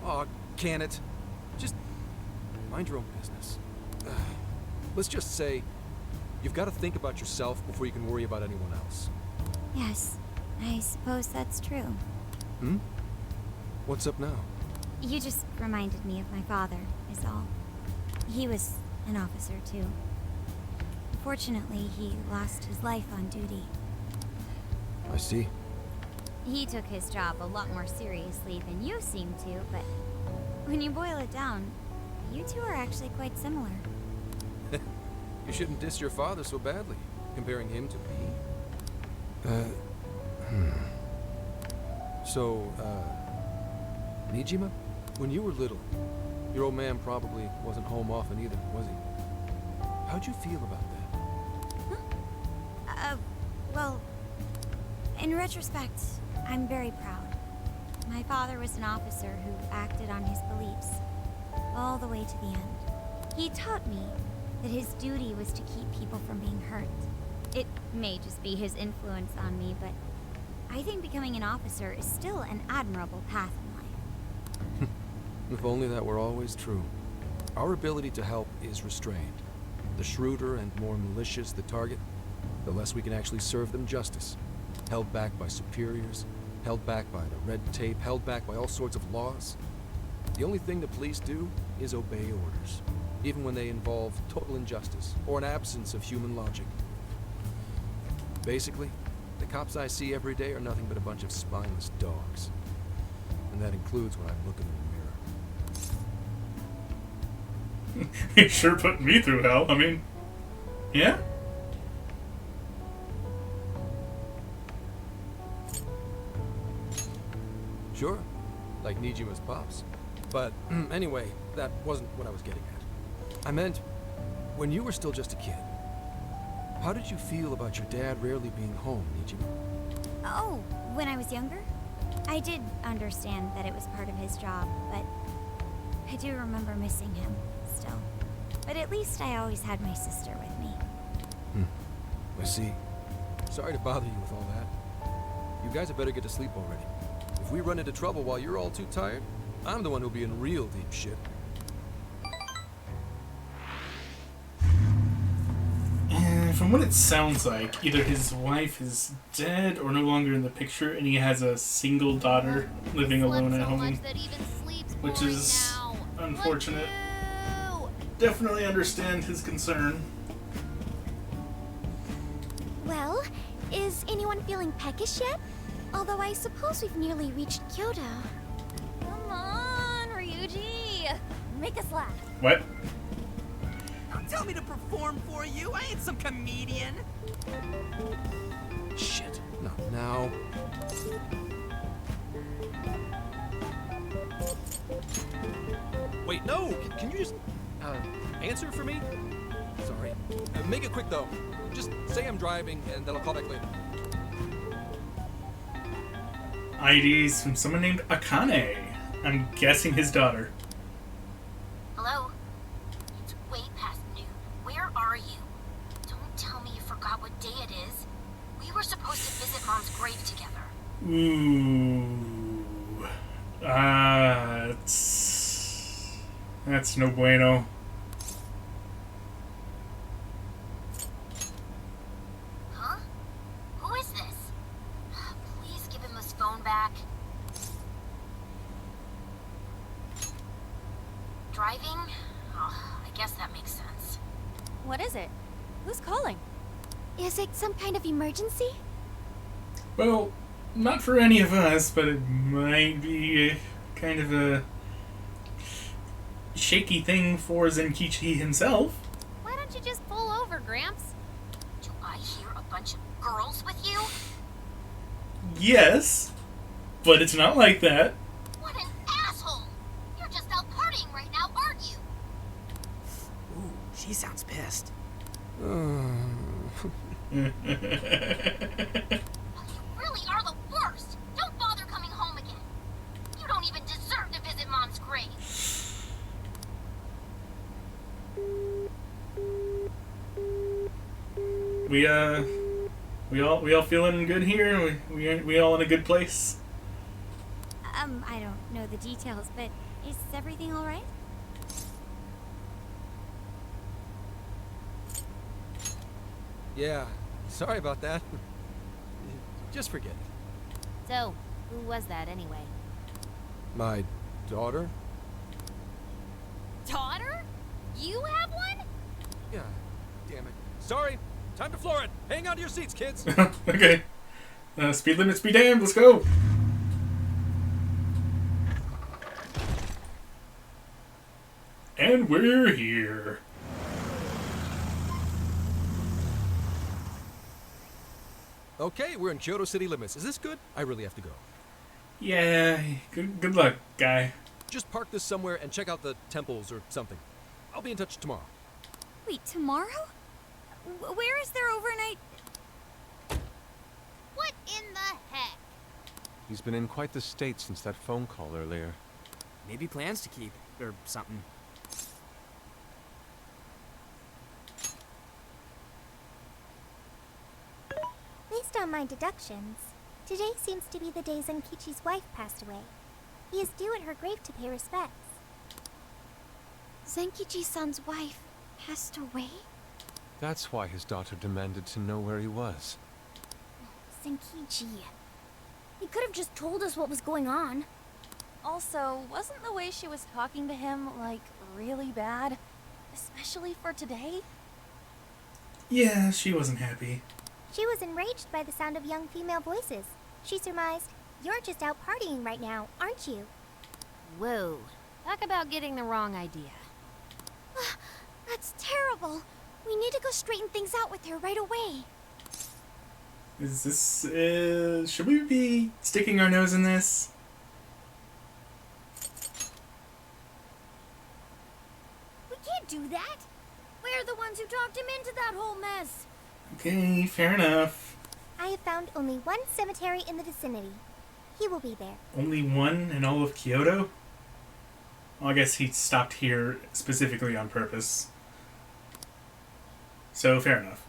Aw, can it? Just mind your own business. Let's just say you've got to think about yourself before you can worry about anyone else. Yes, I suppose that's true. Hmm? What's up now? You just reminded me of my father, is all. He was an officer, too. Unfortunately, he lost his life on duty. I see. He took his job a lot more seriously than you seem to, but when you boil it down, you two are actually quite similar. You shouldn't diss your father so badly, comparing him to me. So, Nijima, when you were little, your old man probably wasn't home often either, was he? How'd you feel about that? Well, in retrospect, I'm very proud. My father was an officer who acted on his beliefs, all the way to the end. He taught me that his duty was to keep people from being hurt. It may just be his influence on me, but I think becoming an officer is still an admirable path in life. If only that were always true. Our ability to help is restrained. The shrewder and more malicious the target, the less we can actually serve them justice. Held back by superiors, held back by the red tape, held back by all sorts of laws. The only thing the police do is obey orders, even when they involve total injustice or an absence of human logic. Basically, the cops I see every day are nothing but a bunch of spineless dogs. And that includes when I'm looking in the mirror. You sure put me through hell. I mean, yeah? Sure, like Nijima's pops. But anyway, that wasn't what I was getting at. I meant, when you were still just a kid, how did you feel about your dad rarely being home, Nijima? Oh, when I was younger? I did understand that it was part of his job, but I do remember missing him still. But at least I always had my sister with me. I see. Sorry to bother you with all that. You guys had better get to sleep already. If we run into trouble while you're all too tired, I'm the one who'll be in real deep shit. And from what it sounds like, either his wife is dead or no longer in the picture, and he has a single daughter living alone at home, which is unfortunate. Definitely understand his concern. Well, is anyone feeling peckish yet? Although I suppose we've nearly reached Kyoto. Come on, Ryuji. Make us laugh. What? Don't tell me to perform for you. I ain't some comedian. Shit, not now. Wait, no! Can you just, answer for me? Sorry. Make it quick, though. Just say I'm driving, and then I'll call back later. IDs from someone named Akane. I'm guessing his daughter. Hello? It's way past noon. Where are you? Don't tell me you forgot what day it is. We were supposed to visit Mom's grave together. Ooh. That's no bueno. Huh? Who is this? Please give him his phone back. Driving? Oh, I guess that makes sense. What is it? Who's calling? Is it some kind of emergency? Well, not for any of us, but it might be kind of a shaky thing for Zenkichi himself. Why don't you just pull over, Gramps? Do I hear a bunch of girls with you? Yes, but it's not like that. What an asshole! You're just out partying right now, aren't you? Ooh, she sounds pissed. You really are the worst! Don't bother coming home again. You don't even deserve to visit Mom's grave. We all feeling good here? We all in a good place? I don't know the details, but is everything all right? Yeah, sorry about that. Just forget it. So, who was that anyway? My daughter? Daughter? You have one? Yeah, damn it. Sorry, time to floor it. Hang on to your seats, kids. Okay. Speed limits be damned, let's go. And we're here. Okay, we're in Kyoto city limits. Is this good? I really have to go. Yeah, good luck, guy. Just park this somewhere and check out the temples or something. I'll be in touch tomorrow. Wait, tomorrow? Where is their overnight? What in the heck? He's been in quite the state since that phone call earlier. Maybe plans to keep, or something. my deductions, today seems to be the day Zenkichi's wife passed away. He is due at her grave to pay respects. Zenkichi-san's wife passed away? That's why his daughter demanded to know where he was. Zenkichi. He could have just told us what was going on. Also, wasn't the way she was talking to him, like, really bad? Especially for today? Yeah, she wasn't happy. She was enraged by the sound of young female voices. She surmised, "You're just out partying right now, aren't you?" Whoa. Talk about getting the wrong idea. That's terrible. We need to go straighten things out with her right away. Is this, should we be sticking our nose in this? We can't do that. We're the ones who talked him into that whole mess. Okay, fair enough. I have found only one cemetery in the vicinity. He will be there. Only one in all of Kyoto? Well, I guess he stopped here specifically on purpose. So, fair enough.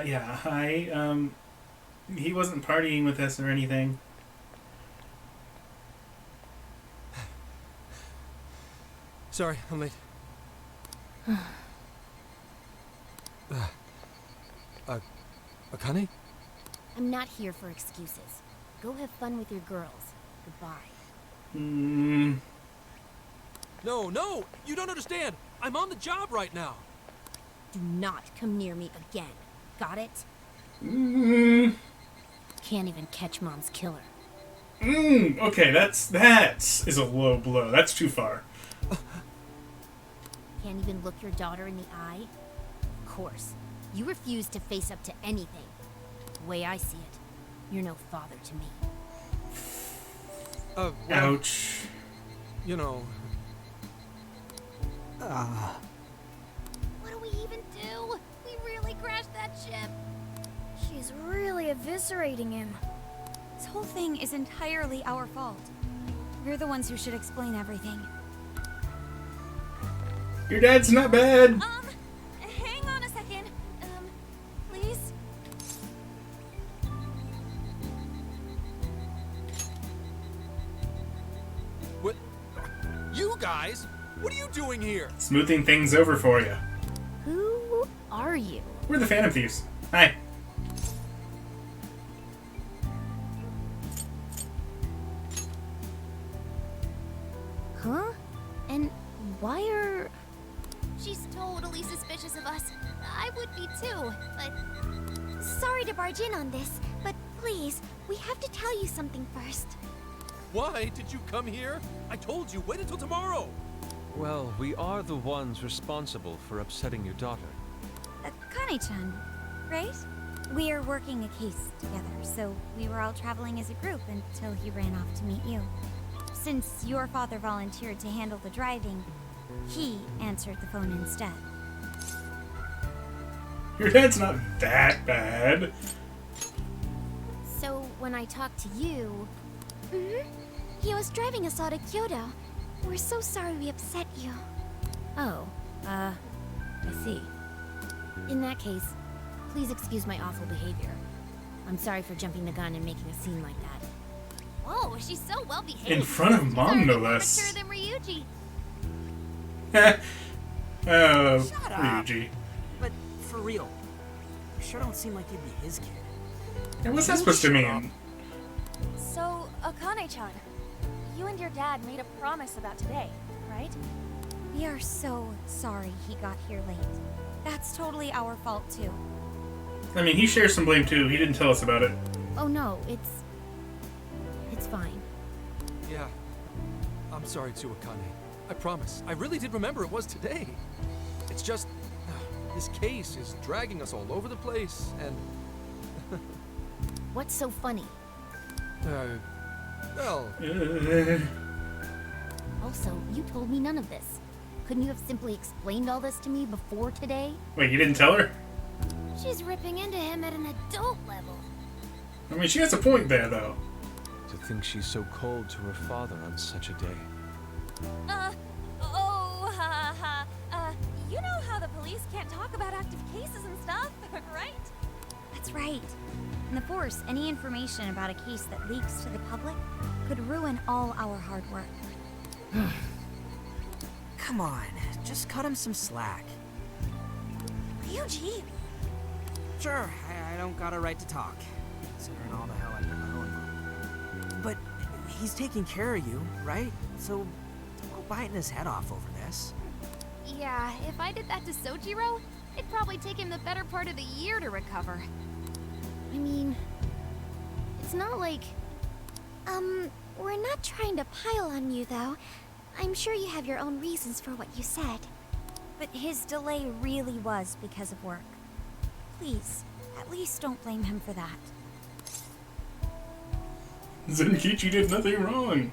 Yeah, hi, he wasn't partying with us or anything. Sorry, I'm late. Akane? I'm not here for excuses. Go have fun with your girls. Goodbye. No, you don't understand. I'm on the job right now. Do not come near me again. Got it? Can't even catch Mom's killer. Okay, that is a low blow. That's too far. Can't even look your daughter in the eye? Of course. You refuse to face up to anything. The way I see it, you're no father to me. Well, ouch. You know... What do we even do? We really crashed that ship. She's really eviscerating him. This whole thing is entirely our fault. We're the ones who should explain everything. Your dad's not bad. Hang on a second. Please? What? You guys? What are you doing here? Smoothing things over for you. Who are you? We're the Phantom Thieves. Hi. Huh? And why are... She's totally suspicious of us. I would be too, but... Sorry to barge in on this, but please, we have to tell you something first. Why did you come here? I told you, wait until tomorrow. Well, we are the ones responsible for upsetting your daughter. Akane-chan, right? We are working a case together, so we were all traveling as a group until he ran off to meet you. Since your father volunteered to handle the driving, he answered the phone instead. Your dad's not that bad. So, when I talk to you... He was driving us out of Kyoto. We're so sorry we upset you. Oh, I see. In that case, please excuse my awful behavior. I'm sorry for jumping the gun and making a scene like that. Whoa, she's so well behaved. In front of Mom, no More less. mature than Ryuji. Oh, Shut up. Ryuji. But for real, you sure don't seem like you'd be his kid. And what's that supposed to mean? So, Akane-chan, you and your dad made a promise about today, right? We are so sorry he got here late. That's totally our fault, too. I mean, he shares some blame too. He didn't tell us about it. Oh no, it's fine. Yeah. I'm sorry too, Akane. I promise. I really did remember it was today. It's just... this case is dragging us all over the place, and... What's so funny? Well... Also, you told me none of this. Couldn't you have simply explained all this to me before today? Wait, you didn't tell her? She's ripping into him at an adult level. I mean, she has a point there, though. To think she's so cold to her father on such a day. can't talk about active cases and stuff, right? That's right. In the Force, any information about a case that leaks to the public could ruin all our hard work. Come on, just cut him some slack. Ryuji! Sure, I don't got a right to talk, considering all the hell I put my own mom. But he's taking care of you, right? So don't go biting his head off over this. Yeah, if I did that to Sojiro, it'd probably take him the better part of the year to recover. I mean, it's not like... We're not trying to pile on you, though. I'm sure you have your own reasons for what you said. But his delay really was because of work. Please, at least don't blame him for that. Zenkichi did nothing wrong.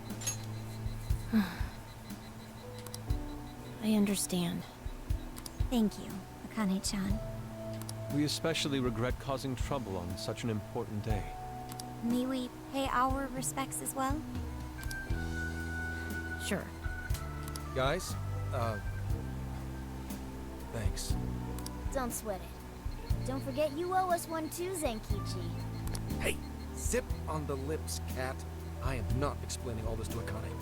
I understand. Thank you, Akane-chan. We especially regret causing trouble on such an important day. May we pay our respects as well? Sure. Guys, thanks. Don't sweat it. Don't forget you owe us one too, Zenkichi. Hey, zip on the lips, cat. I am not explaining all this to Akane.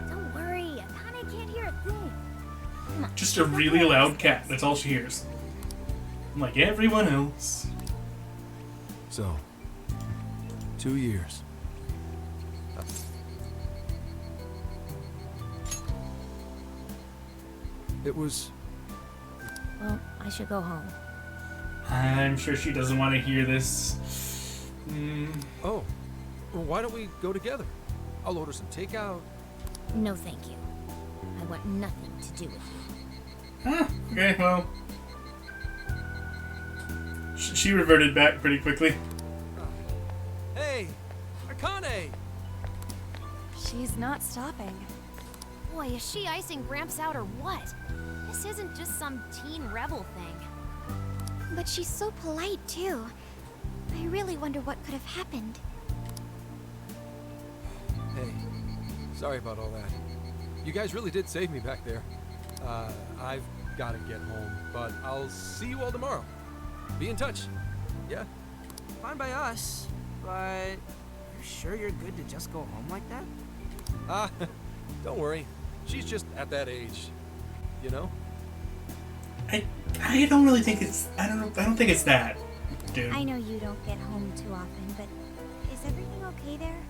Don't worry, Akane can't hear a thing. Come on. Just a really loud cat. That's all she hears. Like everyone else. So, 2 years. It was... Well, I should go home. I'm sure she doesn't want to hear this. Oh, well, why don't we go together? I'll order some takeout. No, thank you. I want nothing to do with you. Huh, okay, well. She reverted back pretty quickly. Hey, Akane! She's not stopping. Boy, is she icing Gramps out or what? This isn't just some teen rebel thing. But she's so polite, too. I really wonder what could have happened. Hey, sorry about all that. You guys really did save me back there. I've got to get home, but I'll see you all tomorrow. Be in touch. Yeah? Fine by us, but you sure you're good to just go home like that? Don't worry. She's just at that age, you know? I don't really think it's... I don't think it's that, dude. I know you don't get home too often, but is everything okay there?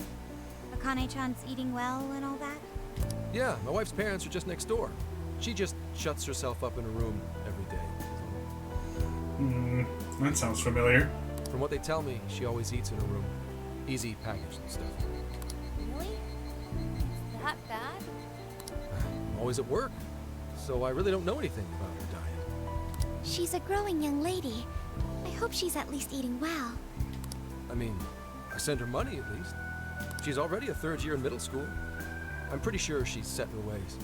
Akane-chan's eating well and all that? Yeah, my wife's parents are just next door. She just shuts herself up in a room every day. That sounds familiar. From what they tell me, she always eats in her room. Easy packaged and stuff. Really? Is that bad? I'm always at work, so I really don't know anything about her diet. She's a growing young lady. I hope she's at least eating well. I mean, I send her money at least. She's already a third year in middle school. I'm pretty sure she's set in her ways.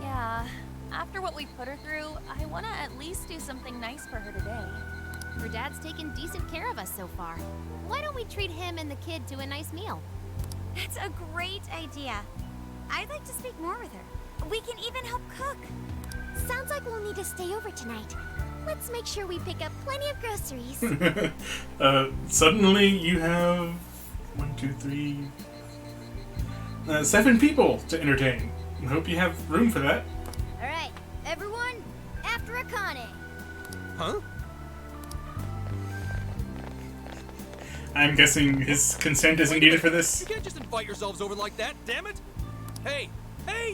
Yeah, after what we put her through, I want to at least do something nice for her today. Her dad's taken decent care of us so far. Why don't we treat him and the kid to a nice meal? That's a great idea. I'd like to speak more with her. We can even help cook. Sounds like we'll need to stay over tonight. Let's make sure we pick up plenty of groceries. Suddenly you have 1, 2, 3, 7 people to entertain. I hope you have room for that. All right, everyone, after Akane. Huh? I'm guessing his consent isn't needed for this. You can't just invite yourselves over like that, damn it! Hey,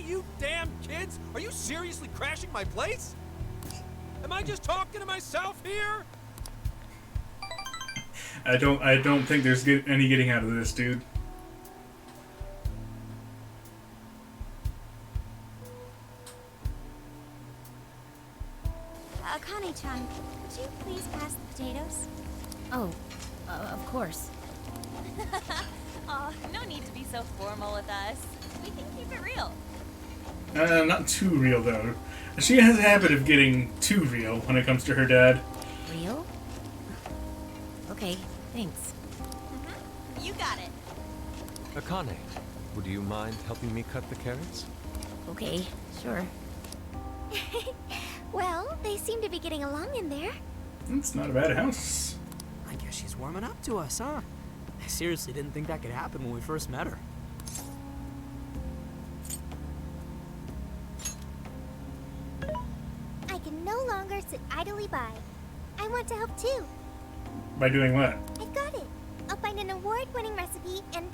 you damn kids! Are you seriously crashing my place? Am I just talking to myself here? I don't think there's any getting out of this, dude. Akane-chan, could you please pass the potatoes? Oh, of course. Aw, no need to be so formal with us. We can keep it real. Not too real, though. She has a habit of getting too real when it comes to her dad. Real? Okay, thanks. You got it. Akane, Would you mind helping me cut the carrots? Okay, sure. Well, they seem to be getting along in there. It's not a bad house. I guess she's warming up to us, huh? I seriously didn't think that could happen when we first met her. I can no longer sit idly by. I want to help too. By doing what? I got it. I'll find an award-winning recipe and...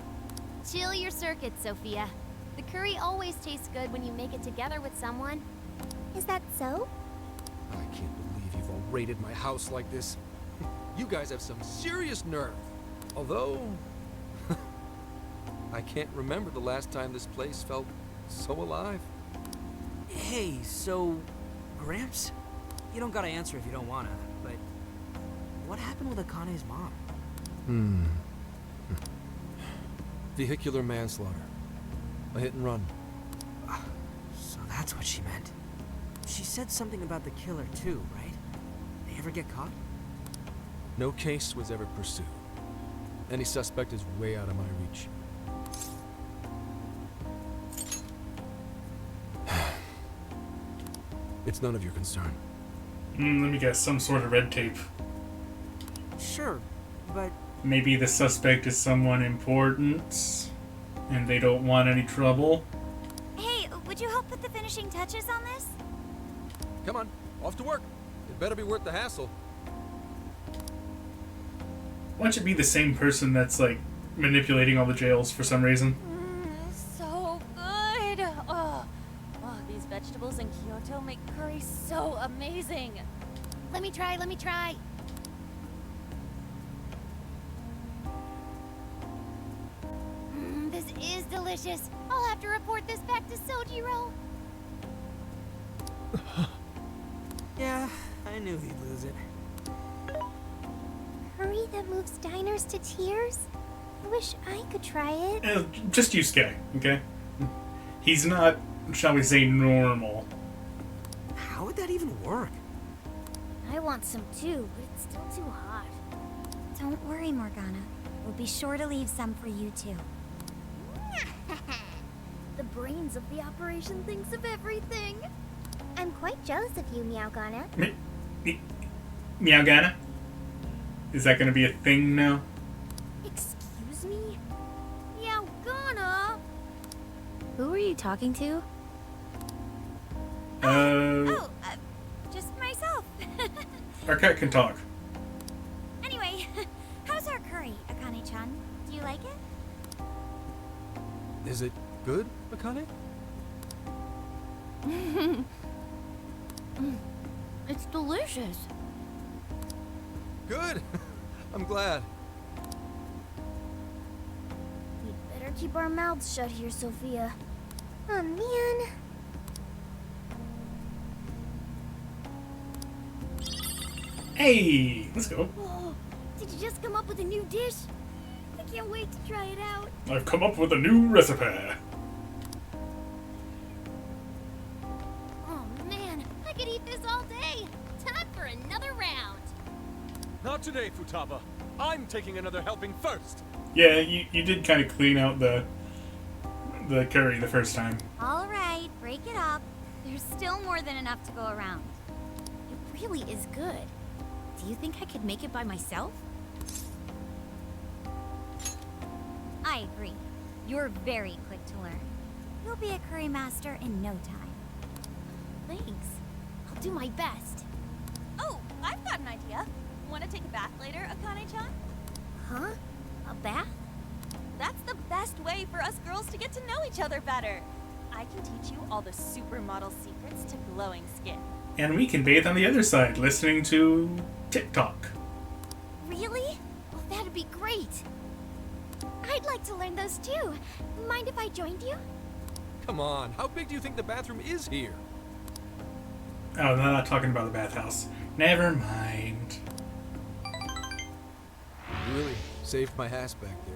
Chill your circuits, Sophia. The curry always tastes good when you make it together with someone. Is that so? I can't believe you've all raided my house like this. You guys have some serious nerve. Although, I can't remember the last time this place felt so alive. Hey, so... Gramps? You don't gotta answer if you don't wanna, but... What happened with Akane's mom? Vehicular manslaughter. A hit and run. So that's what she meant. She said something about the killer too, right? They ever get caught? No case was ever pursued. Any suspect is way out of my reach. It's none of your concern. Let me guess, some sort of red tape. Sure, but... Maybe the suspect is someone important, and they don't want any trouble. Hey, would you help put the finishing touches on this? Come on, off to work. It better be worth the hassle. Why don't you be the same person that's, like, manipulating all the jails for some reason? So good. Oh, these vegetables in Kyoto make curry so amazing. Let me try. This is delicious. I'll have to report this back to Sojiro. Yeah, I knew he'd lose it. Curry that moves diners to tears? I wish I could try it. Just use Sky, okay? He's not, shall we say, normal. How would that even work? I want some too, but it's still too hot. Don't worry, Morgana. We'll be sure to leave some for you too. The brains of the operation thinks of everything. I'm quite jealous of you, Meowgana. Meowgana? Is that gonna be a thing now? Excuse me? Meowgana? Who are you talking to? Just myself. Our cat can talk. Anyway, how's our curry, Akane-chan? Do you like it? Is it good, Akane? It's delicious. Good. I'm glad. We'd better keep our mouths shut here, Sophia. Oh, man. Hey, let's go. Whoa, did you just come up with a new dish? I can't wait to try it out. I've come up with a new recipe. Oh man, I could eat this all day. Time for another round. Not today, Futaba. I'm taking another helping first. Yeah, you did kind of clean out the curry the first time. All right, break it up. There's still more than enough to go around. It really is good. Do you think I could make it by myself? I agree. You're very quick to learn. You'll be a curry master in no time. Thanks. I'll do my best. Oh, I've got an idea. Want to take a bath later, Akane-chan? Huh? A bath? That's the best way for us girls to get to know each other better. I can teach you all the supermodel secrets to glowing skin. And we can bathe on the other side, listening to TikTok. Really? Oh, that'd be great. I'd like to learn those too. Mind if I joined you? Come on, how big do you think the bathroom is here? Oh, they're not talking about the bathhouse. Never mind. You really saved my ass back there.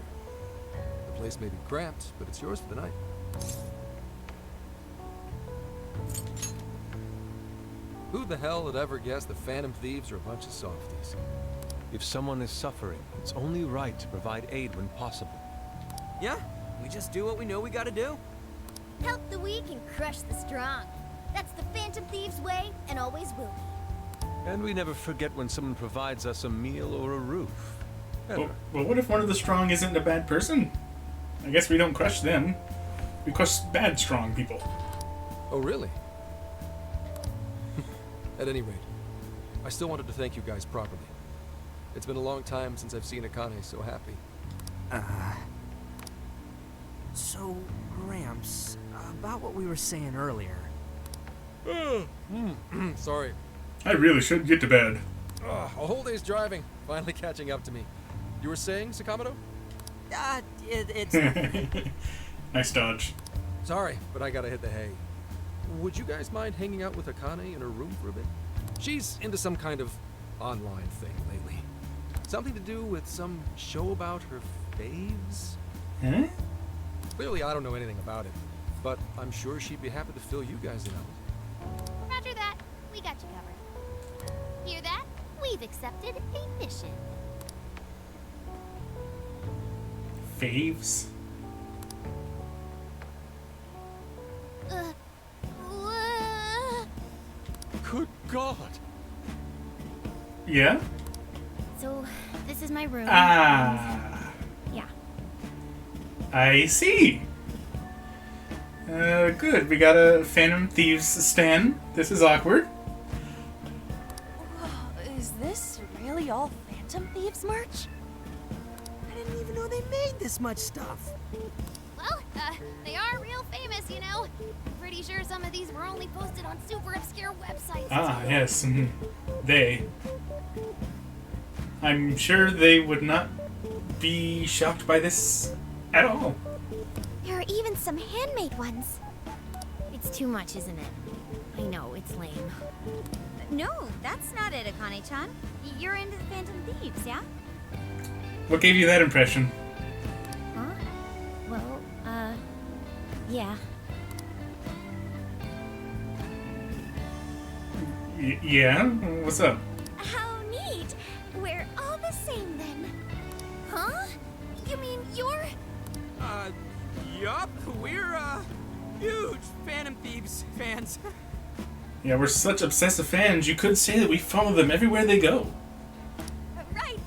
The place may be cramped, but it's yours for the night. Who the hell would ever guess the Phantom Thieves are a bunch of softies? If someone is suffering, it's only right to provide aid when possible. Yeah, We just do what we know we gotta do. Help the weak and crush the strong. That's the Phantom Thieves' way, and always will be. And we never forget when someone provides us a meal or a roof. Ever. Well, what if one of the strong isn't a bad person? I guess we don't crush them. We crush bad strong people. Oh, really? At any rate, I still wanted to thank you guys properly. It's been a long time since I've seen Akane so happy. So, Gramps, about what we were saying earlier. Sorry. I really should get to bed. A whole day's driving, finally catching up to me. You were saying, Sakamoto? It's... Nice dodge. Sorry, but I gotta hit the hay. Would you guys mind hanging out with Akane in her room for a bit? She's into some kind of online thing lately. Something to do with some show about her faves? Huh? Clearly I don't know anything about it, but I'm sure she'd be happy to fill you guys in on it. Roger that. We got you covered. Hear that? We've accepted a mission. Faves? Uh, Good God! Yeah? So, this is my room. Ah. Yeah. I see. Good. We got a Phantom Thieves stand. This is awkward. Is this really all Phantom Thieves merch? I didn't even know they made this much stuff. Well, they are real famous, you know. I'm pretty sure some of these were only posted on super obscure websites. Ah, yes. They. I'm sure they would not be shocked by this at all. There are even some handmade ones. It's too much, isn't it? I know, it's lame. No, that's not it, Akane-chan. You're into the Phantom Thieves, yeah? What gave you that impression? Huh? Well, yeah. Yeah? What's up? How neat! We're all the same then. Huh? You mean you're... Yup. We're, huge Phantom Thieves fans. Yeah, we're such obsessive fans, you could say that we follow them everywhere they go. Right!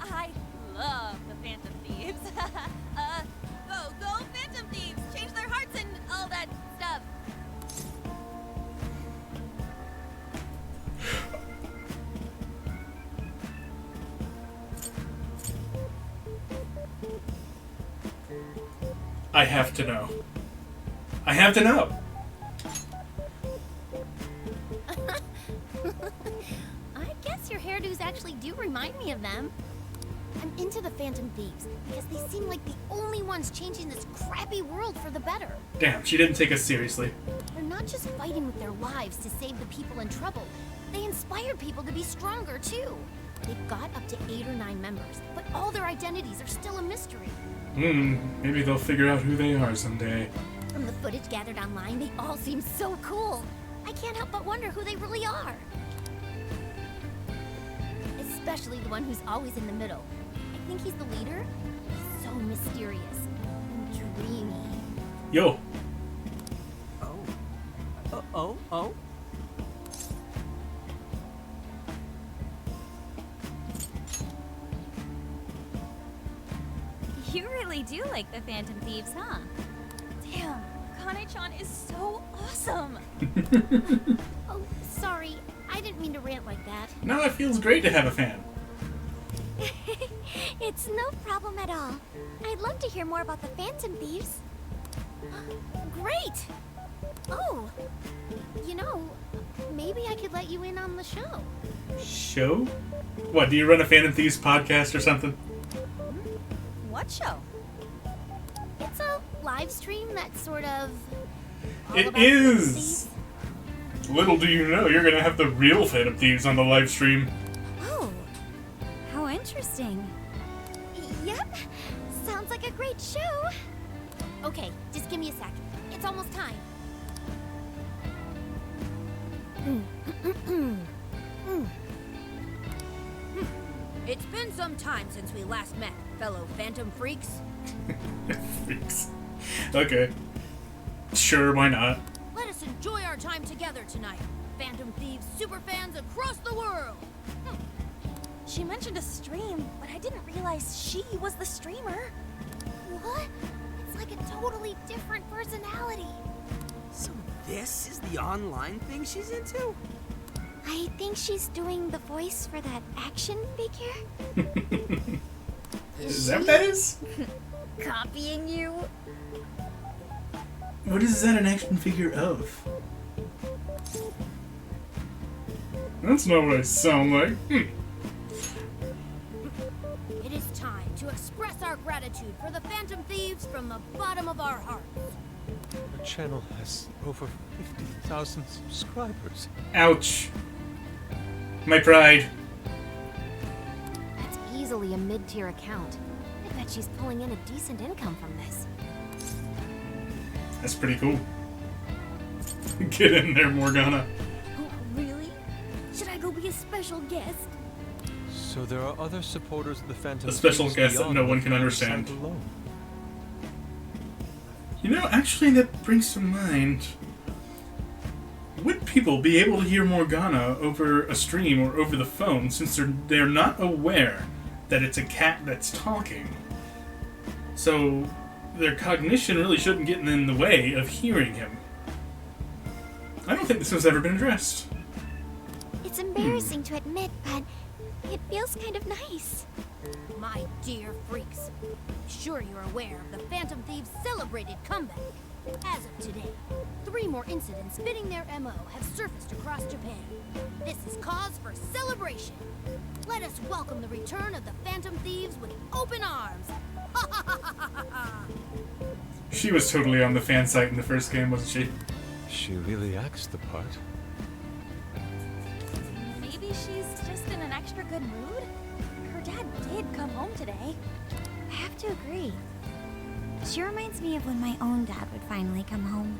I love the Phantom Thieves. Go Phantom Thieves! Change their hearts and all that stuff. I have to know. I have to know. I guess your hairdos actually do remind me of them. I'm into the Phantom Thieves because they seem like the only ones changing this crappy world for the better. Damn, she didn't take us seriously. They're not just fighting with their lives to save the people in trouble. They inspire people to be stronger too. They've got up to 8 or 9 members, but all their identities are still a mystery. Maybe they'll figure out who they are someday. From the footage gathered online, they all seem so cool. I can't help but wonder who they really are. Especially the one who's always in the middle. I think he's the leader. He's so mysterious and dreamy. Yo. Oh? You really do like the Phantom Thieves, huh? Damn, Kane-chan is so awesome. Oh, sorry. I didn't mean to rant like that. Now it feels great to have a fan. It's no problem at all. I'd love to hear more about the Phantom Thieves. Great! Oh, you know, maybe I could let you in on the show. Show? What, do you run a Phantom Thieves podcast or something? What show? It's a live stream that's sort of... It is! Little do you know, you're gonna have the real Phantom Thieves on the live stream. Oh, how interesting. Yep, sounds like a great show. Okay, just give me a sec. It's almost time. It's been some time since we last met, fellow Phantom Freaks. Freaks. Okay. Sure, why not? Let us enjoy our time together tonight. Phantom Thieves superfans across the world. She mentioned a stream, but I didn't realize she was the streamer. What? It's like a totally different personality. So this is the online thing she's into? I think she's doing the voice for that action figure. Is that what that is? Copying you? What is that an action figure of? That's not what I sound like. It is time to express our gratitude for the Phantom Thieves from the bottom of our hearts. Our channel has over 50,000 subscribers. Ouch. My pride. That's easily a mid-tier account. I bet she's pulling in a decent income from this. That's pretty cool. Get in there, Morgana. Oh, really? Should I go be a special guest? So there are other supporters of the Phantom A special Thieves guest that beyond no one the can understand. site alone. You know, actually, that brings to mind. Would people be able to hear Morgana over a stream or over the phone since they're not aware that it's a cat that's talking? So their cognition really shouldn't get in the way of hearing him. I don't think this has ever been addressed. It's embarrassing to admit, but it feels kind of nice. My dear freaks, sure you're aware of the Phantom Thieves' celebrated comeback. As of today, 3 more incidents fitting their MO have surfaced across Japan. This is cause for celebration. Let us welcome the return of the Phantom Thieves with open arms. She was totally on the fan site in the first game, wasn't she? She really acts the part. Maybe she's just in an extra good mood? Her dad did come home today. I have to agree. She reminds me of when my own dad would finally come home.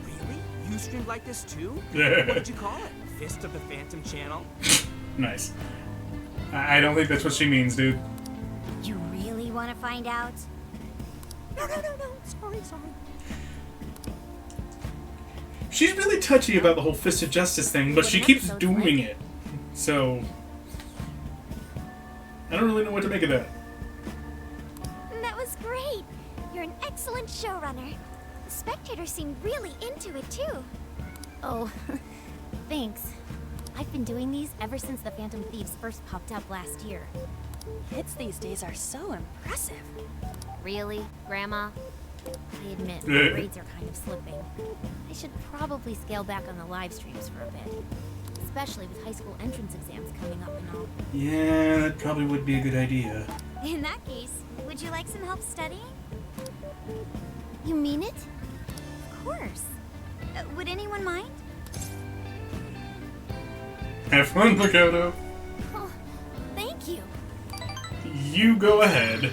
Really? You streamed like this too? Yeah. What did you call it? Fist of the Phantom channel? Nice. I don't think that's what she means, dude. You really want to find out? No. Sorry. She's really touchy about the whole Fist of Justice thing, but she keeps doing it. So I don't really know what to make of that. That was great. You're an excellent showrunner. The spectators seemed really into it too. Oh, thanks. I've been doing these ever since the Phantom Thieves first popped up last year. Kids these days are so impressive. Really, Grandma? I admit, my grades are kind of slipping. I should probably scale back on the live streams for a bit. Especially with high school entrance exams coming up and all. Yeah, that probably would be a good idea. In that case, would you like some help studying? You mean it? Of course. Would anyone mind? Have fun, Makoto. Oh, thank you. You go ahead.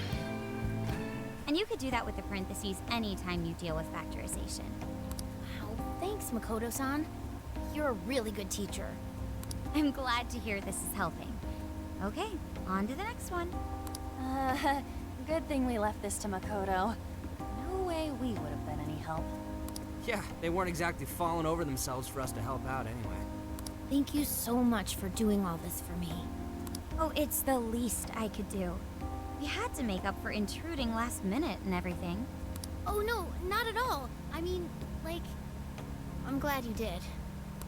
And you could do that with the parentheses anytime you deal with factorization. Wow, thanks, Makoto-san. You're a really good teacher. I'm glad to hear this is helping. Okay, on to the next one. Good thing we left this to Makoto. No way we would have been any help. Yeah, they weren't exactly falling over themselves for us to help out anyway. Thank you so much for doing all this for me. Oh, it's the least I could do. We had to make up for intruding last minute and everything. Oh no, not at all. I mean, like, I'm glad you did.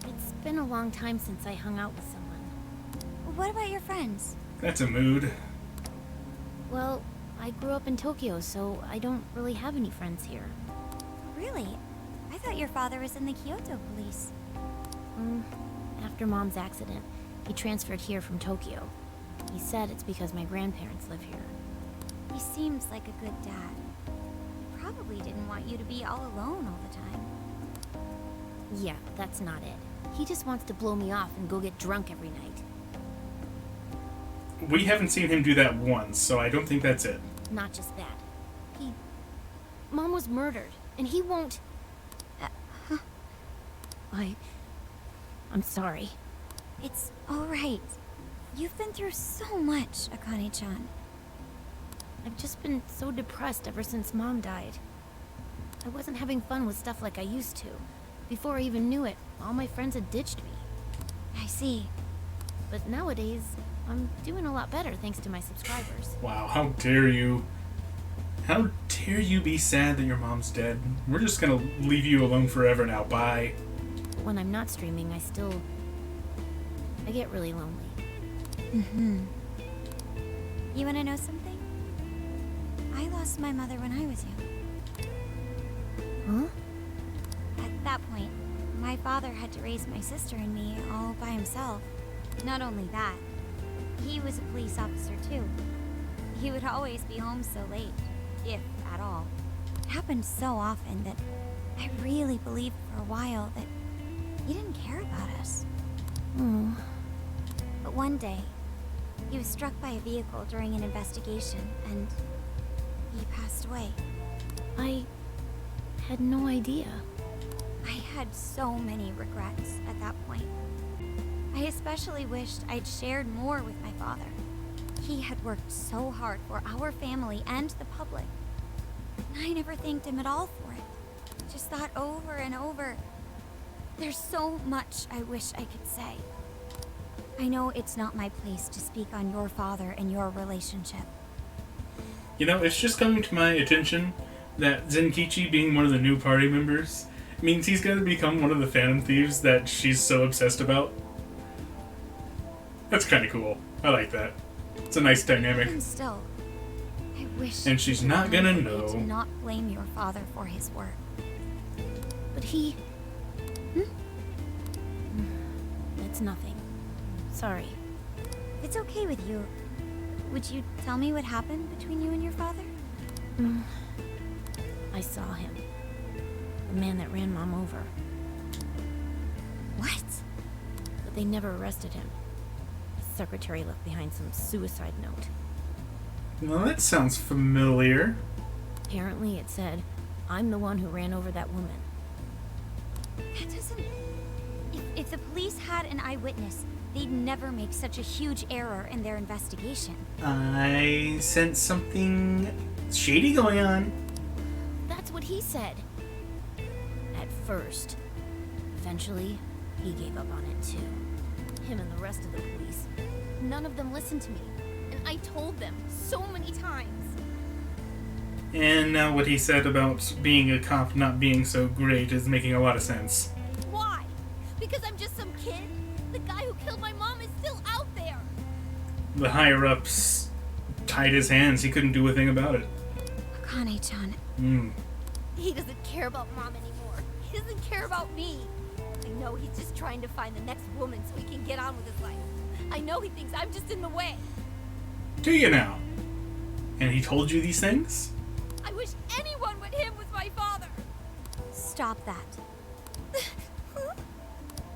It's been a long time since I hung out with someone. What about your friends? That's a mood. Well, I grew up in Tokyo, so I don't really have any friends here. Really? I thought your father was in the Kyoto police. After Mom's accident, he transferred here from Tokyo. He said it's because my grandparents live here. He seems like a good dad. He probably didn't want you to be all alone all the time. Yeah, that's not it. He just wants to blow me off and go get drunk every night. We haven't seen him do that once, so I don't think that's it. Not just that. Mom was murdered, and he won't... I'm sorry. It's all right. You've been through so much, Akane-chan. I've just been so depressed ever since Mom died. I wasn't having fun with stuff like I used to. Before I even knew it, all my friends had ditched me. I see. But nowadays, I'm doing a lot better thanks to my subscribers. Wow, how dare you? How dare you be sad that your mom's dead? We're just gonna leave you alone forever now. Bye. When I'm not streaming, I get really lonely. Mm-hmm. You wanna know something? I lost my mother when I was young. Huh? At that point, my father had to raise my sister and me all by himself. Not only that, he was a police officer too. He would always be home so late, if at all. It happened so often that I really believed for a while that he didn't care about us. Oh. But one day, he was struck by a vehicle during an investigation, and he passed away. I had no idea. I had so many regrets at that point. I especially wished I'd shared more with my father. He had worked so hard for our family and the public. And I never thanked him at all for it. Just thought over and over, there's so much I wish I could say. I know it's not my place to speak on your father and your relationship. You know, it's just coming to my attention that Zenkichi being one of the new party members means he's going to become one of the Phantom Thieves that she's so obsessed about. That's kind of cool. I like that. It's a nice dynamic. Even still, I wish. And she's not gonna know. To not blame your father for his work. But he. It's nothing. Sorry. It's okay with you. Would you tell me what happened between you and your father? I saw him. The man that ran Mom over. What? But they never arrested him. His secretary left behind some suicide note. Well, that sounds familiar. Apparently it said, "I'm the one who ran over that woman." That doesn't... If the police had an eyewitness, they'd never make such a huge error in their investigation. I sense something shady going on. That's what he said. At first. Eventually, he gave up on it too. Him and the rest of the police. None of them listened to me. And I told them so many times. And now what he said about being a cop not being so great is making a lot of sense. Why? Because I'm just some kid? The guy who killed my mom is still out there. The higher-ups tied his hands. He couldn't do a thing about it. Akane-chan. He doesn't care about Mom anymore. He doesn't care about me. I know he's just trying to find the next woman so he can get on with his life. I know he thinks I'm just in the way. Do you now? And he told you these things? I wish anyone but him was my father. Stop that.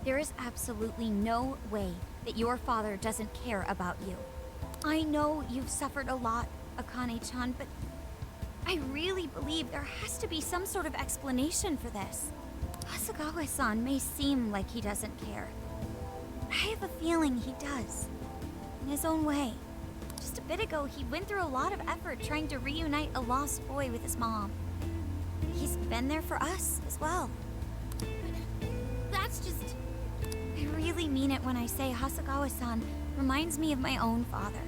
There is absolutely no way that your father doesn't care about you. I know you've suffered a lot, Akane-chan, but I really believe there has to be some sort of explanation for this. Hasegawa-san may seem like he doesn't care, but I have a feeling he does. In his own way. Just a bit ago, he went through a lot of effort trying to reunite a lost boy with his mom. He's been there for us as well. That's just... I really mean it when I say Hasegawa-san reminds me of my own father.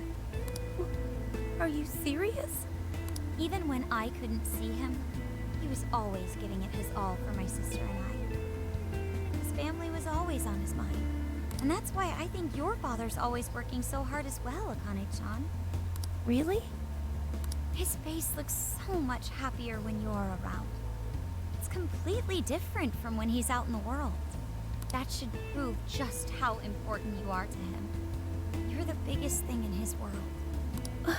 Are you serious? Even when I couldn't see him, he was always giving it his all for my sister and I. His family was always on his mind. And that's why I think your father's always working so hard as well, Akane-chan. Really? His face looks so much happier when you're around. It's completely different from when he's out in the world. That should prove just how important you are to him. You're the biggest thing in his world.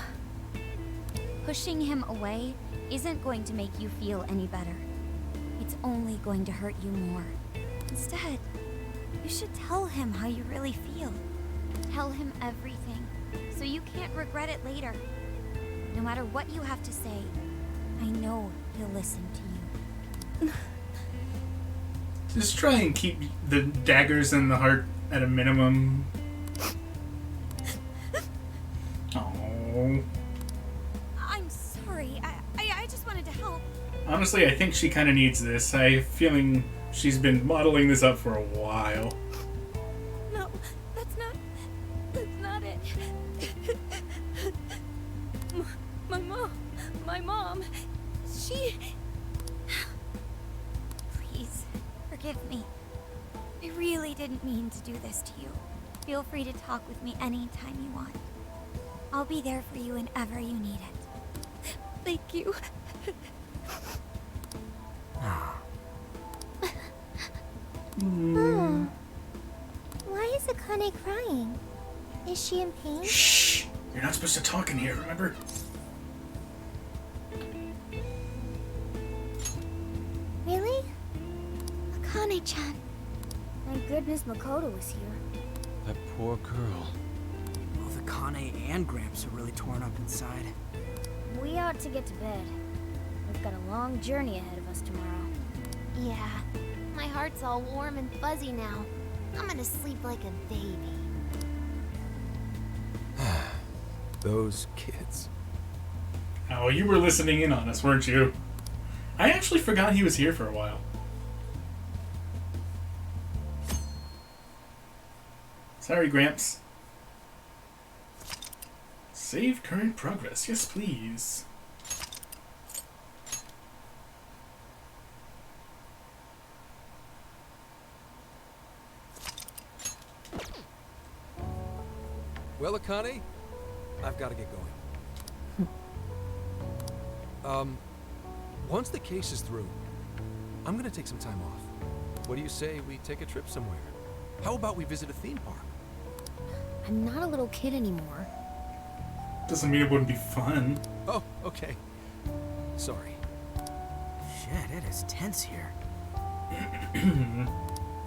Pushing him away isn't going to make you feel any better. It's only going to hurt you more. Instead, you should tell him how you really feel. Tell him everything, so you can't regret it later. No matter what you have to say, I know he'll listen to you. Just try and keep the daggers in the heart at a minimum. Oh. I'm Honestly, I think she kind of needs this. I have a feeling she's been modeling this up for a while. No, that's not it. My mom, she... Please, forgive me. I really didn't mean to do this to you. Feel free to talk with me anytime you want. I'll be there for you whenever you need it. Thank you. Oh. Why is Akane crying? Is she in pain? Shh! You're not supposed to talk in here, remember? Really? Akane-chan. Thank goodness Makoto was here. That poor girl. Both Akane and Gramps are really torn up inside. We ought to get to bed. We've got a long journey ahead of us tomorrow. Yeah, my heart's all warm and fuzzy now. I'm gonna sleep like a baby. Those kids. Oh, you were listening in on us, weren't you? I actually forgot he was here for a while. Sorry, Gramps. Save current progress. Yes, please. Well, Akane, I've got to get going. Once the case is through, I'm gonna take some time off. What do you say we take a trip somewhere? How about we visit a theme park? I'm not a little kid anymore. Doesn't mean it wouldn't be fun. Oh, okay. Sorry. Shit, it is tense here.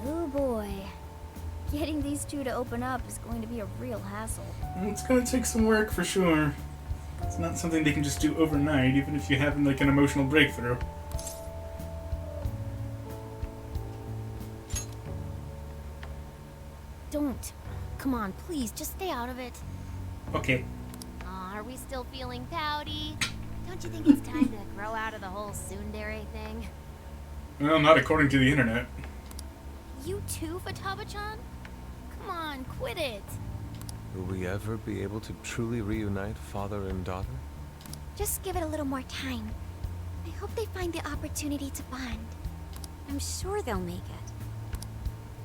Oh boy. Getting these two to open up is going to be a real hassle. It's gonna take some work for sure. It's not something they can just do overnight, even if you have like an emotional breakthrough. Don't. Come on, please, just stay out of it. Okay. Aw, are we still feeling pouty? Don't you think it's time to grow out of the whole tsundere thing? Well, not according to the internet. You too, Futaba-chan? Come on, quit it. Will we ever be able to truly reunite father and daughter? Just give it a little more time. I hope they find the opportunity to bond. I'm sure they'll make it.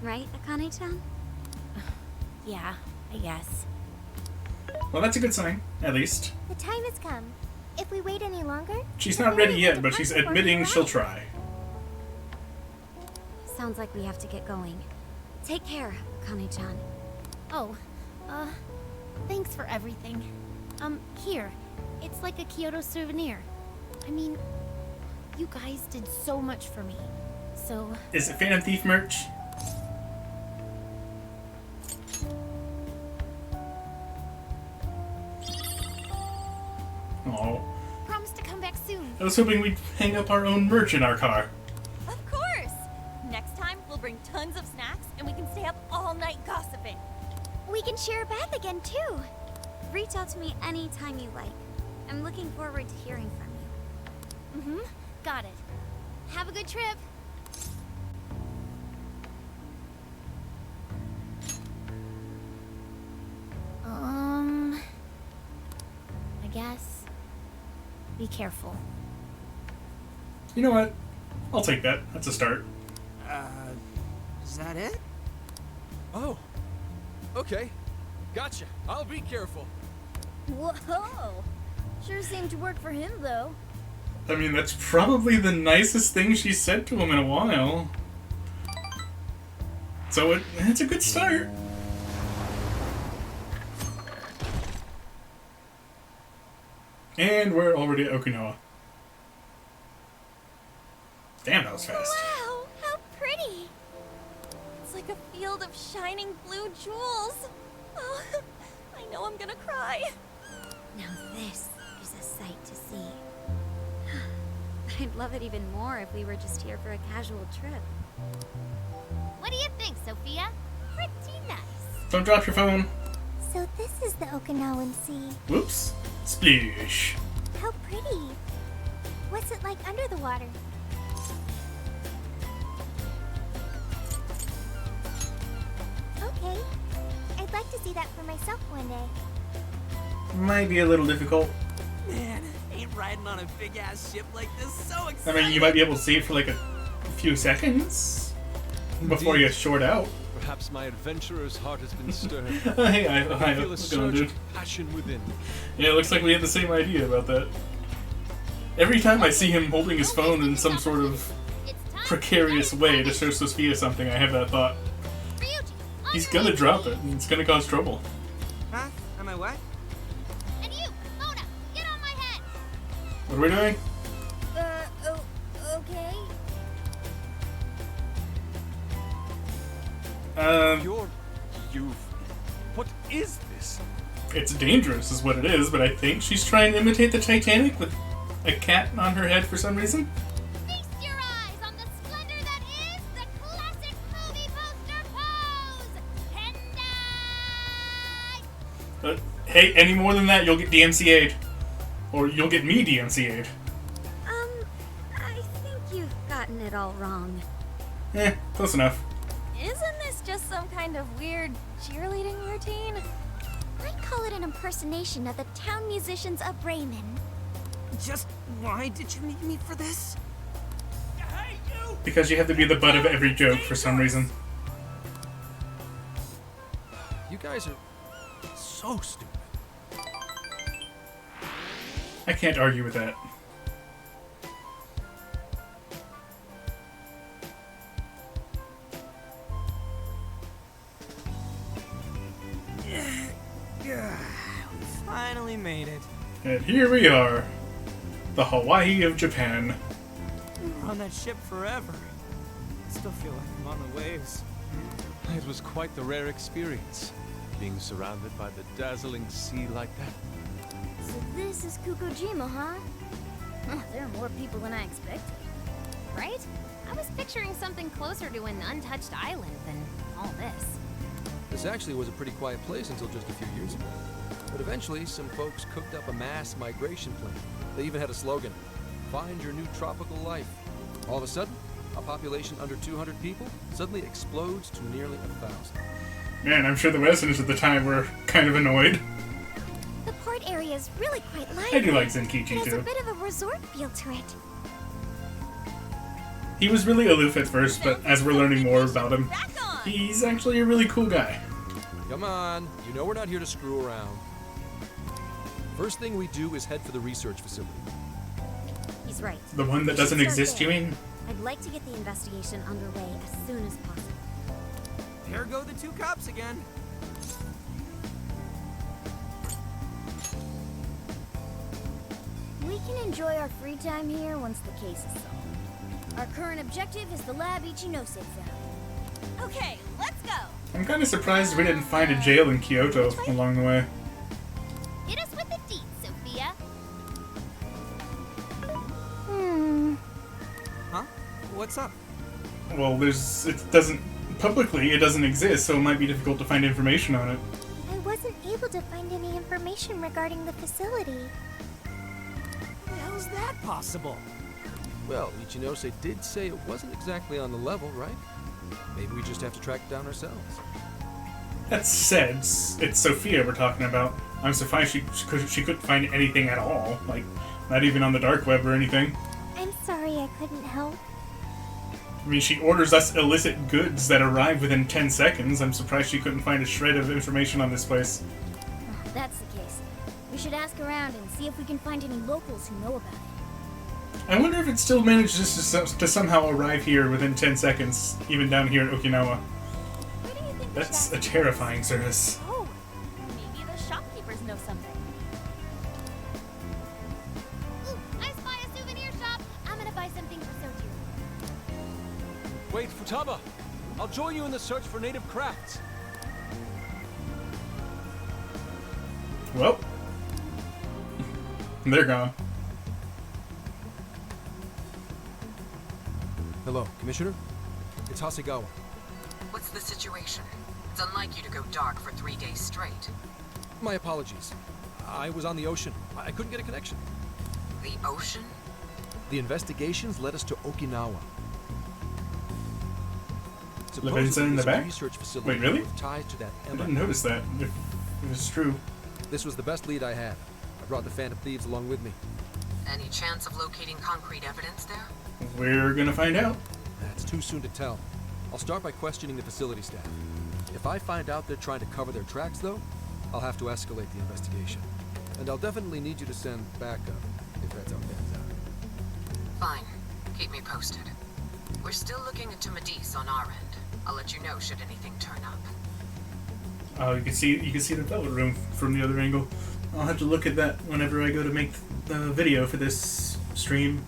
Right, Akane-chan? Yeah, I guess. Well, that's a good sign, at least. The time has come. If we wait any longer... She's not ready yet, but she's admitting she'll try. Sounds like we have to get going. Take care, Akane-chan. Oh, thanks for everything. Here. It's like a Kyoto souvenir. I mean, you guys did so much for me. So... Is it Phantom Thief merch? Oh. Promise to come back soon. I was hoping we'd hang up our own merch in our car. Of course! Next time, we'll bring tons of snacks and we can stay up all night gossiping. We can share a bath again, too. Reach out to me anytime you like. I'm looking forward to hearing from you. Mm-hmm. Got it. Have a good trip. I guess. Be careful. You know what? I'll take that. That's a start. Is that it? Oh. Okay. Gotcha. I'll be careful. Whoa! Sure seemed to work for him, though. I mean, that's probably the nicest thing she said to him in a while. So it's a good start. And we're already at Okinawa. Damn, that was fast. Wow, how pretty! It's like a field of shining blue jewels. Oh, I know I'm gonna cry. Now this is a sight to see. I'd love it even more if we were just here for a casual trip. What do you think, Sophia? Pretty nice. Don't drop your phone. So this is the Okinawan Sea. Whoops. Sploosh. How pretty. What's it like under the water? Okay. I'd like to see that for myself one day. Might be a little difficult. Man, ain't riding on a big ass ship like this so I exciting. mean, you might be able to see it for like a few seconds before you get short out. Perhaps my adventurer's heart has been stirred. Hey, I feel a what's surge going on, dude? of passion within. Yeah, it looks like we had the same idea about that. Every time I see him holding his phone in some sort of precarious way to show Sophia something, I have that thought. He's gonna drop it, and it's gonna cause trouble. Huh? Am I what? And you, Mona, get on my head. What are we doing? Okay. What is this? It's dangerous, is what it is, but I think she's trying to imitate the Titanic with a cat on her head for some reason. Feast your eyes on the splendor that is the classic movie poster pose. Hey, any more than that, you'll get DMCA'd. Or you'll get me DMCA'd. I think you've gotten it all wrong. Close enough. Isn't this just some kind of weird cheerleading routine? I'd call it an impersonation of the town musicians of Bremen. Just why did you need me for this? Hey, you! Because you have to be the butt of every joke for some reason. You guys are so stupid. I can't argue with that. We finally made it. And here we are. The Hawaii of Japan. We're on that ship forever. I still feel like I'm on the waves. It was quite the rare experience, being surrounded by the dazzling sea like that. So this is Kukujima, huh? Oh, there are more people than I expected. Right? I was picturing something closer to an untouched island than all this. This actually was a pretty quiet place until just a few years ago. But eventually, some folks cooked up a mass migration plan. They even had a slogan, "Find your new tropical life." All of a sudden, a population under 200 people suddenly explodes to nearly 1,000. Man, I'm sure the residents at the time were kind of annoyed. The port area is really quite lively. I do like Zenkichi It has too. a bit of a resort feel to it. He was really aloof at first, but as we're learning more about him, he's actually a really cool guy. Come on, you know we're not here to screw around. First thing we do is head for the research facility. He's right. The one that We doesn't should start exist, you there. mean? I'd like to get the investigation underway as soon as possible. There go the two cops again. We can enjoy our free time here once the case is solved. Our current objective is the lab Ichinose found. Okay, let's go. I'm kind of surprised we didn't find a jail in Kyoto along the way. Hit us with the deets, Sophia. Huh? What's up? Well, it doesn't exist, so it might be difficult to find information on it. I wasn't able to find any information regarding the facility. How is that possible? Well, Ichinose did say it wasn't exactly on the level, right? Maybe we just have to track it down ourselves. That said, it's Sophia we're talking about. I'm surprised she couldn't find anything at all. Like, not even on the dark web or anything. I'm sorry I couldn't help. I mean, she orders us illicit goods that arrive within 10 seconds. I'm surprised she couldn't find a shred of information on this place. If that's the case, we should ask around and see if we can find any locals who know about it. I wonder if it still manages to somehow arrive here within 10 seconds, even down here in Okinawa. That's a terrifying service. Oh, maybe the shopkeepers know something. Ooh, I spy a souvenir shop. I'm gonna buy something for Soju. Wait, Futaba! I'll join you in the search for native crafts. Well, they're gone. Hello, Commissioner? It's Hasegawa. What's the situation? It's unlike you to go dark for 3 days straight. My apologies. I was on the ocean. I couldn't get a connection. The ocean? The investigations led us to Okinawa. Levinson in the it's a back? research facility Wait, really? with ties to that I Emma. didn't notice that. If it's true. This was the best lead I had. I brought the Phantom Thieves along with me. Any chance of locating concrete evidence there? We're gonna find out. That's too soon to tell. I'll start by questioning the facility staff. If I find out they're trying to cover their tracks, though, I'll have to escalate the investigation. And I'll definitely need you to send backup, if that's how it pans out. Fine. Keep me posted. We're still looking into Medice on our end. I'll let you know should anything turn up. Oh, you can see the velvet room from the other angle. I'll have to look at that whenever I go to make the video for this stream.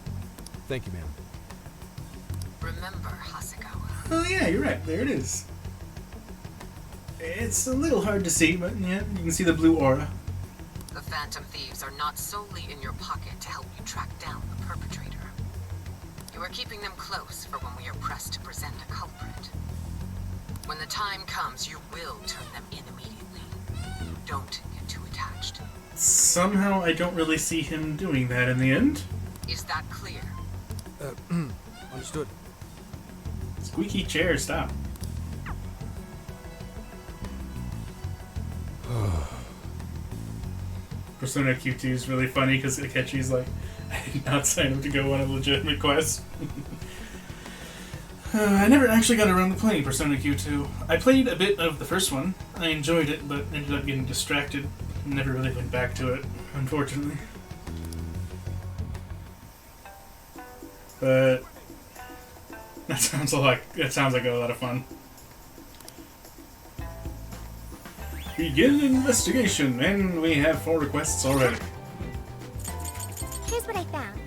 Thank you, ma'am. Remember, Hasegawa. Oh yeah, you're right. There it is. It's a little hard to see, but yeah, you can see the blue aura. The Phantom Thieves are not solely in your pocket to help you track down the perpetrator. You are keeping them close for when we are pressed to present a culprit. When the time comes, you will turn them in immediately. Don't get too attached. Somehow I don't really see him doing that in the end. Is that clear? Understood. Squeaky chair, stop. Persona Q2 is really funny because Akechi's like, I did not sign up to go on a legitimate quest. I never actually got around to playing Persona Q2. I played a bit of the first one. I enjoyed it, but ended up getting distracted. Never really went back to it, unfortunately. But that sounds like a lot of fun. Begin investigation, and we have 4 requests already. Here's what I found.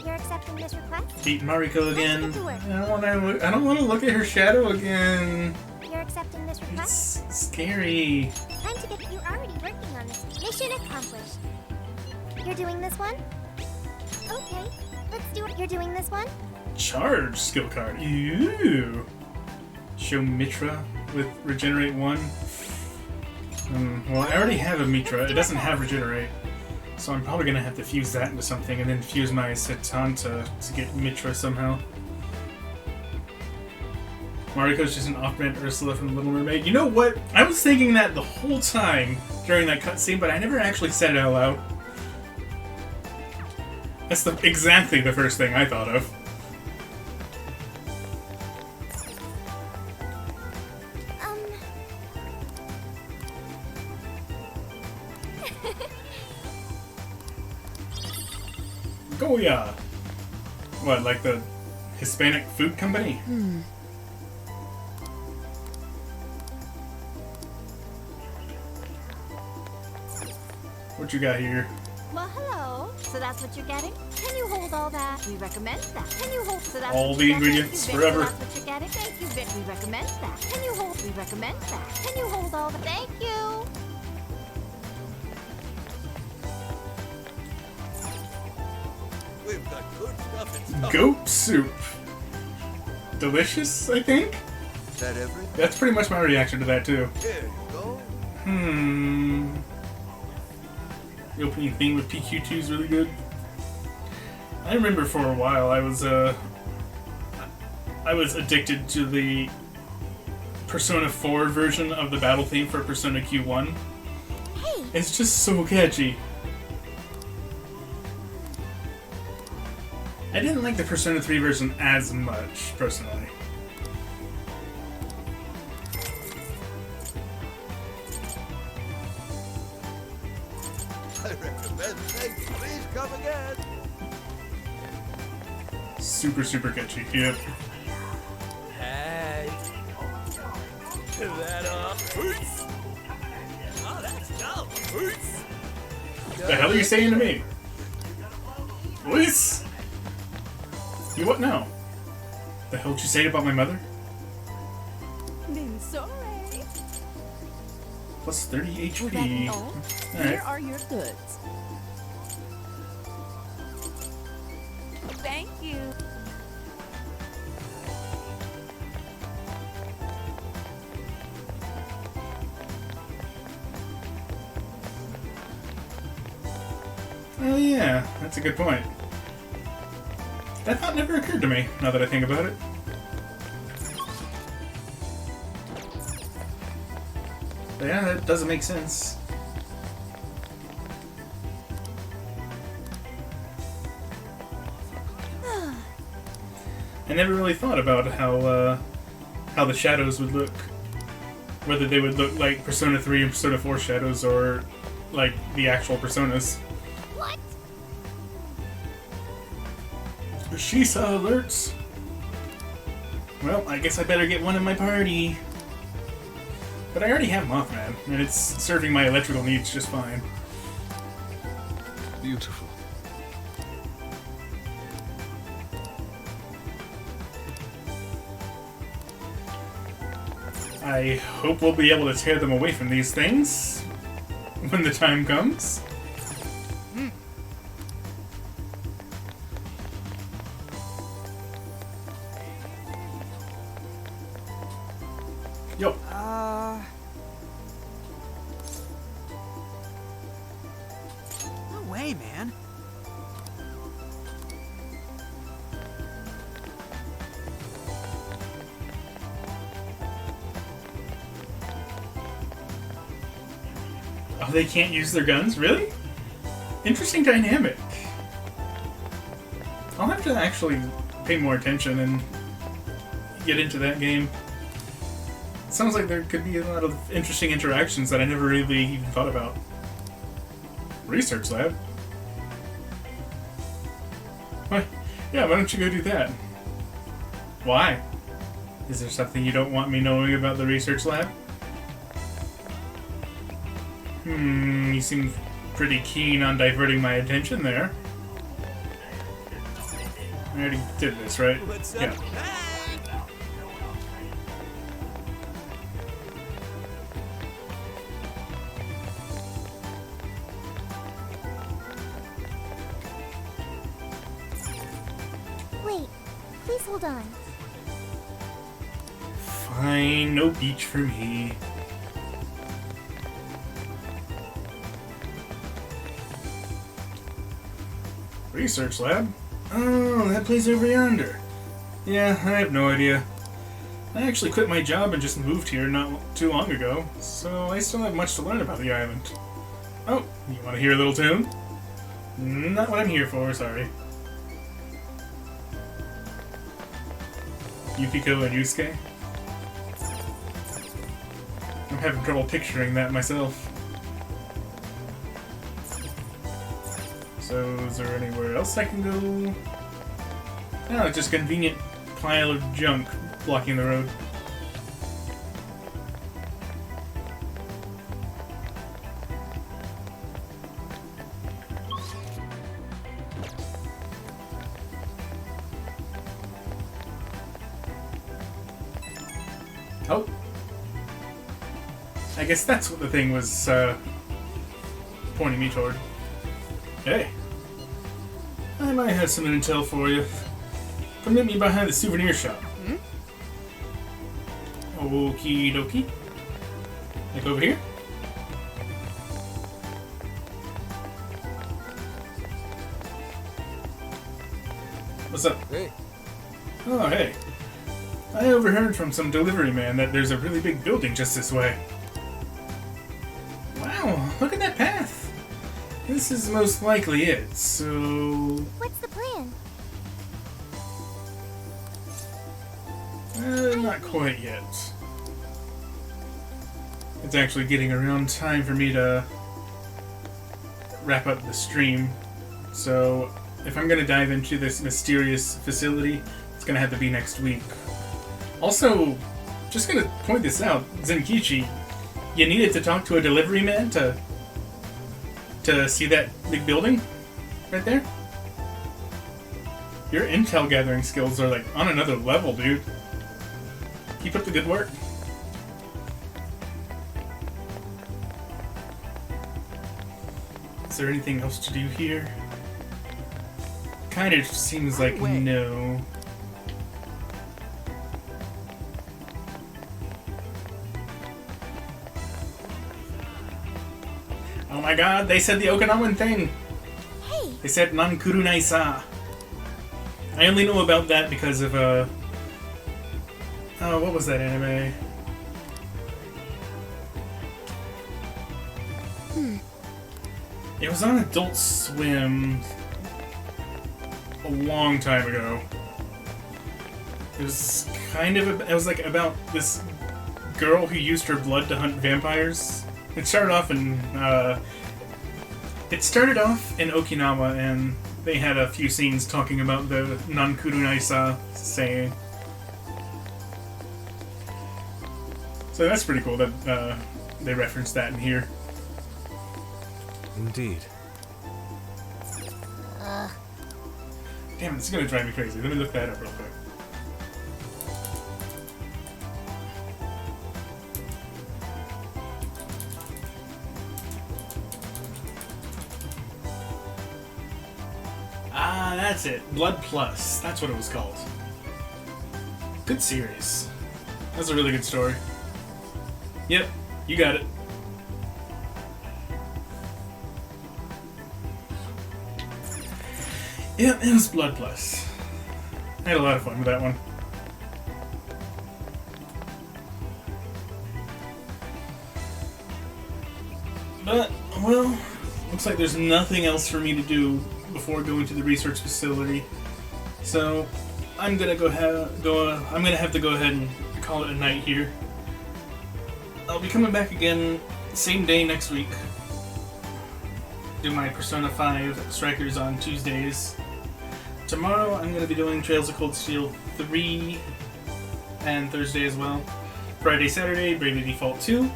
You're accepting this request? Beat Mariko again. Let's get to work. I don't want to look at her shadow again. You're accepting this request? It's scary. Time to get. You're already working on this. Mission accomplished. You're doing this one? Okay, let's do it. You're doing this one? Charge skill card. Ew. Show Mitra with Regenerate 1. Well, I already have a Mitra. It doesn't have Regenerate. So I'm probably going to have to fuse that into something and then fuse my Setanta to get Mitra somehow. Mariko's just an off-brand Ursula from Little Mermaid. You know what? I was thinking that the whole time during that cutscene, but I never actually said it out loud. That's exactly the first thing I thought of. Goya! What, like the Hispanic food company? What you got here? Well, hello. So that's what you're getting? Can you hold all that? We recommend that. Can you hold? So that's All what the you're getting? ingredients Thank you, Vic. forever. So that's what you're getting? Thank you, Vic. We recommend that. Can you hold? We recommend that. Can you hold all that? Thank you. We've got good stuff in stock. Goat soup. Delicious, I think? Is that everything? That's pretty much my reaction to that, too. Here you go. The opening theme with PQ2 is really good. I remember for a while I was addicted to the Persona 4 version of the battle theme for Persona Q1. Hey! It's just so catchy. I didn't like the Persona 3 version as much, personally. I recommend. Thank you. Please come again. Super, super catchy. Yep. Hey. That Peace. Oh, that's dope. Peace. The hell are you saying to me? Luis? You what now? The hell did you say about my mother? Been sorry. Plus 30 HP. Here Alright. are your goods. Thank you. Oh yeah, that's a good point. That thought never occurred to me, now that I think about it. But yeah, that doesn't make sense. I never really thought about how the shadows would look. Whether they would look like Persona 3 and Persona 4 shadows, or like the actual Personas. What? Shisa alerts! Well, I guess I better get one in my party. But I already have Mothman, and it's serving my electrical needs just fine. Beautiful. I hope we'll be able to tear them away from these things when the time comes. Yo. No way, man. Oh, they can't use their guns? Really? Interesting dynamic. I'll have to actually pay more attention and get into that game. Sounds like there could be a lot of interesting interactions that I never really even thought about. Research lab? Why? Yeah, why don't you go do that? Why? Is there something you don't want me knowing about the research lab? You seem pretty keen on diverting my attention there. I already did this, right? Yeah. Wait, please hold on. Fine, no beach for me. Research lab? Oh, that place over yonder. Yeah, I have no idea. I actually quit my job and just moved here not too long ago, so I still have much to learn about the island. Oh, you want to hear a little tune? Not what I'm here for, sorry. Yukiko and Yusuke? I'm having trouble picturing that myself. So, is there anywhere else I can go? No, it's just a convenient pile of junk blocking the road. Oh. I guess that's what the thing was, pointing me toward. Hey. I might have some intel for you. Come meet me behind the souvenir shop. Okie dokie. Like over here? What's up? Hey. Oh, hey. I overheard from some delivery man that there's a really big building just this way. Wow, look at that path. This is most likely it, so... What's the plan? Not quite yet. It's actually getting around time for me to wrap up the stream. So, if I'm gonna dive into this mysterious facility, it's gonna have to be next week. Also, just gonna point this out, Zenkichi, you needed to talk to a delivery man to see that big building right there? Your intel gathering skills are like on another level, dude. Keep up the good work. Is there anything else to do here? Kind of seems like no. Oh my god, they said the Okinawan thing! Hey, They said Nankurunai sa. I only know about that because of oh, what was that anime? It was on Adult Swim a long time ago. It was kind of it was like about this girl who used her blood to hunt vampires. It started off in Okinawa, and they had a few scenes talking about the Nankurunaisa saying. So that's pretty cool that they referenced that in here. Indeed. Damn, this is gonna drive me crazy. Let me look that up real quick. Ah, that's it. Blood Plus. That's what it was called. Good series. That's a really good story. Yep, you got it. Yep, it was Blood Plus. I had a lot of fun with that one. But, well, looks like there's nothing else for me to do before going to the research facility. So, I'm gonna I'm gonna have to go ahead and call it a night here. I'll be coming back again same day next week. Do my Persona 5 Strikers on Tuesdays. Tomorrow I'm going to be doing Trails of Cold Steel 3 and Thursday as well. Friday, Saturday, Bravely Default 2.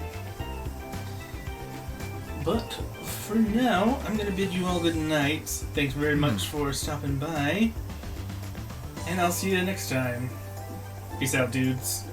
But for now, I'm going to bid you all good night. Thanks very much for stopping by. And I'll see you next time. Peace out, dudes.